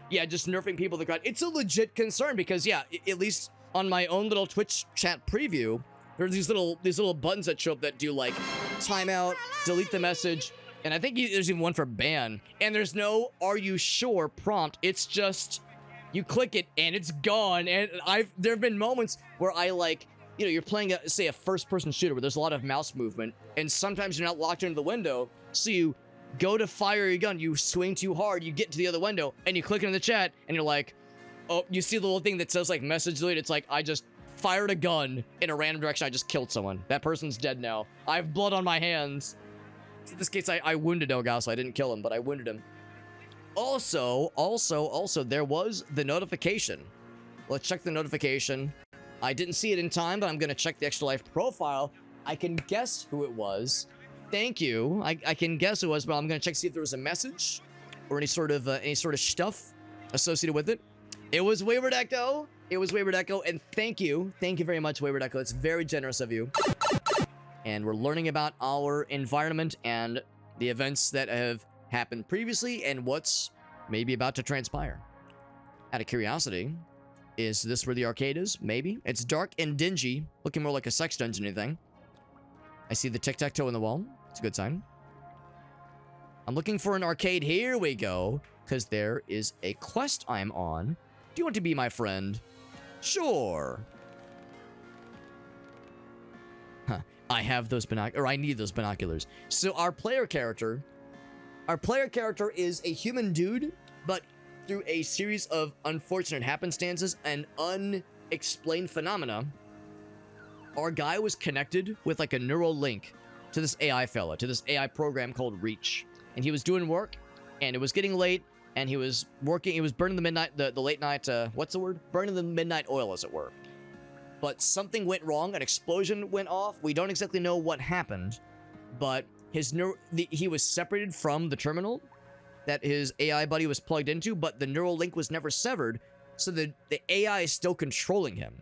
Yeah, just nerfing people in the crowd. It's a legit concern because, yeah, at least on my own little Twitch chat preview, there's these little buttons that show up that do like timeout, delete the message, and I think there's even one for ban. And there's no "Are you sure?" prompt. It's just you click it and it's gone. And there have been moments where I like, you know, you're playing say a first-person shooter where there's a lot of mouse movement, and sometimes you're not locked into the window, so you go to fire your gun, you swing too hard, you get to the other window, and you click into the chat, and you're like, oh, you see the little thing that says like message delete. It's like, I just fired a gun in a random direction. I just killed someone. That person's dead now. I have blood on my hands. In this case, I wounded Elgaso. I didn't kill him, but I wounded him. Also, there was the notification. Let's check the notification. I didn't see it in time, but I'm going to check the Extra Life profile. I can guess who it was. Thank you. I can guess who it was, but I'm going to check to see if there was a message or any sort of stuff associated with it. It was Wayward Echo. It was Wayward Echo, and thank you. Thank you very much, Wayward Echo. It's very generous of you. And we're learning about our environment and the events that have happened previously and what's maybe about to transpire. Out of curiosity, is this where the arcade is? Maybe. It's dark and dingy, looking more like a sex dungeon than anything. I see the tic-tac-toe in the wall. It's a good sign. I'm looking for an arcade. Here we go. Because there is a quest I'm on. Do you want to be my friend? Sure. Huh. I have those binoculars. Or I need those binoculars. So our player character is a human dude, but through a series of unfortunate happenstances and unexplained phenomena, our guy was connected with like a neural link to this AI fella, to this AI program called Reach. And he was doing work, and it was getting late, and he was working, he was burning the late night, what's the word? Burning the midnight oil, as it were. But something went wrong, an explosion went off. We don't exactly know what happened, but he was separated from the terminal that his AI buddy was plugged into, but the neural link was never severed, so the AI is still controlling him.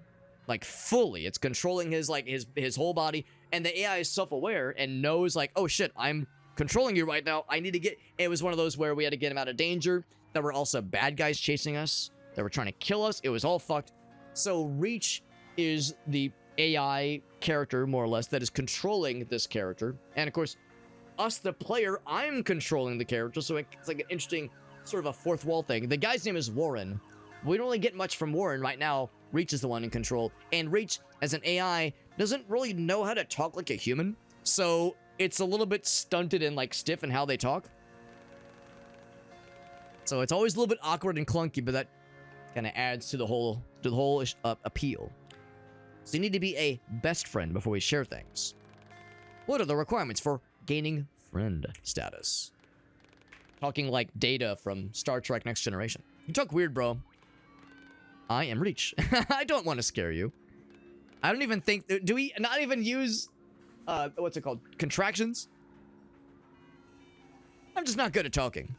Like, fully. It's controlling his whole body, and the AI is self-aware and knows, like, oh shit, I'm controlling you right now. I need to get... It was one of those where we had to get him out of danger. There were also bad guys chasing us. They were trying to kill us. It was all fucked. So Reach is the AI character, more or less, that is controlling this character. And of course, us, the player, I'm controlling the character, so it's like an interesting sort of a fourth wall thing. The guy's name is Warren. We don't really get much from Warren right now. Reach is the one in control. And Reach, as an AI, doesn't really know how to talk like a human. So it's a little bit stunted and like stiff in how they talk. So it's always a little bit awkward and clunky, but that kind of adds to the whole appeal. So you need to be a best friend before we share things. What are the requirements for gaining friend status? Talking like Data from Star Trek Next Generation. You talk weird, bro. I am Reach. I don't want to scare you. I don't even think... Do we not even use... what's it called? Contractions? I'm just not good at talking.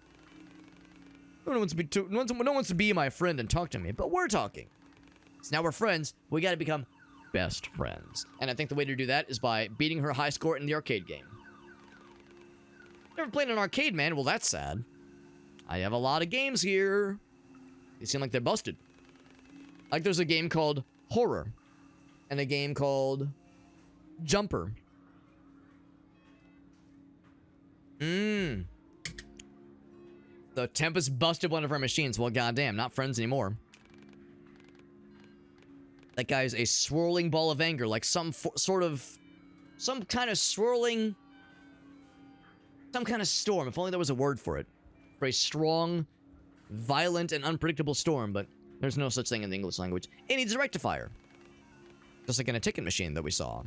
No one wants to be my friend and talk to me, but we're talking. So now we're friends. We got to become best friends. And I think the way to do that is by beating her high score in the arcade game. Never played an arcade, man. Well, that's sad. I have a lot of games here. They seem like they're busted. Like there's a game called Horror. And a game called Jumper. The Tempest busted one of our machines. Well, goddamn, not friends anymore. That guy's a swirling ball of anger, like some kind of swirling, some kind of storm. If only there was a word for it. For a strong, violent, and unpredictable storm, but there's no such thing in the English language. It needs a rectifier. Just like in a ticket machine that we saw.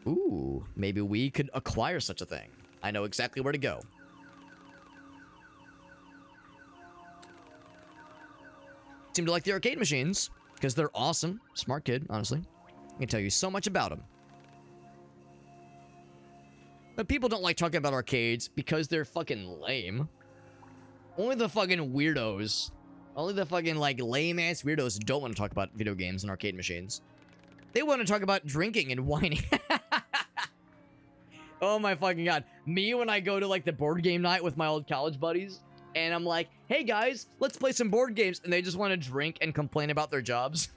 Ooh, maybe we could acquire such a thing. I know exactly where to go. Seem to like the arcade machines because they're awesome. Smart kid, honestly. I can tell you so much about them. But people don't like talking about arcades because they're fucking lame. Only the fucking weirdos. Only the fucking like lame ass weirdos don't want to talk about video games and arcade machines. They want to talk about drinking and whining. Oh my fucking god. Me when I go to like the board game night with my old college buddies. And I'm like, hey guys, let's play some board games. And they just want to drink and complain about their jobs.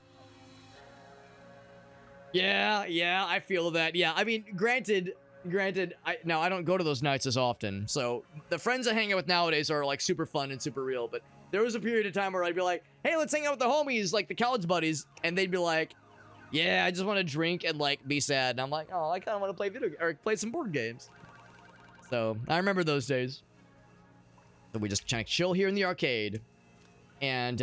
Yeah, I feel that. Yeah, I mean, granted, I don't go to those nights as often. So the friends I hang out with nowadays are like super fun and super real. But there was a period of time where I'd be like, hey, let's hang out with the homies, like the college buddies. And they'd be like, yeah, I just want to drink and like be sad. And I'm like, oh, I kind of want to play some board games. So I remember those days. So we just kind of chill here in the arcade. And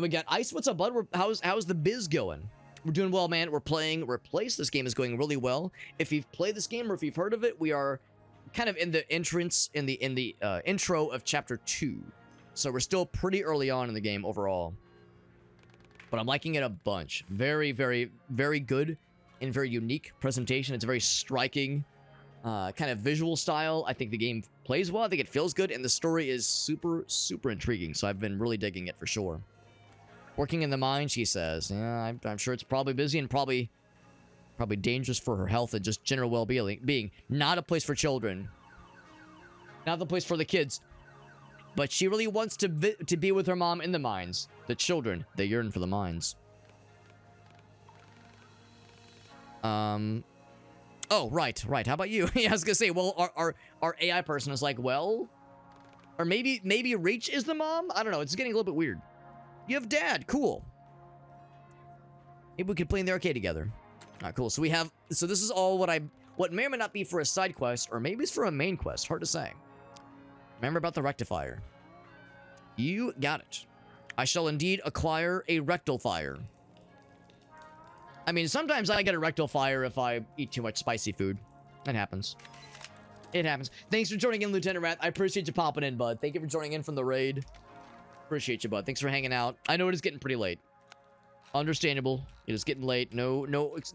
we got Ice. What's up, bud? How's the biz going? We're doing well, man. We're playing Replace. This game is going really well. If you've played this game or if you've heard of it, we are kind of in the intro of chapter 2. So we're still pretty early on in the game overall. But I'm liking it a bunch. Very, very, very good and very unique presentation. It's a very striking kind of visual style. I think the game plays well. I think it feels good. And the story is super, super intriguing. So I've been really digging it for sure. Working in the mine, she says. Yeah, I'm sure it's probably busy and probably dangerous for her health and just general well-being. Not a place for children. Not the place for the kids. But she really wants to be with her mom in the mines. The children, they yearn for the mines. Oh, right. How about you? Yeah, I was gonna say, well, our AI person is like, well, or maybe Reach is the mom? I don't know. It's getting a little bit weird. You have dad. Cool. Maybe we could play in the arcade together. All right, cool. So this is all what may or may not be for a side quest, or maybe it's for a main quest. Hard to say. Remember about the rectifier. You got it. I shall indeed acquire a rectal fire. I mean, sometimes I get a rectal fire if I eat too much spicy food. It happens. It happens. Thanks for joining in, Lieutenant Rat. I appreciate you popping in, bud. Thank you for joining in from the raid. Appreciate you, bud. Thanks for hanging out. I know it is getting pretty late. Understandable. It is getting late. No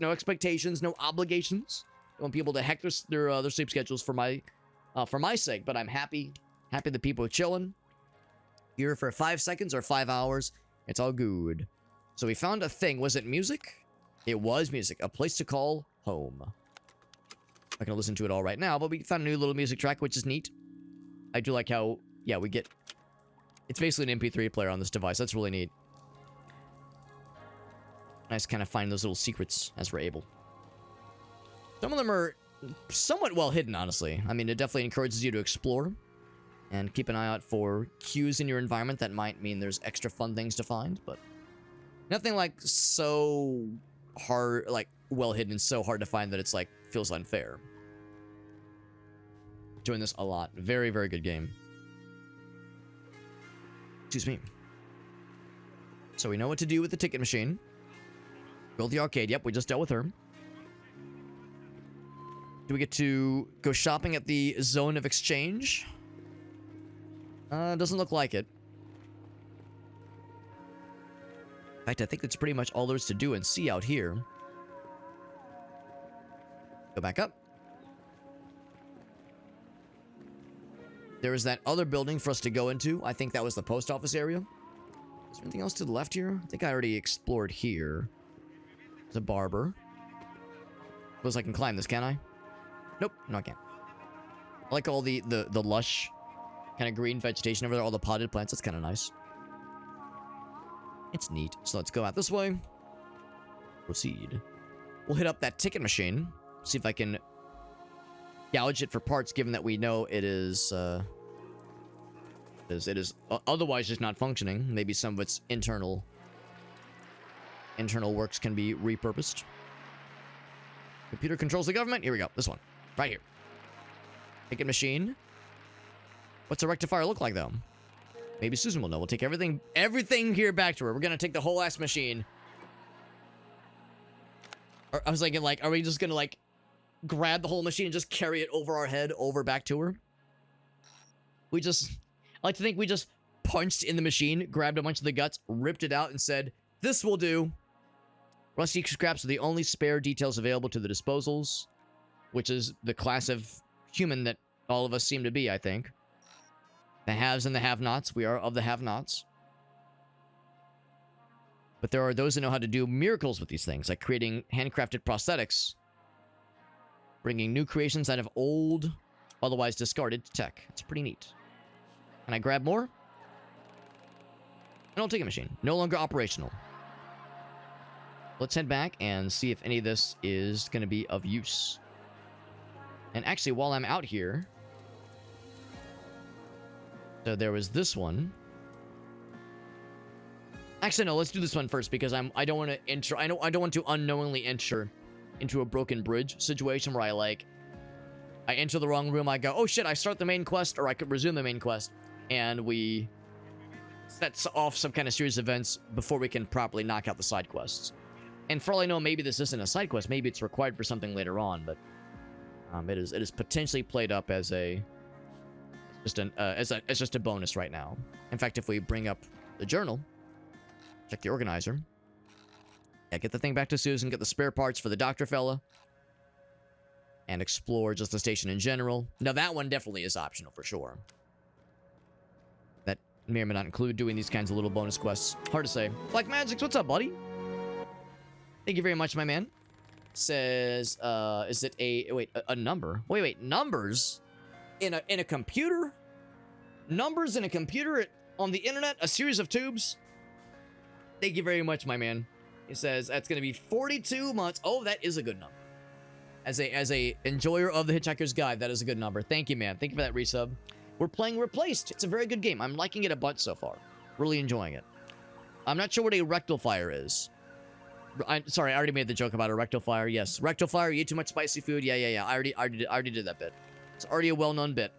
expectations, no obligations. I want people to heck their sleep schedules for my sake, but I'm happy that people are chilling. Here for 5 seconds or 5 hours. It's all good. So we found a thing. Was it music? It was music. A place to call home. I'm not gonna listen to it all right now, but we found a new little music track, which is neat. I do like how, yeah, we get... It's basically an MP3 player on this device. That's really neat. Nice to kind of find those little secrets as we're able. Some of them are somewhat well hidden, honestly. I mean, it definitely encourages you to explore and keep an eye out for cues in your environment that might mean there's extra fun things to find, but Nothing like so hard, like well hidden and so hard to find that it's like feels unfair. Doing this a lot. Very, very good game. Excuse me. So we know what to do with the ticket machine. Build the arcade. Yep, we just dealt with her. Do we get to go shopping at the zone of exchange? Doesn't look like it. In fact, I think that's pretty much all there's to do and see out here. Go back up. There is that other building for us to go into. I think that was the post office area. Is there anything else to the left here? I think I already explored here. There's a barber. Suppose I can climb this, can I? Nope, no I can't. I like all the lush kind of green vegetation over there, all the potted plants. That's kind of nice. It's neat. So let's go out this way. Proceed. We'll hit up that ticket machine. See if I can gouge it for parts, given that we know it is otherwise just not functioning. Maybe some of its internal works can be repurposed. Computer controls the government. Here we go. This one. Right here. Ticket machine. What's a rectifier look like, though? Maybe Susan will know. We'll take everything here back to her. We're going to take the whole ass machine. I was thinking, like, are we just going to, like, grab the whole machine and just carry it over our head, over back to her? I like to think we just punched in the machine, grabbed a bunch of the guts, ripped it out, and said, this will do. Rusty scraps are the only spare details available to the disposals, which is the class of human that all of us seem to be, I think. The haves and the have-nots. We are of the have-nots. But there are those who know how to do miracles with these things, like creating handcrafted prosthetics, bringing new creations out of old, otherwise discarded tech. It's pretty neat. Can I grab more? An old ticket machine. No longer operational. Let's head back and see if any of this is going to be of use. And actually, while I'm out here... So there was this one. Actually, no, let's do this one first because I don't want to enter... I don't want to unknowingly enter into a broken bridge situation where I enter the wrong room, I go, oh shit, I start the main quest, or I could resume the main quest, and we set off some kind of series of events before we can properly knock out the side quests. And for all I know, maybe this isn't a side quest, maybe it's required for something later on, but it is potentially played up as just a bonus right now. In fact, if we bring up the journal, check the organizer. Yeah, get the thing back to Susan, get the spare parts for the doctor fella, and explore just the station in general. Now, that one definitely is optional for sure. That may or may not include doing these kinds of little bonus quests. Hard to say. Black Magics, what's up, buddy? Thank you very much, my man. Says, is it a number? Wait, numbers? In a computer? Numbers in a computer on the internet? A series of tubes? Thank you very much, my man. He says that's going to be 42 months. Oh, that is a good number. As a enjoyer of the Hitchhiker's Guide, that is a good number. Thank you, man. Thank you for that resub. We're playing Replaced. It's a very good game. I'm liking it a bunch so far. Really enjoying it. I'm not sure what a rectal fire is. Sorry, I already made the joke about a rectal fire. Yes, rectal fire. You eat too much spicy food. Yeah. I already did that bit. It's already a well-known bit.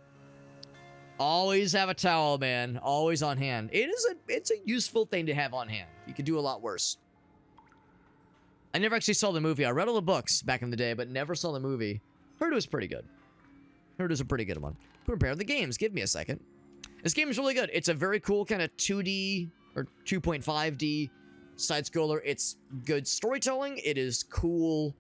Always have a towel, man. Always on hand. It's a useful thing to have on hand. You could do a lot worse. I never actually saw the movie. I read all the books back in the day, but never saw the movie. Heard it was pretty good. Heard it was a pretty good one. Compare the games. Give me a second. This game is really good. It's a very cool kind of 2D or 2.5D side-scroller. It's good storytelling. It is cool,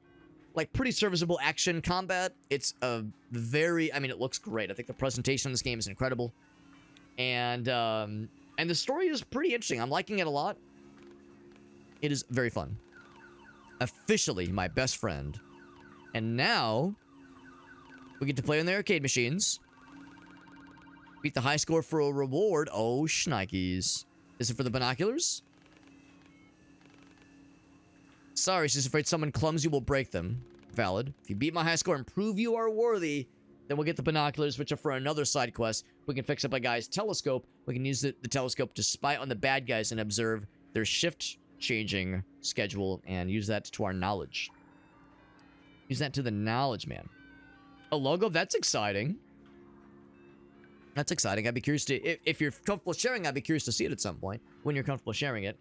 like pretty serviceable action combat. It's a very, I mean, it looks great. I think the presentation of this game is incredible. And the story is pretty interesting. I'm liking it a lot. It is very fun. Officially my best friend. And now we get to play on the arcade machines. Beat the high score for a reward. Oh, shnikes. Is it for the binoculars? Sorry, she's afraid someone clumsy will break them. Valid. If you beat my high score and prove you are worthy, then we'll get the binoculars, which are for another side quest. We can fix up a guy's telescope. We can use the telescope to spy on the bad guys and observe their shift changing schedule and use that to our knowledge. Use that to the knowledge, man. A logo? That's exciting. That's exciting. I'd be curious to... If you're comfortable sharing, I'd be curious to see it at some point. When you're comfortable sharing it.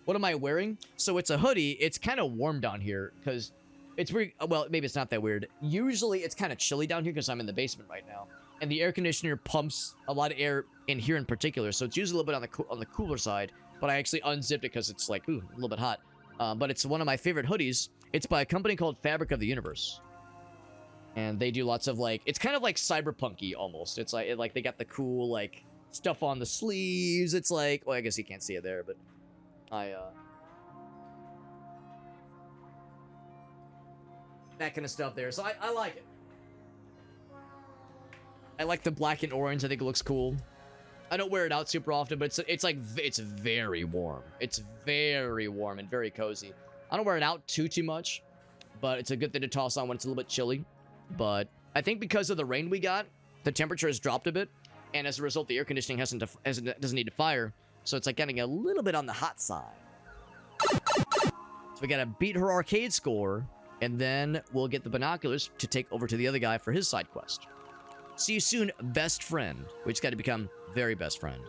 What am I wearing? So it's a hoodie. It's kind of warm down here because it's weird. Well, maybe it's not that weird. Usually it's kind of chilly down here because I'm in the basement right now. And the air conditioner pumps a lot of air in here in particular. So it's usually a little bit on the cooler side. But I actually unzipped it because it's like, ooh, a little bit hot. But it's one of my favorite hoodies. It's by a company called Fabric of the Universe. And they do lots of like, it's kind of like cyberpunky almost. It's like they got the cool like stuff on the sleeves. It's like, well, I guess you can't see it there, but that kind of stuff there. So I like it. I like the black and orange. I think it looks cool. I don't wear it out super often, but it's very warm. It's very warm and very cozy. I don't wear it out too much, but it's a good thing to toss on when it's a little bit chilly. But I think because of the rain we got, the temperature has dropped a bit, and as a result, the air conditioning doesn't need to fire, so it's like getting a little bit on the hot side. So we gotta beat her arcade score, and then we'll get the binoculars to take over to the other guy for his side quest. See you soon, best friend. We just gotta become very best friend.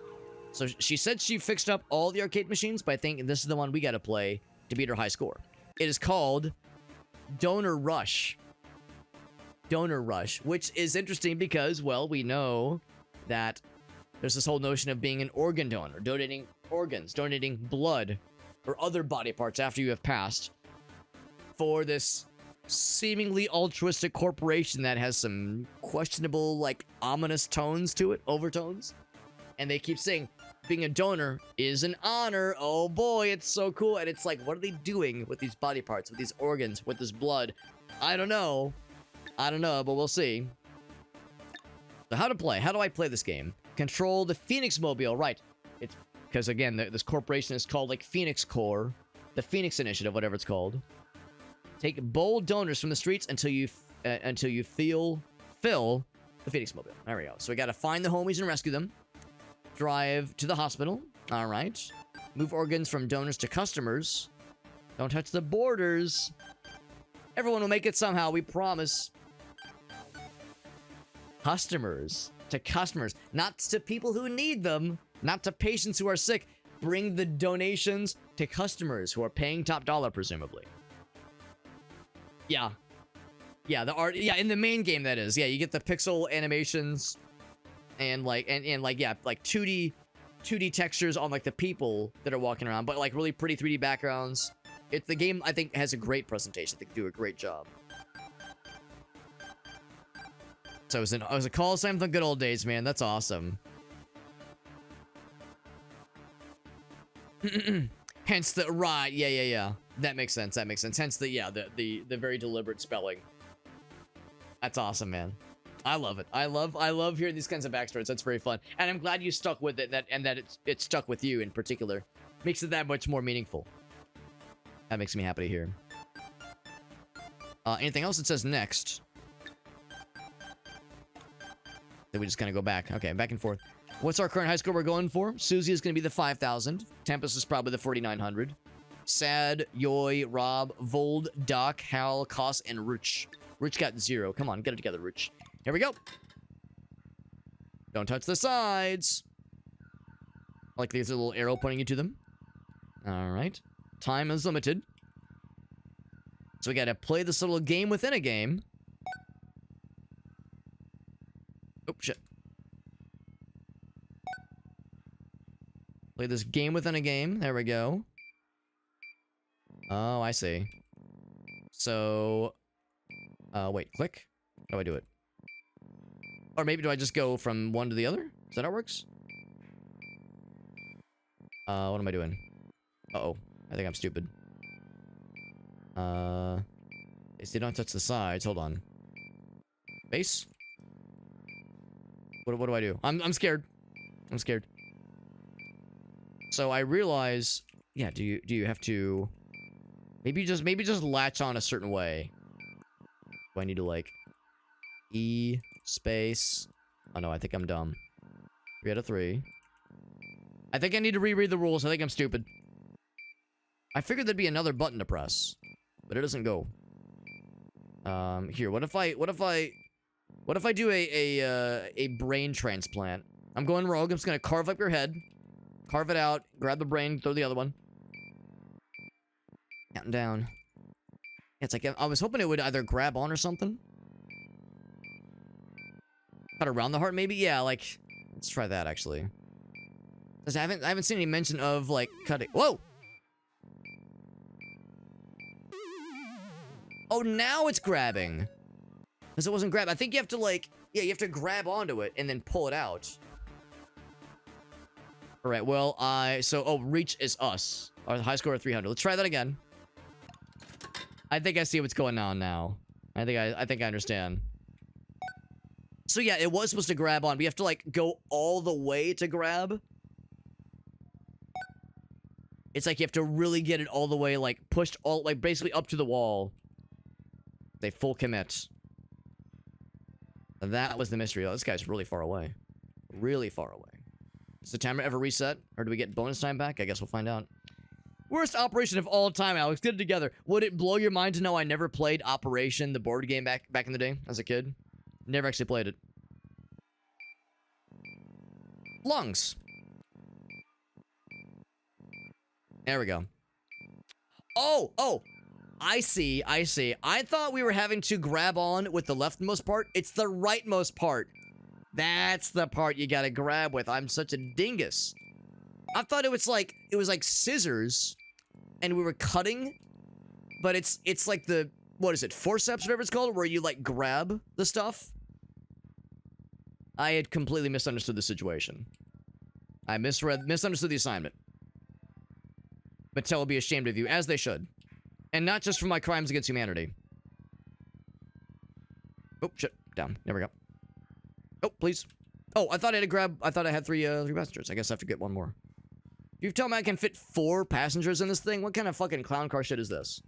So she said she fixed up all the arcade machines, but I think this is the one we gotta play to beat her high score. It is called Donor Rush. Donor Rush, which is interesting because, well, we know that there's this whole notion of being an organ donor, donating organs, donating blood or other body parts after you have passed for this seemingly altruistic corporation that has some questionable, like, ominous tones to it, overtones. And they keep saying, being a donor is an honor. Oh boy, it's so cool. And it's like, what are they doing with these body parts, with these organs, with this blood? I don't know. I don't know, but we'll see. So how to play? How do I play this game? Control the Phoenix Mobile, right. It's because, again, this corporation is called, like, Phoenix Corps. The Phoenix Initiative, whatever it's called. Take bold donors from the streets until you fill the Phoenix Mobile. There we go. So we got to find the homies and rescue them. Drive to the hospital. All right. Move organs from donors to customers. Don't touch the borders. Everyone will make it somehow, we promise. Customers. To customers. Not to people who need them. Not to patients who are sick. Bring the donations to customers who are paying top dollar, presumably. Yeah. Yeah, the art. Yeah, in the main game, that is. Yeah, you get the pixel animations and like, yeah, like 2D textures on like the people that are walking around, but like really pretty 3D backgrounds. The game, I think, has a great presentation. I think they do a great job. So it was a call sign from the good old days, man. That's awesome. Hence the right. Yeah. That makes sense. Hence the very deliberate spelling. That's awesome, man. I love it. I love hearing these kinds of backstories. That's very fun. And I'm glad you stuck with it, and that it stuck with you in particular. Makes it that much more meaningful. That makes me happy to hear. Anything else? It says next. Then we just kind of go back. Okay, back and forth. What's our current high score we're going for? Susie is going to be the 5,000. Tempest is probably the 4,900. Sad, Yoy, Rob, Vold, Doc, Hal, Koss, and Rich. Rich got 0. Come on, get it together, Rich. Here we go. Don't touch the sides. I like there's a little arrow pointing you to them. All right. Time is limited. So we gotta play this little game within a game. Oh, shit. Play this game within a game. There we go. Oh, I see. So... wait, click? How do I do it? Or maybe do I just go from one to the other? Is that how it works? What am I doing? Uh-oh. I think I'm stupid. They don't touch the sides. Hold on. Base? What do I do? I'm scared. I'm scared. So I realize... Yeah, do you have to... Maybe just latch on a certain way. Do I need to, like... E... Space... Oh no, I think I'm dumb. 3 out of 3. I think I need to reread the rules. I think I'm stupid. I figured there'd be another button to press, but it doesn't go. Here, what if I do a brain transplant? I'm going rogue. I'm just gonna carve up your head, carve it out, grab the brain, throw the other one. Counting down. It's like, I was hoping it would either grab on or something. Cut around the heart, maybe? Yeah, like, let's try that, actually. Because I haven't seen any mention of, like, cutting. Whoa! Oh, now it's grabbing. Because it wasn't grab. I think you have to, like, yeah, you have to grab onto it and then pull it out. All right, well, reach is us. Our high score of 300. Let's try that again. I think I see what's going on now. I think I understand. So yeah, it was supposed to grab on. We have to like go all the way to grab. It's like you have to really get it all the way, like pushed all, like basically up to the wall. They full commit. That was the mystery. Oh, this guy's really far away. Really far away. Does the timer ever reset? Or do we get bonus time back? I guess we'll find out. Worst operation of all time, Alex. Get it together. Would it blow your mind to know I never played Operation, the board game back in the day as a kid? Never actually played it. Lungs. There we go. Oh. I see. I thought we were having to grab on with the leftmost part. It's the rightmost part. That's the part you gotta grab with. I'm such a dingus. I thought it was like scissors, and we were cutting, but it's like the, what is it, forceps, whatever it's called, where you like grab the stuff. I had completely misunderstood the situation. I misunderstood the assignment. Mattel will be ashamed of you, as they should. And not just for my crimes against humanity. Oh, shit. Down. There we go. Oh, please. Oh, I thought I had three passengers. I guess I have to get one more. You tell me I can fit 4 passengers in this thing? What kind of fucking clown car shit is this?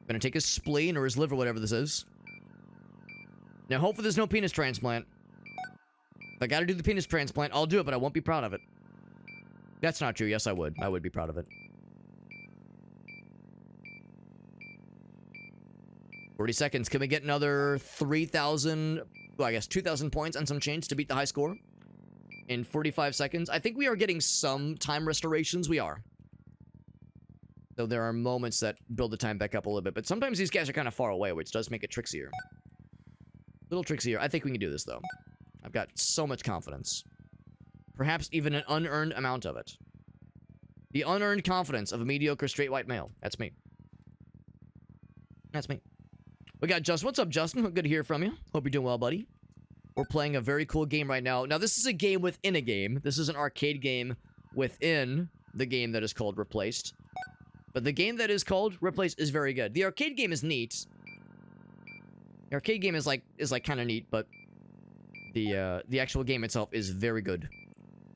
Gonna take his spleen or his liver, whatever this is. Now, hopefully there's no penis transplant. If I gotta do the penis transplant, I'll do it, but I won't be proud of it. That's not true. Yes, I would. I would be proud of it. 40 seconds. Can we get another 3,000... Well, I guess 2,000 points and some change to beat the high score? In 45 seconds. I think we are getting some time restorations. We are. So there are moments that build the time back up a little bit. But sometimes these guys are kind of far away, which does make it trickier. A little trickier. I think we can do this, though. I've got so much confidence. Perhaps even an unearned amount of it. The unearned confidence of a mediocre straight white male. That's me. That's me. We got Justin. What's up, Justin? Good to hear from you. Hope you're doing well, buddy. We're playing a very cool game right now. Now, this is a game within a game. This is an arcade game within the game that is called Replaced. But the game that is called Replaced is very good. The arcade game is neat. The arcade game is like kind of neat, but the actual game itself is very good.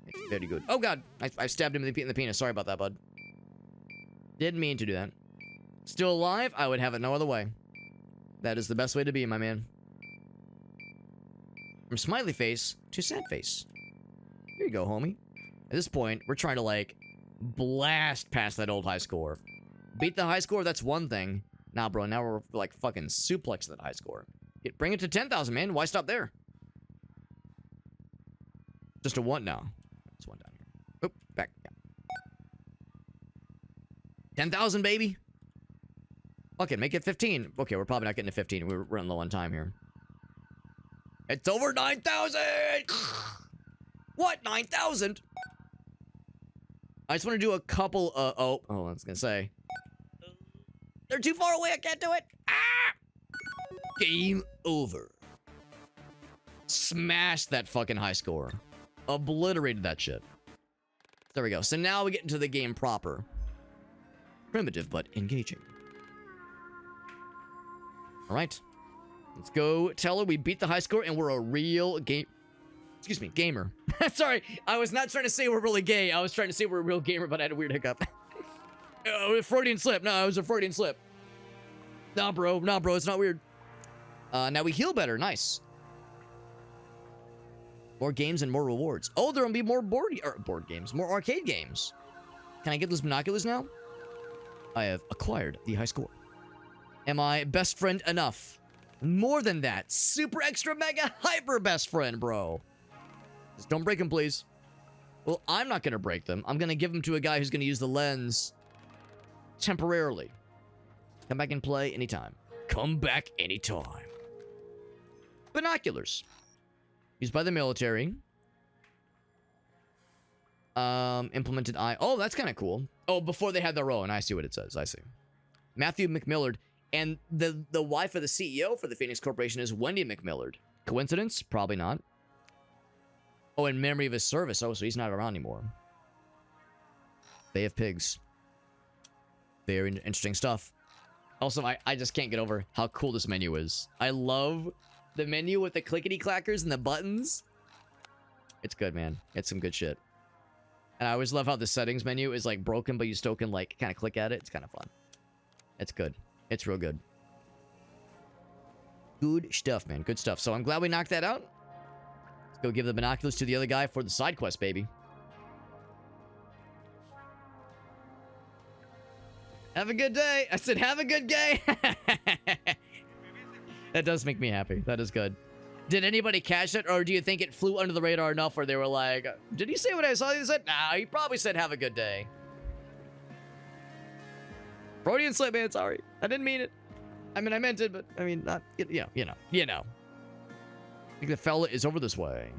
It's very good. Oh god, I stabbed him in the penis. Sorry about that, bud. Didn't mean to do that. Still alive? I would have it no other way. That is the best way to be, my man. From smiley face to sad face. Here you go, homie. At this point, we're trying to, like, blast past that old high score. Beat the high score, that's one thing. Nah, bro, now we're, like, fucking suplex that high score. Bring it to 10,000, man. Why stop there? Just a 1 now. It's 1 down here. Oop, back. Yeah. 10,000, baby. Fuck it, make it 15. Okay, we're probably not getting to 15. We're running low on time here. It's over 9,000! What? 9,000? I just want to do a couple, oh, I was gonna say. They're too far away, I can't do it! Ah! Game over. Smashed that fucking high score. Obliterated that shit. There we go. So now we get into the game proper. Primitive, but engaging. Alright. Let's go tell her we beat the high score and we're a real gamer. Sorry, I was not trying to say we're really gay. I was trying to say we're a real gamer, but I had a weird hiccup. Freudian slip. No, it was a Freudian slip. Nah, bro, it's not weird. Now we heal better. Nice. More games and more rewards. Oh, there'll be more board games, more arcade games. Can I get those binoculars now? I have acquired the high score. Am I best friend enough? More than that. Super extra mega hyper best friend, bro. Just don't break them, please. Well, I'm not going to break them. I'm going to give them to a guy who's going to use the lens temporarily. Come back and play anytime. Come back anytime. Binoculars. Used by the military. Implemented Oh, that's kind of cool. Oh, before they had their own. I see what it says. I see. Matthew McMillard. And the wife of the CEO for the Phoenix Corporation is Wendy McMillard. Coincidence? Probably not. Oh, in memory of his service. Oh, so he's not around anymore. Bay of Pigs. Very interesting stuff. Also, I just can't get over how cool this menu is. I love the menu with the clickety-clackers and the buttons. It's good, man. It's some good shit. And I always love how the settings menu is, like, broken, but you still can, like, kind of click at it. It's kind of fun. It's good. It's real good. Good stuff, man. Good stuff. So I'm glad we knocked that out. Let's go give the binoculars to the other guy for the side quest, baby. Have a good day. I said, have a good day. That does make me happy. That is good. Did anybody catch it, or do you think it flew under the radar enough where they were like, did he say what I saw he said? Nah, he probably said have a good day. Freudian slip, man. Sorry. I didn't mean it. I mean, I meant it, but I mean, not, you know. I think the fella is over this way.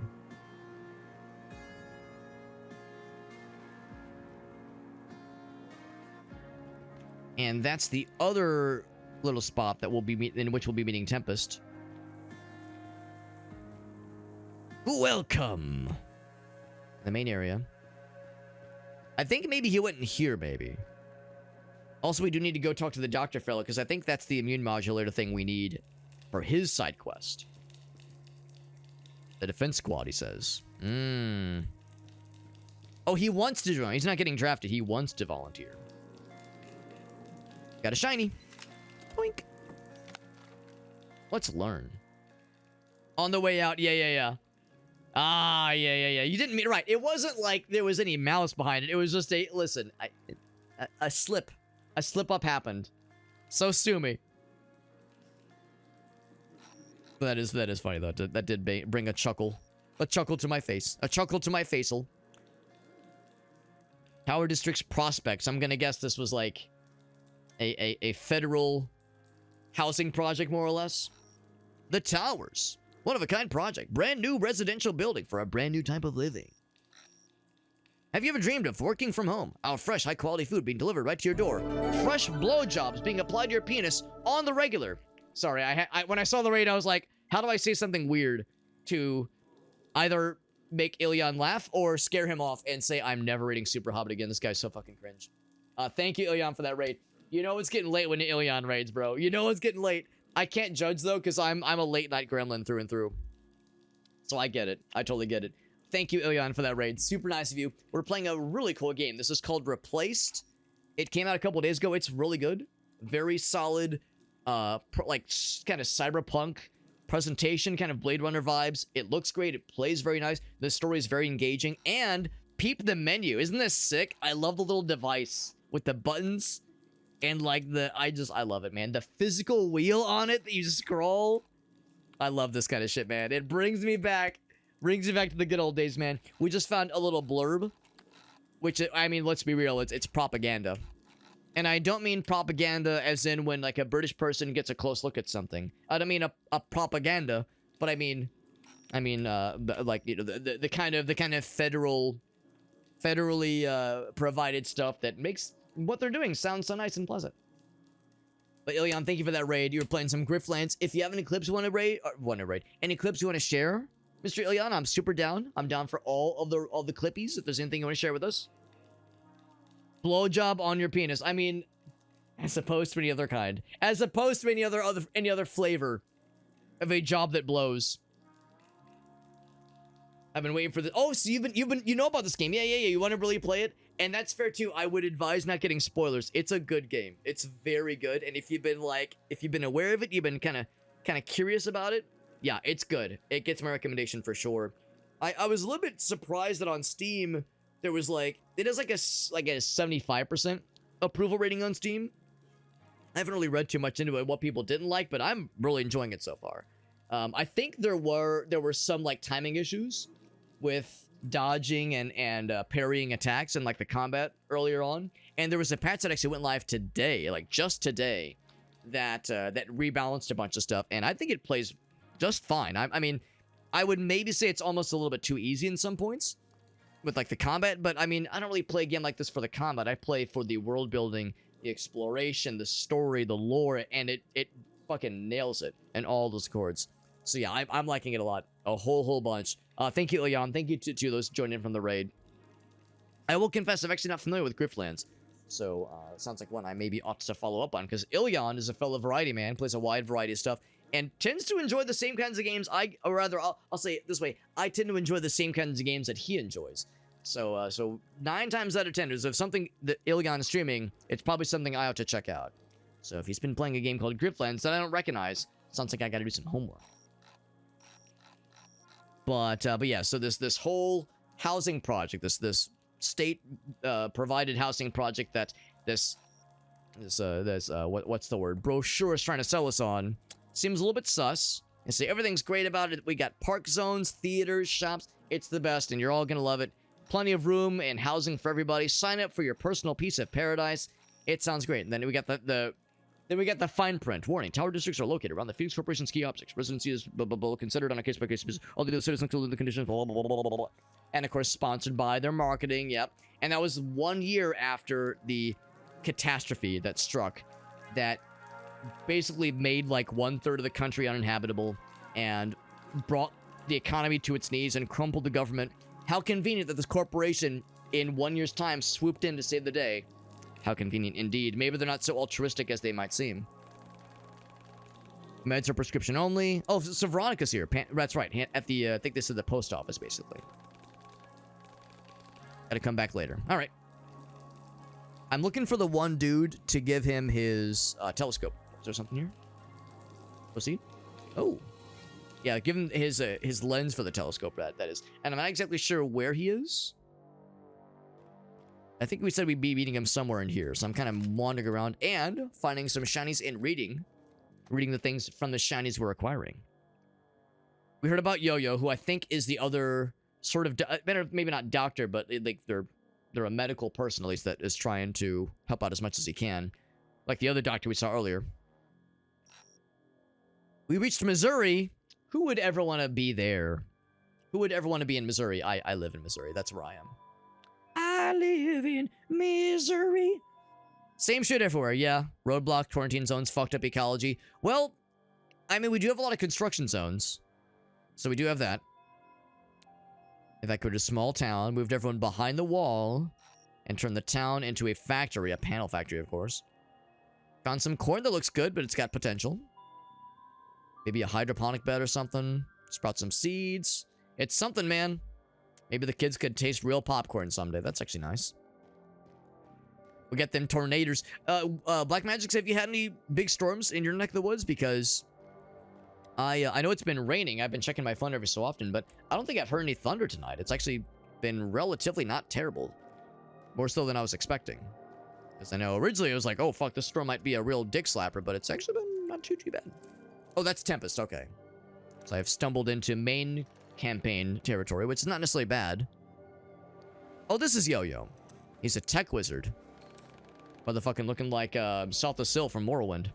And that's the other little spot that will be in which we'll be meeting Tempest. Welcome. The main area. I think maybe he went in here, maybe. Also, we do need to go talk to the doctor fellow, because I think that's the immune modulator thing we need for his side quest. The defense squad, he says. Oh, he wants to join. He's not getting drafted. He wants to volunteer. Got a shiny. Boink. Let's learn. On the way out. Yeah. Ah, yeah. You didn't mean... Right. It wasn't like there was any malice behind it. It was just a... Listen. A slip. A slip-up happened. So sue me. That is funny, though. That did bring a chuckle. A chuckle to my face. A chuckle to my facial. Tower District's prospects. I'm gonna guess this was like... A federal housing project, more or less. The Towers. One-of-a-kind project. Brand new residential building for a brand new type of living. Have you ever dreamed of working from home? Our fresh, high-quality food being delivered right to your door. Fresh blowjobs being applied to your penis on the regular. Sorry, when I saw the raid, I was like, how do I say something weird to either make Ilion laugh or scare him off and say, I'm never raiding Super Hobbit again. This guy's so fucking cringe. Thank you, Ilion, for that raid. You know it's getting late when Ilion raids, bro. You know it's getting late. I can't judge, though, because I'm a late-night gremlin through and through. So I get it. I totally get it. Thank you, Ilion, for that raid. Super nice of you. We're playing a really cool game. This is called Replaced. It came out a couple days ago. It's really good. Very solid, like, kind of cyberpunk presentation, kind of Blade Runner vibes. It looks great. It plays very nice. The story is very engaging. And peep the menu. Isn't this sick? I love the little device with the buttons. And, like, I love it, man. The physical wheel on it that you scroll. I love this kind of shit, man. It brings me back. Brings me back to the good old days, man. We just found a little blurb. Which, I mean, let's be real. It's propaganda. And I don't mean propaganda as in when, like, a British person gets a close look at something. I don't mean a propaganda. But I mean, like, you know, the kind of federally provided stuff that makes what they're doing sounds so nice and pleasant. But Ilion, thank you for that raid. You were playing some Grifflands. If you have any clips you want to raid, any clips you want to share, Mr. Ilion, I'm super down. I'm down for all the clippies. If there's anything you want to share with us, blowjob on your penis. I mean, as opposed to any other kind, as opposed to any other flavor of a job that blows. I've been waiting for this. Oh, so you know about this game? Yeah. You want to really play it? And that's fair too. I would advise not getting spoilers. It's a good game. It's very good. And if you've been aware of it, you've been kind of curious about it. Yeah, it's good. It gets my recommendation for sure. I was a little bit surprised that on Steam there was like it has like a 75% approval rating on Steam. I haven't really read too much into it, what people didn't like, but I'm really enjoying it so far. I think there were some like timing issues with dodging and parrying attacks and like the combat earlier on, and there was a patch that actually went live today, like just today, that rebalanced a bunch of stuff, and I think it plays just fine. I mean, I would maybe say it's almost a little bit too easy in some points with like the combat, but I mean, I don't really play a game like this for the combat. I play for the world building, the exploration, the story, the lore, and it fucking nails it in all those chords. So yeah, I'm liking it a lot, a whole bunch. Thank you, Leon. Thank you to those joining in from the raid. I will confess, I'm actually not familiar with Griftlands, so it sounds like one I maybe ought to follow up on, because Ilion is a fellow variety man, plays a wide variety of stuff, and tends to enjoy the same kinds of games I'll say it this way, I tend to enjoy the same kinds of games that he enjoys. So 9 times out of 10, if something that Ilion is streaming, it's probably something I ought to check out. So if he's been playing a game called Griftlands that I don't recognize, sounds like I gotta do some homework. But yeah, so this whole housing project, this state provided housing project that this what's the word, brochure is trying to sell us on, seems a little bit sus. And say everything's great about it. We got park zones, theaters, shops. It's the best, and you're all gonna love it. Plenty of room and housing for everybody. Sign up for your personal piece of paradise. It sounds great. And then we got the fine print. Warning, tower districts are located around the Phoenix Corporation's key objects. Residency is blah, blah, blah, considered on a case-by-case basis. All the citizens including the conditions, blah, blah, blah, blah, blah, blah. And, of course, sponsored by their marketing, yep. And that was 1 year after the catastrophe that struck that basically made, like, 1/3 of the country uninhabitable and brought the economy to its knees and crumpled the government. How convenient that this corporation, in 1 year's time, swooped in to save the day. How convenient indeed. Maybe they're not so altruistic as they might seem. Meds are prescription only. Oh, so Veronica's here. That's right. At the, I think this is the post office, basically. Gotta come back later. All right. I'm looking for the one dude to give him his telescope. Is there something here? Proceed. Oh. Yeah, give him his lens for the telescope, that is. And I'm not exactly sure where he is. I think we said we'd be meeting him somewhere in here, so I'm kind of wandering around and finding some shinies and reading the things from the shinies we're acquiring. We heard about Yo-Yo, who I think is the other sort of, maybe not doctor, but like they're a medical person, at least, that is trying to help out as much as he can. Like the other doctor we saw earlier. We reached Missouri. Who would ever want to be there? Who would ever want to be in Missouri? I live in Missouri. That's where I am. I live in Missouri. Same shit everywhere, yeah. Roadblock, quarantine zones, fucked up ecology. Well, I mean, we do have a lot of construction zones. So we do have that. If I go to a small town, moved everyone behind the wall, and turned the town into a factory, a panel factory, of course. Found some corn that looks good, but it's got potential. Maybe a hydroponic bed or something. Sprout some seeds. It's something, man. Maybe the kids could taste real popcorn someday. That's actually nice. We get them tornadoes. Black Magics, have you had any big storms in your neck of the woods? Because I know it's been raining. I've been checking my phone every so often, but I don't think I've heard any thunder tonight. It's actually been relatively not terrible. More so than I was expecting. Because I know originally it was like, oh, fuck, this storm might be a real dick slapper, but it's actually been not too bad. Oh, that's Tempest. Okay. So I've stumbled into main campaign territory, which is not necessarily bad. Oh, this is Yo-Yo. He's a tech wizard. Motherfucking looking like South of Sill from Morrowind.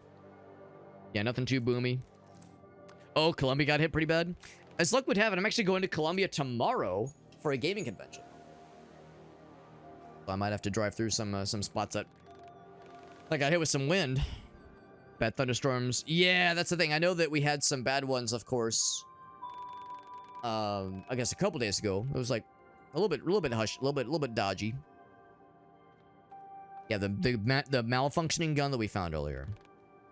Yeah, nothing too boomy. Oh, Columbia got hit pretty bad. As luck would have it, I'm actually going to Columbia tomorrow for a gaming convention. So I might have to drive through some spots that I got hit with some wind. Bad thunderstorms. Yeah, that's the thing. I know that we had some bad ones, of course. I guess a couple days ago. It was like a little bit hush, a little bit dodgy. Yeah, the malfunctioning gun that we found earlier,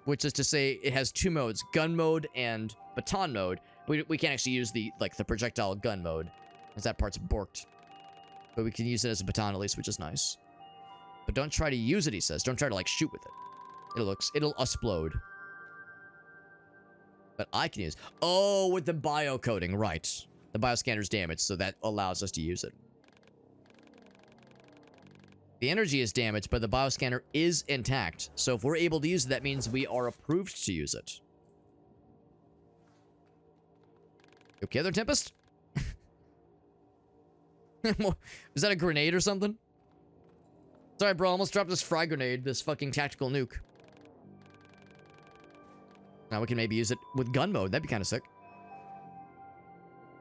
which is to say it has 2 modes, gun mode and baton mode. We can't actually use the projectile gun mode, as that part's borked. But we can use it as a baton at least, which is nice. But don't try to use it, he says. Don't try to shoot with it. It'll explode. But I can use... Oh, with the bio coding, right. The bioscanner's damaged, so that allows us to use it. The energy is damaged, but the bioscanner is intact. So if we're able to use it, that means we are approved to use it. Okay there, Tempest? Is that a grenade or something? Sorry, bro. I almost dropped this frag grenade, this fucking tactical nuke. Now we can maybe use it with gun mode. That'd be kind of sick.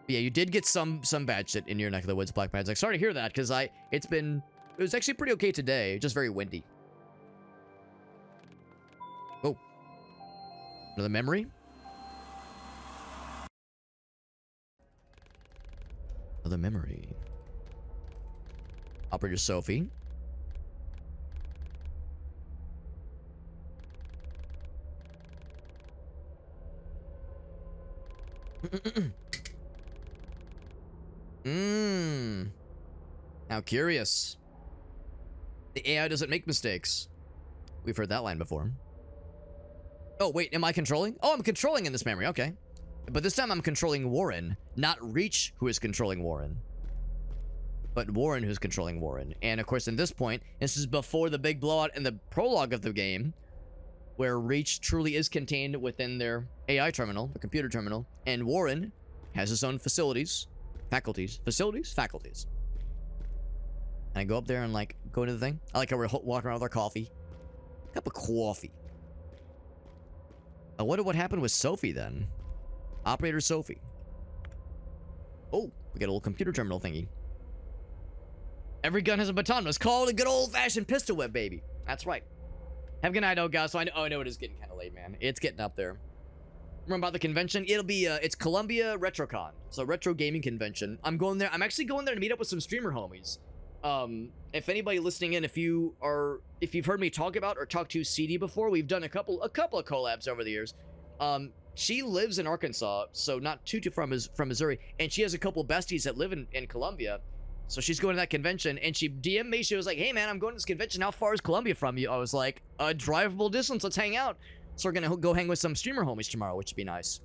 But yeah, you did get some bad shit in your neck of the woods, Black Magic. Sorry to hear that, because it was actually pretty okay today. Just very windy. Oh. Another memory? Another memory. Operator Sophie. How curious. The AI doesn't make mistakes. We've heard that line before. Oh, wait, am I controlling? Oh, I'm controlling in this memory, okay. But this time I'm controlling Warren, not Reach, who is controlling Warren. But Warren, who's controlling Warren. And of course, in this point, this is before the big blowout in the prologue of the game, where Reach truly is contained within their AI terminal, the computer terminal, and Warren has his own faculties. And I go up there and, like, go into the thing. I like how we're walking around with our coffee. Cup of coffee. I wonder what happened with Sophie, then. Operator Sophie. Oh, we got a little computer terminal thingy. Every gun has a baton. It's called a good old-fashioned pistol whip, baby. That's right. Have a good night, guys. So I know it is getting kind of late, man. It's getting up there. Remember about the convention? It'll be, it's Columbia RetroCon. So Retro Gaming Convention. I'm going there. I'm actually going there to meet up with some streamer homies. If anybody listening in, if you've heard me talk about or talk to CD before, we've done a couple of collabs over the years. She lives in Arkansas, so not too far from Missouri, and she has a couple besties that live in Columbia. So she's going to that convention, and she DM'd me. She was like, "Hey man, I'm going to this convention. How far is Columbia from you?" I was like, "A drivable distance. Let's hang out." So we're gonna go hang with some streamer homies tomorrow, which would be nice.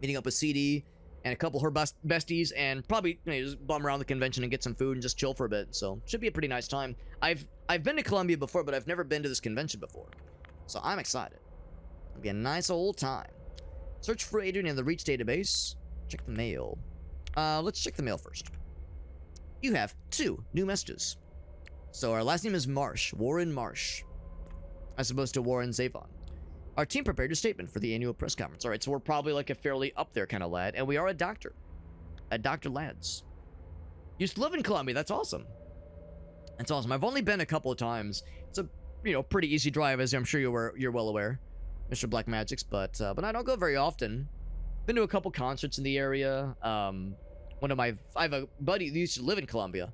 Meeting up with CD and a couple of her besties, and probably just bum around the convention and get some food and just chill for a bit. So should be a pretty nice time. I've been to Columbia before, but I've never been to this convention before, so I'm excited. It'll be a nice old time. Search for Adrian in the Reach database. Check the mail. Let's check the mail first. You have 2 new messages. So our last name is Marsh, Warren Marsh, as opposed to Warren Zavon. Our team prepared a statement for the annual press conference. All right, so we're probably like a fairly up there kind of lad, and we are a doctor. A Dr. Lads. Used to live in Columbia. That's awesome. That's awesome. I've only been a couple of times. It's a pretty easy drive, as I'm sure you're well aware, Mr. Black Magics, but I don't go very often. Been to a couple concerts in the area. I have a buddy who used to live in Columbia,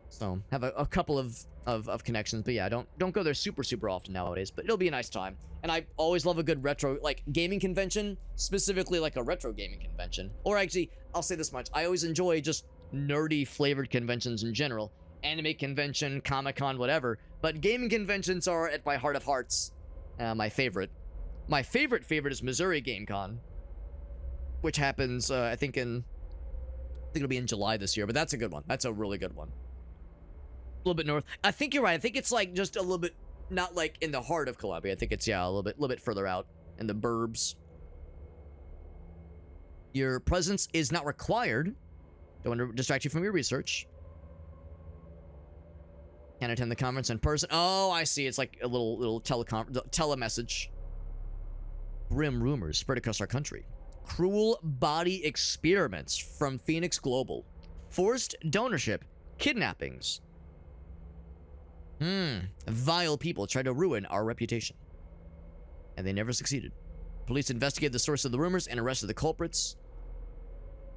so have a couple of connections. But yeah, don't go there super often nowadays. But it'll be a nice time, and I always love a good retro gaming convention, specifically like a retro gaming convention. Or actually, I'll say this much: I always enjoy just nerdy flavored conventions in general. Anime convention, Comic-Con, whatever. But gaming conventions are, at my heart of hearts, my favorite. My favorite is Missouri Game Con, which happens, I think it'll be in July this year, but that's a good one. That's a really good one. A little bit north. I think you're right. I think it's like just a little bit, not like in the heart of Columbia. I think it's, yeah, a little bit further out in the burbs. Your presence is not required. Don't want to distract you from your research. Can't attend the conference in person. Oh, I see. It's like a little telemessage. Grim rumors spread across our country. Cruel body experiments from Phoenix Global. Forced donorship. Kidnappings. Vile people tried to ruin our reputation. And they never succeeded. Police investigated the source of the rumors and arrested the culprits.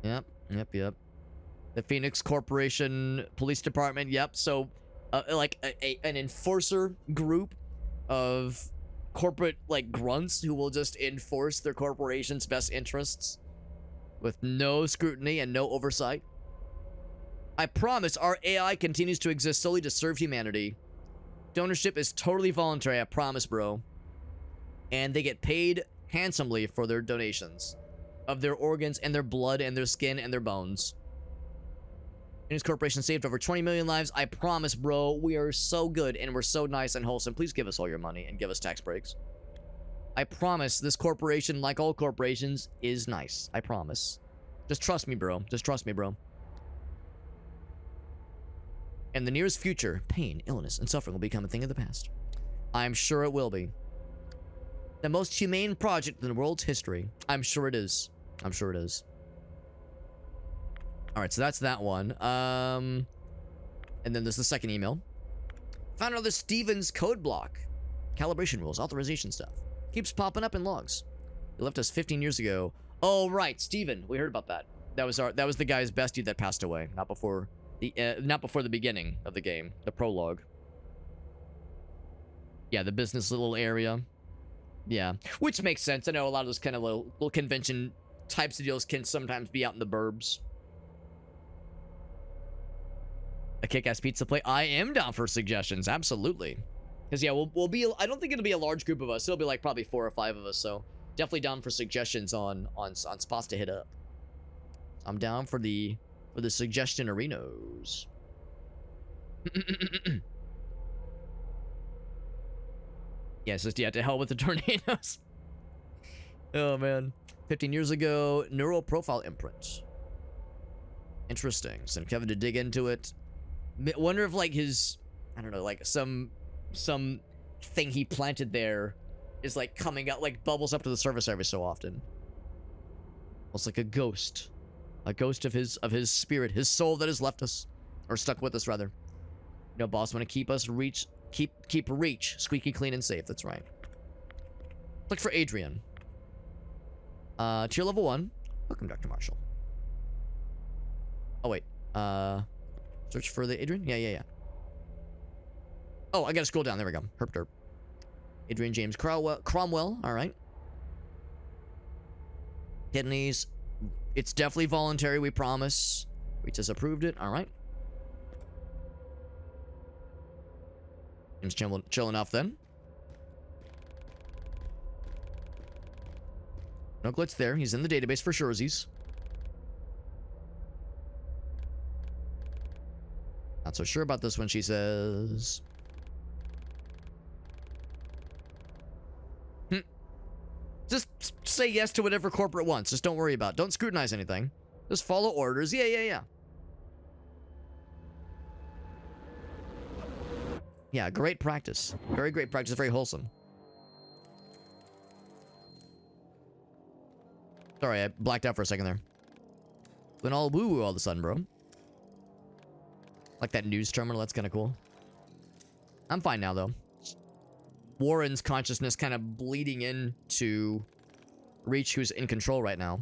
Yep. The Phoenix Corporation Police Department, yep. So, like, an enforcer group of corporate, like, grunts who will just enforce their corporation's best interests with no scrutiny and no oversight. I promise our AI continues to exist solely to serve humanity. Donorship is totally voluntary, I promise, bro. And they get paid handsomely for their donations. of their organs and their blood and their skin and their bones. His corporation saved over 20 million lives. I promise, bro, we are so good and we're so nice and wholesome. Please give us all your money and give us tax breaks. I promise this corporation, like all corporations, is nice. I promise. Just trust me, bro. Just trust me, bro. In the nearest future, pain, illness, and suffering will become a thing of the past. I'm sure it will be. The most humane project in the world's history. I'm sure it is. I'm sure it is. Alright, so that's that one. And then there's the second email. Found another Stevens code block. Calibration rules, authorization stuff. Keeps popping up in logs. He left us 15 years ago. Oh, right, Steven. We heard about that. That was the guy's bestie that passed away. Not before the beginning of the game. The prologue. Yeah, the business little area. Yeah. Which makes sense. I know a lot of those kind of little convention types of deals can sometimes be out in the burbs. A kick-ass pizza plate. I am down for suggestions. Absolutely. Because, yeah, we'll be... I don't think it'll be a large group of us. It'll be, like, probably 4 or 5 of us. So, definitely down for suggestions on spots to hit up. I'm down for the suggestion arenas. Yes, yeah, to hell with the tornadoes. Oh, man. 15 years ago, neural profile imprint. Interesting. Send Kevin to dig into it. Wonder if, like, his... I don't know, like, some thing he planted there is, like, coming out, like, bubbles up to the surface every so often. Almost like a ghost. A ghost of his spirit, his soul that has left us. Or stuck with us, rather. You know, boss, want to keep us keep reach squeaky clean and safe. That's right. Look for Adrian. Tier level 1. Welcome, Dr. Marshall. Oh, wait. Search for the Adrian? Yeah. Oh, I gotta scroll down. There we go. Herp derp. Adrian James Cromwell. All right. Kidneys. It's definitely voluntary, we promise. We just approved it. All right. Seems chill enough then. No glitch there. He's in the database for surezies. Not so sure about this one, she says. Just say yes to whatever corporate wants. Just don't worry about it. Don't scrutinize anything. Just follow orders. Yeah. Yeah, great practice. Very great practice. Very wholesome. Sorry, I blacked out for a second there. Went all woo-woo all of a sudden, bro. Like that news terminal. That's kind of cool. I'm fine now, though. Warren's consciousness kind of bleeding into Reach, who's in control right now.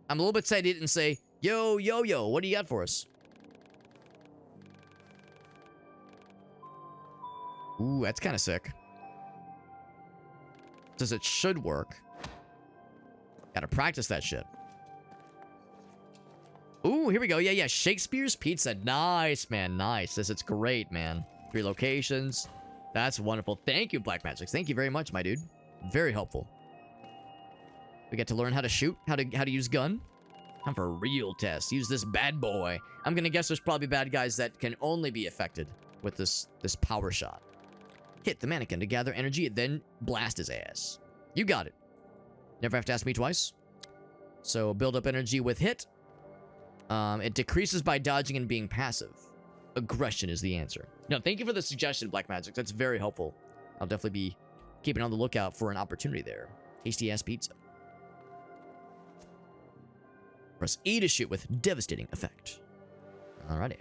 I'm a little bit sad he didn't say, yo, what do you got for us? Ooh, that's kind of sick. Says it should work. Gotta practice that shit. Ooh, here we go. Yeah. Shakespeare's Pizza. Nice, man. Nice. Says it's great, man. 3 locations. That's wonderful. Thank you, Black Magic. Thank you very much, my dude. Very helpful. We get to learn how to shoot, how to use gun. Time for a real test. Use this bad boy. I'm gonna guess there's probably bad guys that can only be affected with this power shot. Hit the mannequin to gather energy, then blast his ass. You got it. Never have to ask me twice. So build up energy with hit. It decreases by dodging and being passive. Aggression is the answer. No, thank you for the suggestion, Black Magic. That's very helpful. I'll definitely be keeping on the lookout for an opportunity there. Tasty ass pizza. Press E to shoot with devastating effect. Alrighty.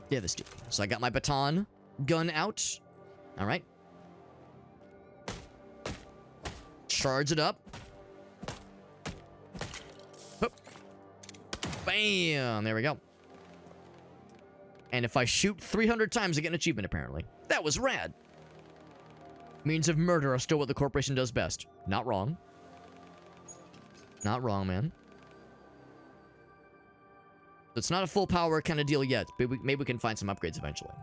Devastating. So I got my baton gun out. Alright. Charge it up. Hoop. Bam! There we go. And if I shoot 300 times, I get an achievement, apparently. That was rad. Means of murder are still what the corporation does best. Not wrong. Not wrong, man. It's not a full power kind of deal yet, but maybe we can find some upgrades eventually.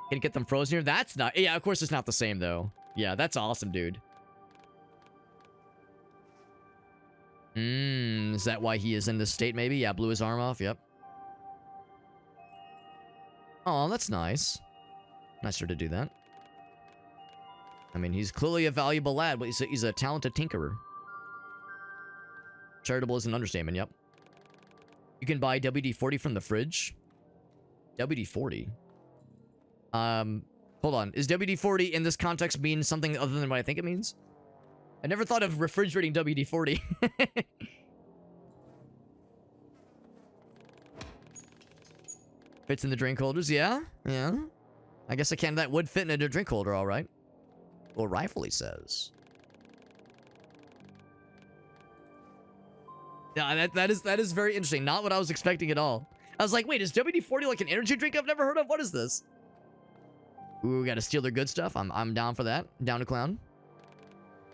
Can you get them frozen here? That's not... Yeah, of course it's not the same, though. Yeah, that's awesome, dude. Is that why he is in this state, maybe? Yeah, blew his arm off, yep. Oh, that's nice. Nicer to do that. I mean, he's clearly a valuable lad, but he's a talented tinkerer. Charitable is an understatement, yep. You can buy WD-40 from the fridge. WD-40? Hold on. Is WD-40 in this context mean something other than what I think it means? I never thought of refrigerating WD-40. Fits in the drink holders, yeah? Yeah. I guess that would fit in a drink holder, all right. Or rifle, he says. Yeah, that is very interesting. Not what I was expecting at all. I was like, wait, is WD-40 like an energy drink I've never heard of? What is this? Ooh, we gotta steal their good stuff. I'm down for that. Down to clown.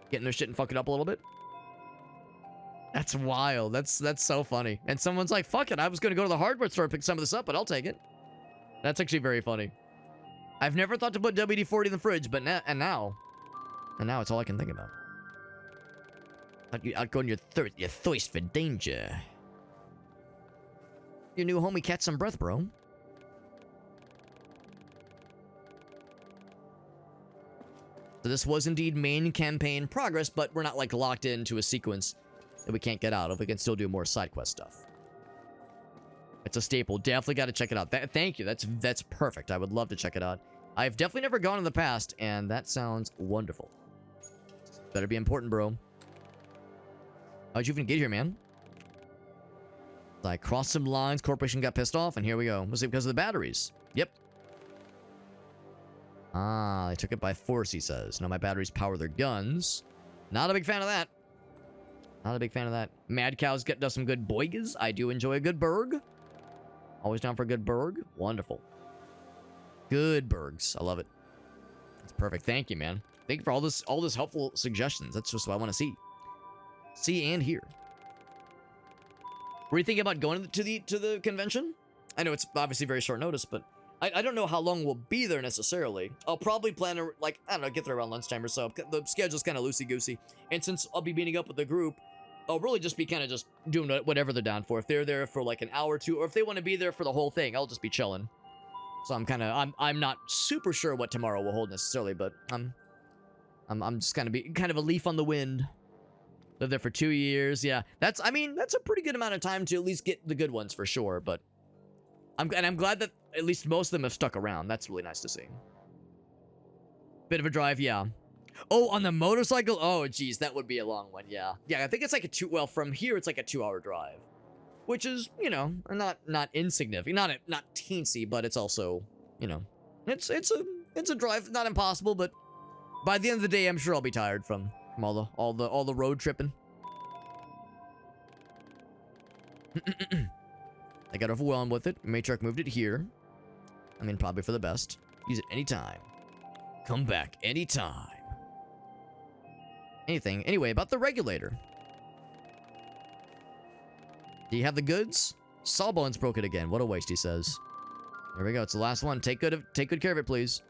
Getting their shit and fuck it up a little bit. That's wild. That's so funny. And someone's like, fuck it. I was gonna go to the hardware store and pick some of this up, but I'll take it. That's actually very funny. I've never thought to put WD-40 in the fridge, but now it's all I can think about. Outgrowing your thirst for danger. Your new homie catch some breath, bro. So this was indeed main campaign progress, but we're not like locked into a sequence that we can't get out of. We can still do more side quest stuff. It's a staple. Definitely got to check it out. Thank you. That's perfect. I would love to check it out. I've definitely never gone in the past, and that sounds wonderful. Better be important, bro. How'd you even get here, man? I crossed some lines, corporation got pissed off, and here we go. Was it because of the batteries? Yep. Ah, they took it by force, he says. Now my batteries power their guns. Not a big fan of that. Not a big fan of that. Mad Cow's does some good boigas. I do enjoy a good burg. Always down for a good burg. Wonderful. Good burgs. I love it. That's perfect. Thank you, man. Thank you for all this helpful suggestions. That's just what I want to see. See and hear. Were you thinking about going to the convention? I know it's obviously very short notice, but I don't know how long we'll be there necessarily. I'll probably plan to, like, I don't know, get there around lunchtime or so. The schedule's kind of loosey-goosey. And since I'll be meeting up with the group, I'll really just be kind of just doing whatever they're down for. If they're there for like an hour or two, or if they want to be there for the whole thing, I'll just be chilling. So I'm not super sure what tomorrow will hold necessarily, but I'm just gonna be kind of a leaf on the wind. Lived there for 2 years. Yeah, that's a pretty good amount of time to at least get the good ones for sure. But I'm glad that at least most of them have stuck around. That's really nice to see. Bit of a drive, yeah. Oh, on the motorcycle? Oh, geez, that would be a long one, yeah. Yeah, I think it's like well, from here, it's like a 2-hour drive. Which is, you know, not insignificant. Not teensy, but it's also, you know, it's a drive, not impossible, but by the end of the day, I'm sure I'll be tired from all the road tripping. I got overwhelmed with it. Matriarch moved it here. I mean, probably for the best. Use it anytime. Come back anytime. Anything. Anyway, about the regulator. Do you have the goods? Sawbones broke it again. What a waste, he says. Here we go. It's the last one. Take good care of it, please.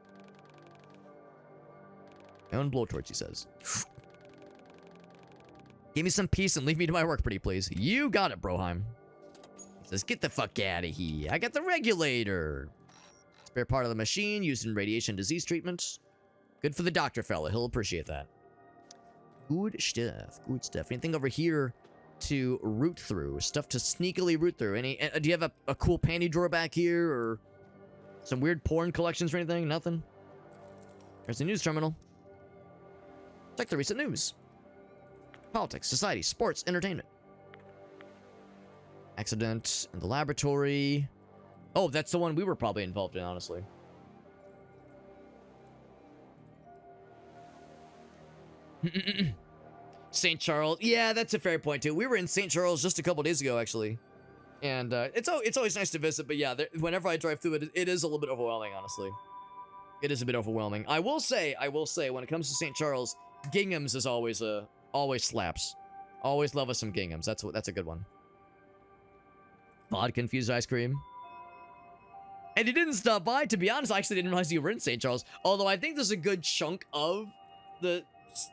My own blowtorch, he says. Give me some peace and leave me to my work, pretty please. You got it, Broheim. He says, get the fuck out of here. I got the regulator. Spare part of the machine used in radiation disease treatment. Good for the doctor fella. He'll appreciate that. Good stuff. Good stuff. Anything over here to root through? Stuff to sneakily root through? Do you have a cool panty drawer back here? Or some weird porn collections or anything? Nothing? There's the news terminal. Check the recent news. Politics, society, sports, entertainment. Accident in the laboratory. Oh, that's the one we were probably involved in, honestly. St. Charles. Yeah, that's a fair point, too. We were in St. Charles just a couple days ago, actually. And it's always nice to visit, but yeah, whenever I drive through it, it is a little bit overwhelming, honestly. It is a bit overwhelming. I will say, when it comes to St. Charles, Gingham's is always slaps. Always love us some Gingham's. That's a good one. Vodka infused ice cream. And he didn't stop by. To be honest, I actually didn't realize you were in St. Charles. Although I think there's a good chunk of the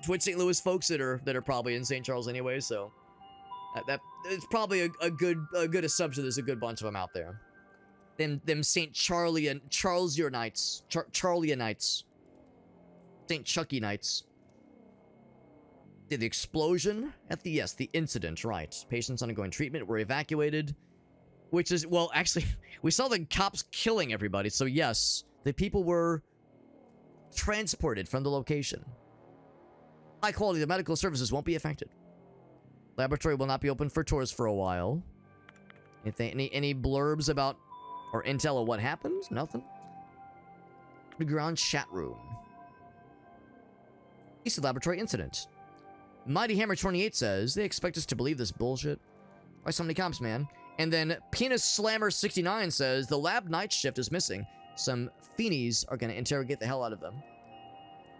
Twitch St. Louis folks that are probably in St. Charles anyway. So That it's probably a good assumption. There's a good bunch of them out there. Them Saint Charlie and Charlesier Knights, Charlia Knights, Saint Chucky Knights. The explosion at the incident, right? Patients undergoing treatment were evacuated, which is, well, actually, we saw the cops killing everybody, so yes, the people were transported from the location. High quality of medical services won't be affected. Laboratory will not be open for tours for a while. Any blurbs about or intel of what happened? Nothing. Underground chat room. East Laboratory incident. Mighty Hammer 28 says they expect us to believe this bullshit. Why so many cops, man? And then Penis Slammer 69 says the lab night shift is missing. Some fiends are gonna interrogate the hell out of them.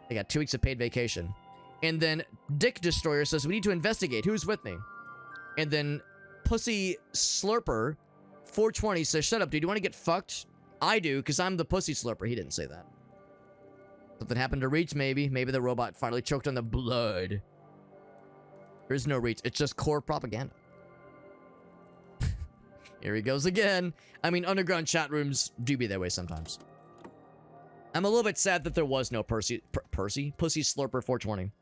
They got 2 weeks of paid vacation. And then Dick Destroyer says we need to investigate. Who's with me? And then Pussy Slurper 420 says, shut up, dude. You want to get fucked? I do, because I'm the Pussy Slurper. He didn't say that. Something happened to Reach, maybe. Maybe the robot finally choked on the blood. There is no Reach. It's just core propaganda. Here he goes again. I mean, underground chat rooms do be that way sometimes. I'm a little bit sad that there was no Pussy Slurper 420.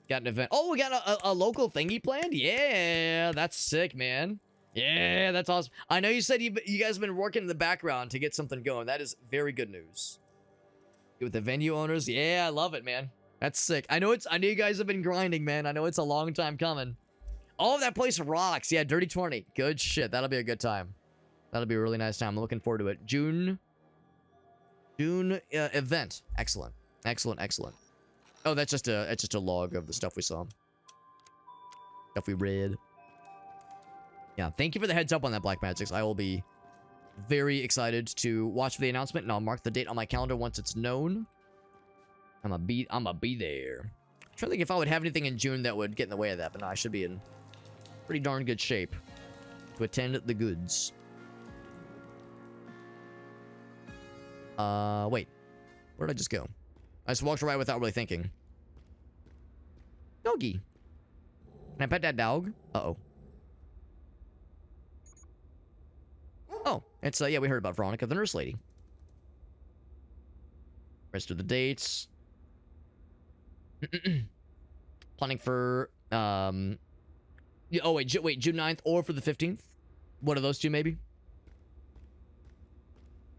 Got an event. Oh, we got a local thingy planned? Yeah, that's sick, man. Yeah, that's awesome. I know you said you guys have been working in the background to get something going. That is very good news. With the venue owners, yeah, I love it, man. That's sick. I know you guys have been grinding, man. I know it's a long time coming. Oh, that place rocks. Yeah, Dirty 20. Good shit. That'll be a good time. That'll be a really nice time. I'm looking forward to it. June event. Excellent. Excellent. Oh, that's just a log of the stuff we saw. Stuff we read. Yeah, thank you for the heads up on that, Black Magics. I will be very excited to watch for the announcement, and I'll mark the date on my calendar once it's known. I'ma be there. I'm trying to think if I would have anything in June that would get in the way of that, but no, I should be in pretty darn good shape to attend the goods. Wait. Where did I just go? I just walked right without really thinking. Doggy. Can I pet that dog? Uh-oh. Oh, it's, yeah, we heard about Veronica, the nurse lady. Rest of the dates. Planning for, yeah, oh, wait, June 9th or for the 15th? One of those two, maybe?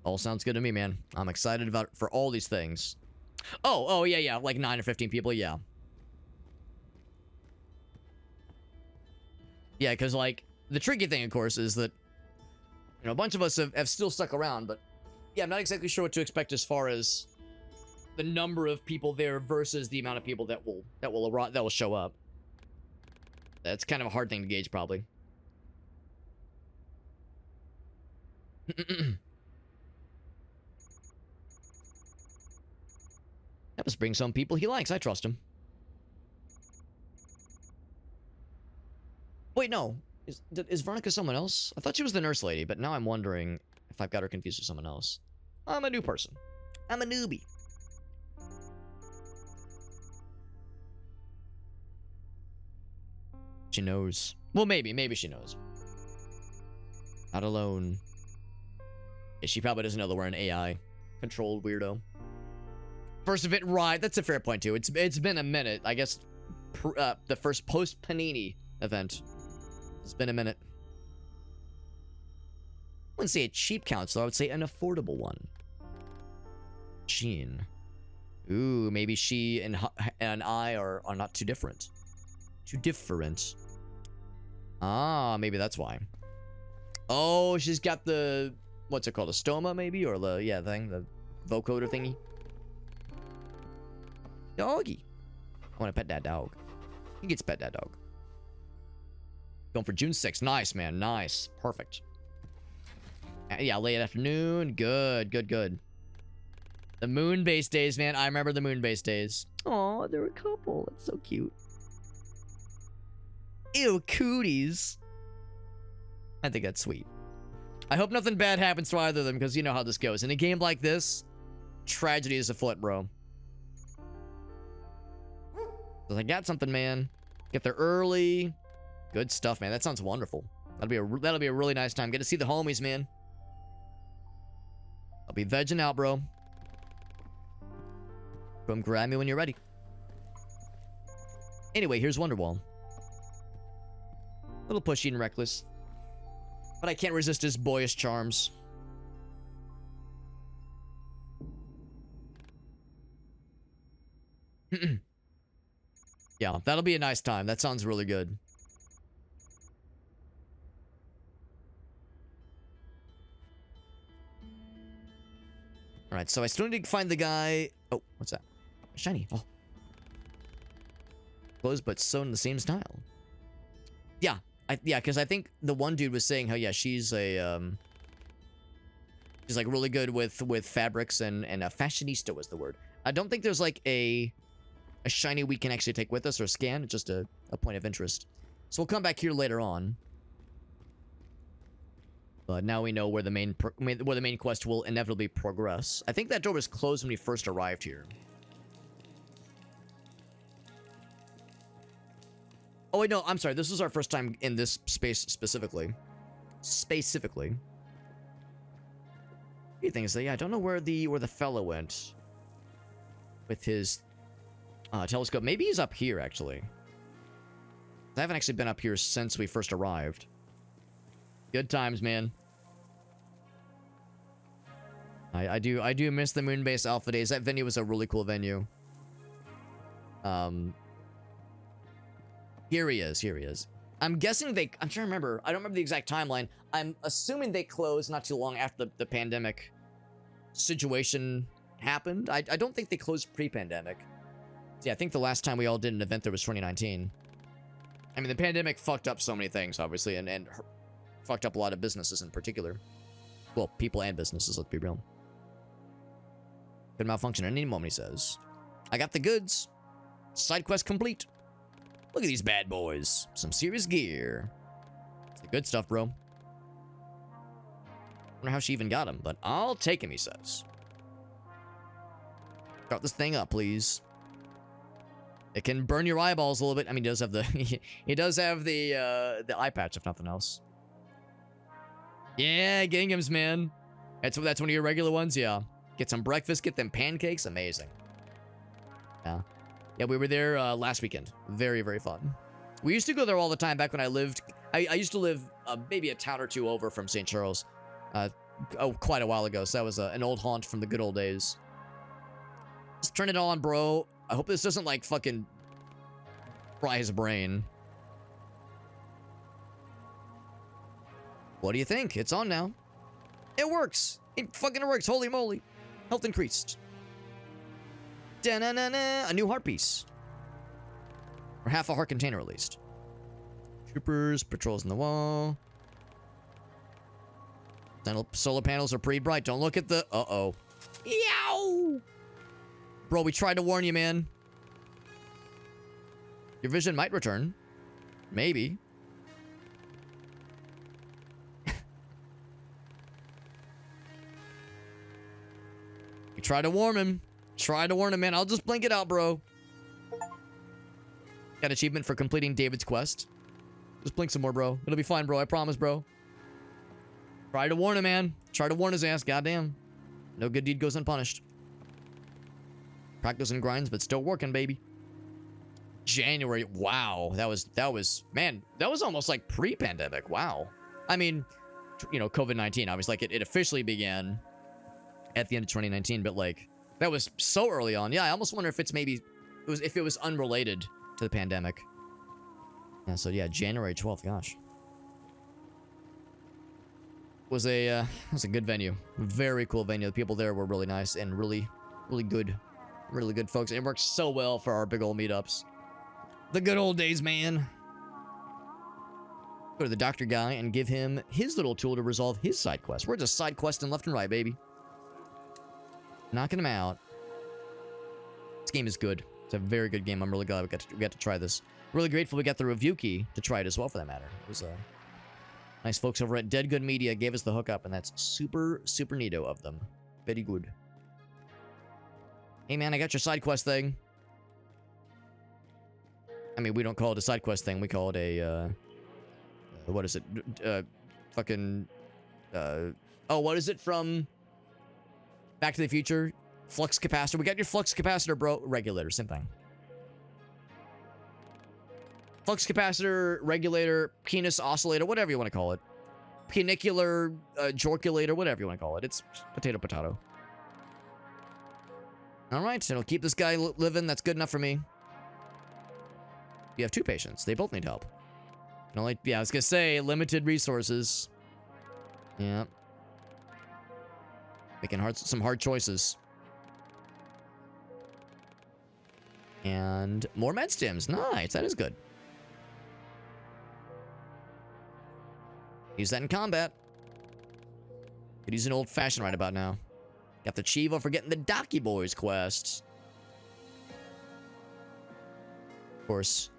All sounds good to me, man. I'm excited for all these things. Oh, yeah, like 9 or 15 people, yeah. Yeah, because, like, the tricky thing, of course, is that, you know, a bunch of us have still stuck around, but, yeah, I'm not exactly sure what to expect as far as the number of people there versus the amount of people that will show up. That's kind of a hard thing to gauge, probably. That must bring some people he likes. I trust him. Wait, no. Is Veronica someone else? I thought she was the nurse lady, but now I'm wondering if I've got her confused with someone else. I'm a new person. I'm a newbie. She knows. Well, maybe she knows. Not alone. Yeah, she probably doesn't know that we're an AI-controlled weirdo. First of it, right? That's a fair point too. It's been a minute. I guess the first post Panini event. It's been a minute. I wouldn't say a cheap counselor. I would say an affordable one. Jean. Ooh, maybe she and I are not too different. Too different. Ah, maybe that's why. Oh, she's got the, what's it called? A stoma, maybe? Or the, yeah, thing. The vocoder thingy. Doggy. I want to pet that dog. He gets pet that dog. Going for June 6th. Nice, man. Nice. Perfect. Yeah, late afternoon. Good. The moon base days, man. I remember the moon base days. Oh, they're a couple. That's so cute. Ew, cooties. I think that's sweet. I hope nothing bad happens to either of them, because you know how this goes. In a game like this, tragedy is afoot, bro. I got something, man. Get there early. Good stuff, man. That sounds wonderful. That'll be a really nice time. Get to see the homies, man. I'll be vegging out, bro. Come grab me when you're ready. Anyway, here's Wonderwall. A little pushy and reckless. But I can't resist his boyish charms. Yeah, that'll be a nice time. That sounds really good. Alright, so I still need to find the guy... Oh, what's that? Shiny. Oh. Clothes, but sewn in the same style. Yeah. Yeah, because I think the one dude was saying how, yeah, she's a, she's, like, really good with fabrics, and a fashionista was the word. I don't think there's, like, a shiny we can actually take with us or scan. It's just a point of interest. So we'll come back here later on. But now we know where the main quest will inevitably progress. I think that door was closed when we first arrived here. Oh wait, no, I'm sorry. This was our first time in this space specifically. Specifically. Few things. Yeah, I don't know where the fellow went with his telescope. Maybe he's up here actually. I haven't actually been up here since we first arrived. Good times, man. I do miss the Moonbase Alpha days. That venue was a really cool venue. Here he is. I'm guessing I'm trying to remember. I don't remember the exact timeline. I'm assuming they closed not too long after the pandemic situation happened. I don't think they closed pre-pandemic. Yeah, I think the last time we all did an event there was 2019. I mean, the pandemic fucked up so many things, obviously, and fucked up a lot of businesses in particular. Well, people and businesses, let's be real. Could malfunction at any moment, he says. I got the goods. Side quest complete. Look at these bad boys. Some serious gear. It's the good stuff, bro. Wonder how she even got him, but I'll take him, he says. Start this thing up, please. It can burn your eyeballs a little bit. I mean, he does have the he does have the eye patch, if nothing else. Yeah, Gingham's, man. That's one of your regular ones, yeah. Get some breakfast, get them pancakes, amazing. Yeah. Yeah, we were there last weekend. Very, very fun. We used to go there all the time back when I lived... I used to live maybe a town or two over from St. Charles. Quite a while ago. So that was an old haunt from the good old days. Just turn it on, bro. I hope this doesn't, like, fucking fry his brain. What do you think? It's on now. It works. It fucking works. Holy moly. Health increased. Da-na-na-na. A new heart piece. Or half a heart container, at least. Troopers, patrols in the wall. Solar panels are pretty bright. Don't look at the... Uh-oh. Yow! Bro, we tried to warn you, man. Your vision might return. Maybe. We tried to warn him. Try to warn him, man. I'll just blink it out, bro. Got achievement for completing David's quest. Just blink some more, bro. It'll be fine, bro. I promise, bro. Try to warn him, man. Try to warn his ass. Goddamn. No good deed goes unpunished. Practice and grinds, but still working, baby. January. Wow. That was, man, that was almost like pre-pandemic. Wow. I mean, you know, COVID-19, obviously, like it officially began at the end of 2019, but like, that was so early on. Yeah, I almost wonder if it's maybe, if it was unrelated to the pandemic. Yeah, so yeah, January 12th, gosh. It was a good venue. Very cool venue. The people there were really nice and really good folks. It works so well for our big old meetups. The good old days, man. Go to the doctor guy and give him his little tool to resolve his side quest. We're just side questing left and right, baby. Knocking him out. This game is good. It's a very good game. I'm really glad we got to try this. Really grateful we got the review key to try it as well, for that matter. It was nice folks over at Dead Good Media gave us the hookup, and that's super neato of them. Very good. Hey man, I got your side quest thing. I mean, we don't call it a side quest thing. We call it a, what is it? Fucking, oh, what is it from Back to the Future? Flux capacitor. We got your flux capacitor, bro. Regulator, same thing. Flux capacitor, regulator, penis oscillator, whatever you want to call it. Penicular, jorculator, whatever you want to call it. It's potato, potato. All right, so it'll keep this guy living. That's good enough for me. You have 2 patients. They both need help. And only, yeah, I was gonna say limited resources. Yeah. Making some hard choices. And more med stims. Nice. That is good. Use that in combat. Could use an old-fashioned right about now. Got the Chivo for getting the Docky Boys quest. Of course.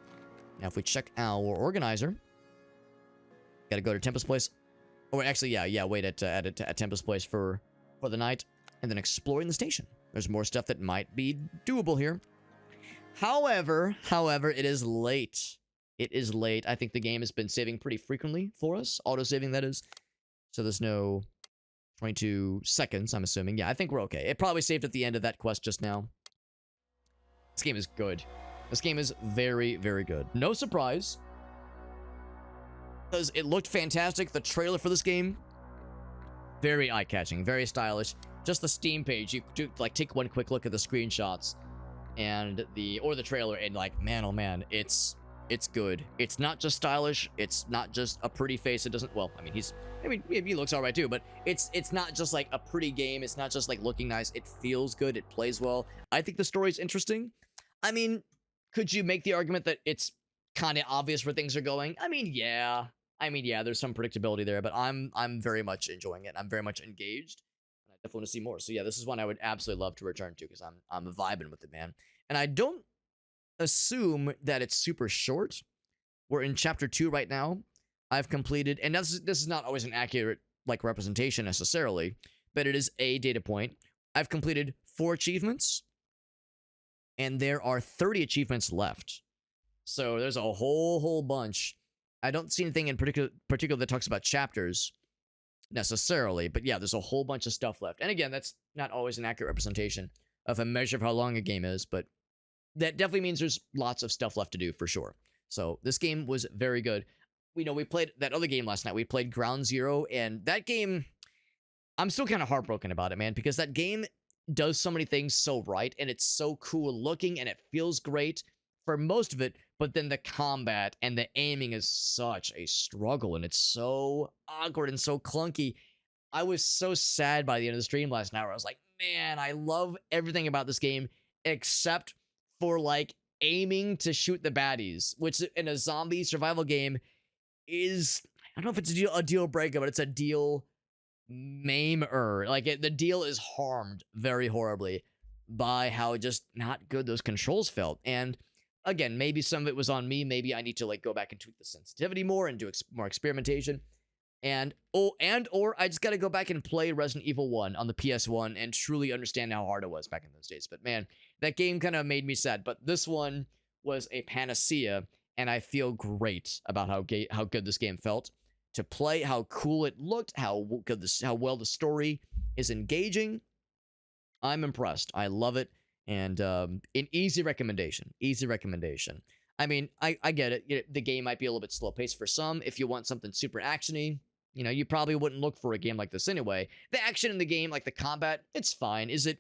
Now, if we check our organizer, gotta go to Tempest Place. Oh, actually, yeah. Wait at Tempest Place for the night, and then exploring the station. There's more stuff that might be doable here. However, it is late. It is late. I think the game has been saving pretty frequently for us. Auto-saving, that is. So there's no 22 seconds, I'm assuming. Yeah, I think we're okay. It probably saved at the end of that quest just now. This game is good. This game is very, very good. No surprise. Because it looked fantastic. The trailer for this game, very eye-catching, very stylish. Just the Steam page, you do, like, take one quick look at the screenshots and the trailer, and like, man, oh man, it's good. It's not just stylish. It's not just a pretty face. It doesn't, well, I mean, he looks all right too, but it's not just like a pretty game. It's not just like looking nice. It feels good. It plays well. I think the story's interesting. I mean, could you make the argument that it's kind of obvious where things are going? I mean, yeah, there's some predictability there, but I'm very much enjoying it. I'm very much engaged. I definitely want to see more. So yeah, this is one I would absolutely love to return to because I'm vibing with it, man. And I don't assume that it's super short. We're in chapter 2 right now. I've completed, and this is not always an accurate like representation necessarily, but it is a data point. I've completed 4 achievements, and there are 30 achievements left. So there's a whole bunch. I don't see anything in particular that talks about chapters necessarily, but yeah, there's a whole bunch of stuff left. And again, that's not always an accurate representation of a measure of how long a game is, but that definitely means there's lots of stuff left to do for sure. So this game was very good. We played that other game last night. We played Ground Zero, and that game, I'm still kind of heartbroken about it, man, because that game does so many things so right, and it's so cool looking, and it feels great for most of it, but then the combat and the aiming is such a struggle, and it's so awkward and so clunky. I was so sad by the end of the stream last night where I was like, man, I love everything about this game except for like aiming to shoot the baddies, which in a zombie survival game is, I don't know if it's a deal breaker, but it's a deal maimer. Like the deal is harmed very horribly by how just not good those controls felt. And again, maybe some of it was on me. Maybe I need to like go back and tweak the sensitivity more and do more experimentation. Or I just got to go back and play Resident Evil 1 on the PS1 and truly understand how hard it was back in those days. But man, that game kind of made me sad. But this one was a panacea, and I feel great about how good this game felt to play, how cool it looked, how well the story is engaging. I'm impressed. I love it, and an easy recommendation. Easy recommendation. I mean, I get it. The game might be a little bit slow paced for some. If you want something super actiony, you probably wouldn't look for a game like this anyway. The action in the game, like the combat, it's fine. Is it?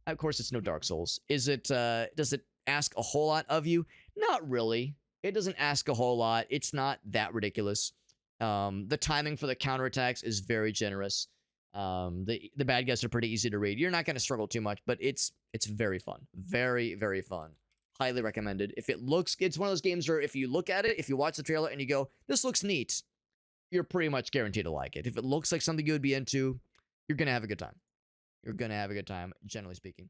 Of course, it's no Dark Souls. Is it? Does it ask a whole lot of you? Not really. It doesn't ask a whole lot. It's not that ridiculous. The timing for the counterattacks is very generous. The bad guys are pretty easy to read. You're not going to struggle too much, but it's very fun. Very, very fun. Highly recommended. It's one of those games where if you look at it, if you watch the trailer and you go, this looks neat, you're pretty much guaranteed to like it. If it looks like something you would be into, you're going to have a good time. You're going to have a good time, generally speaking.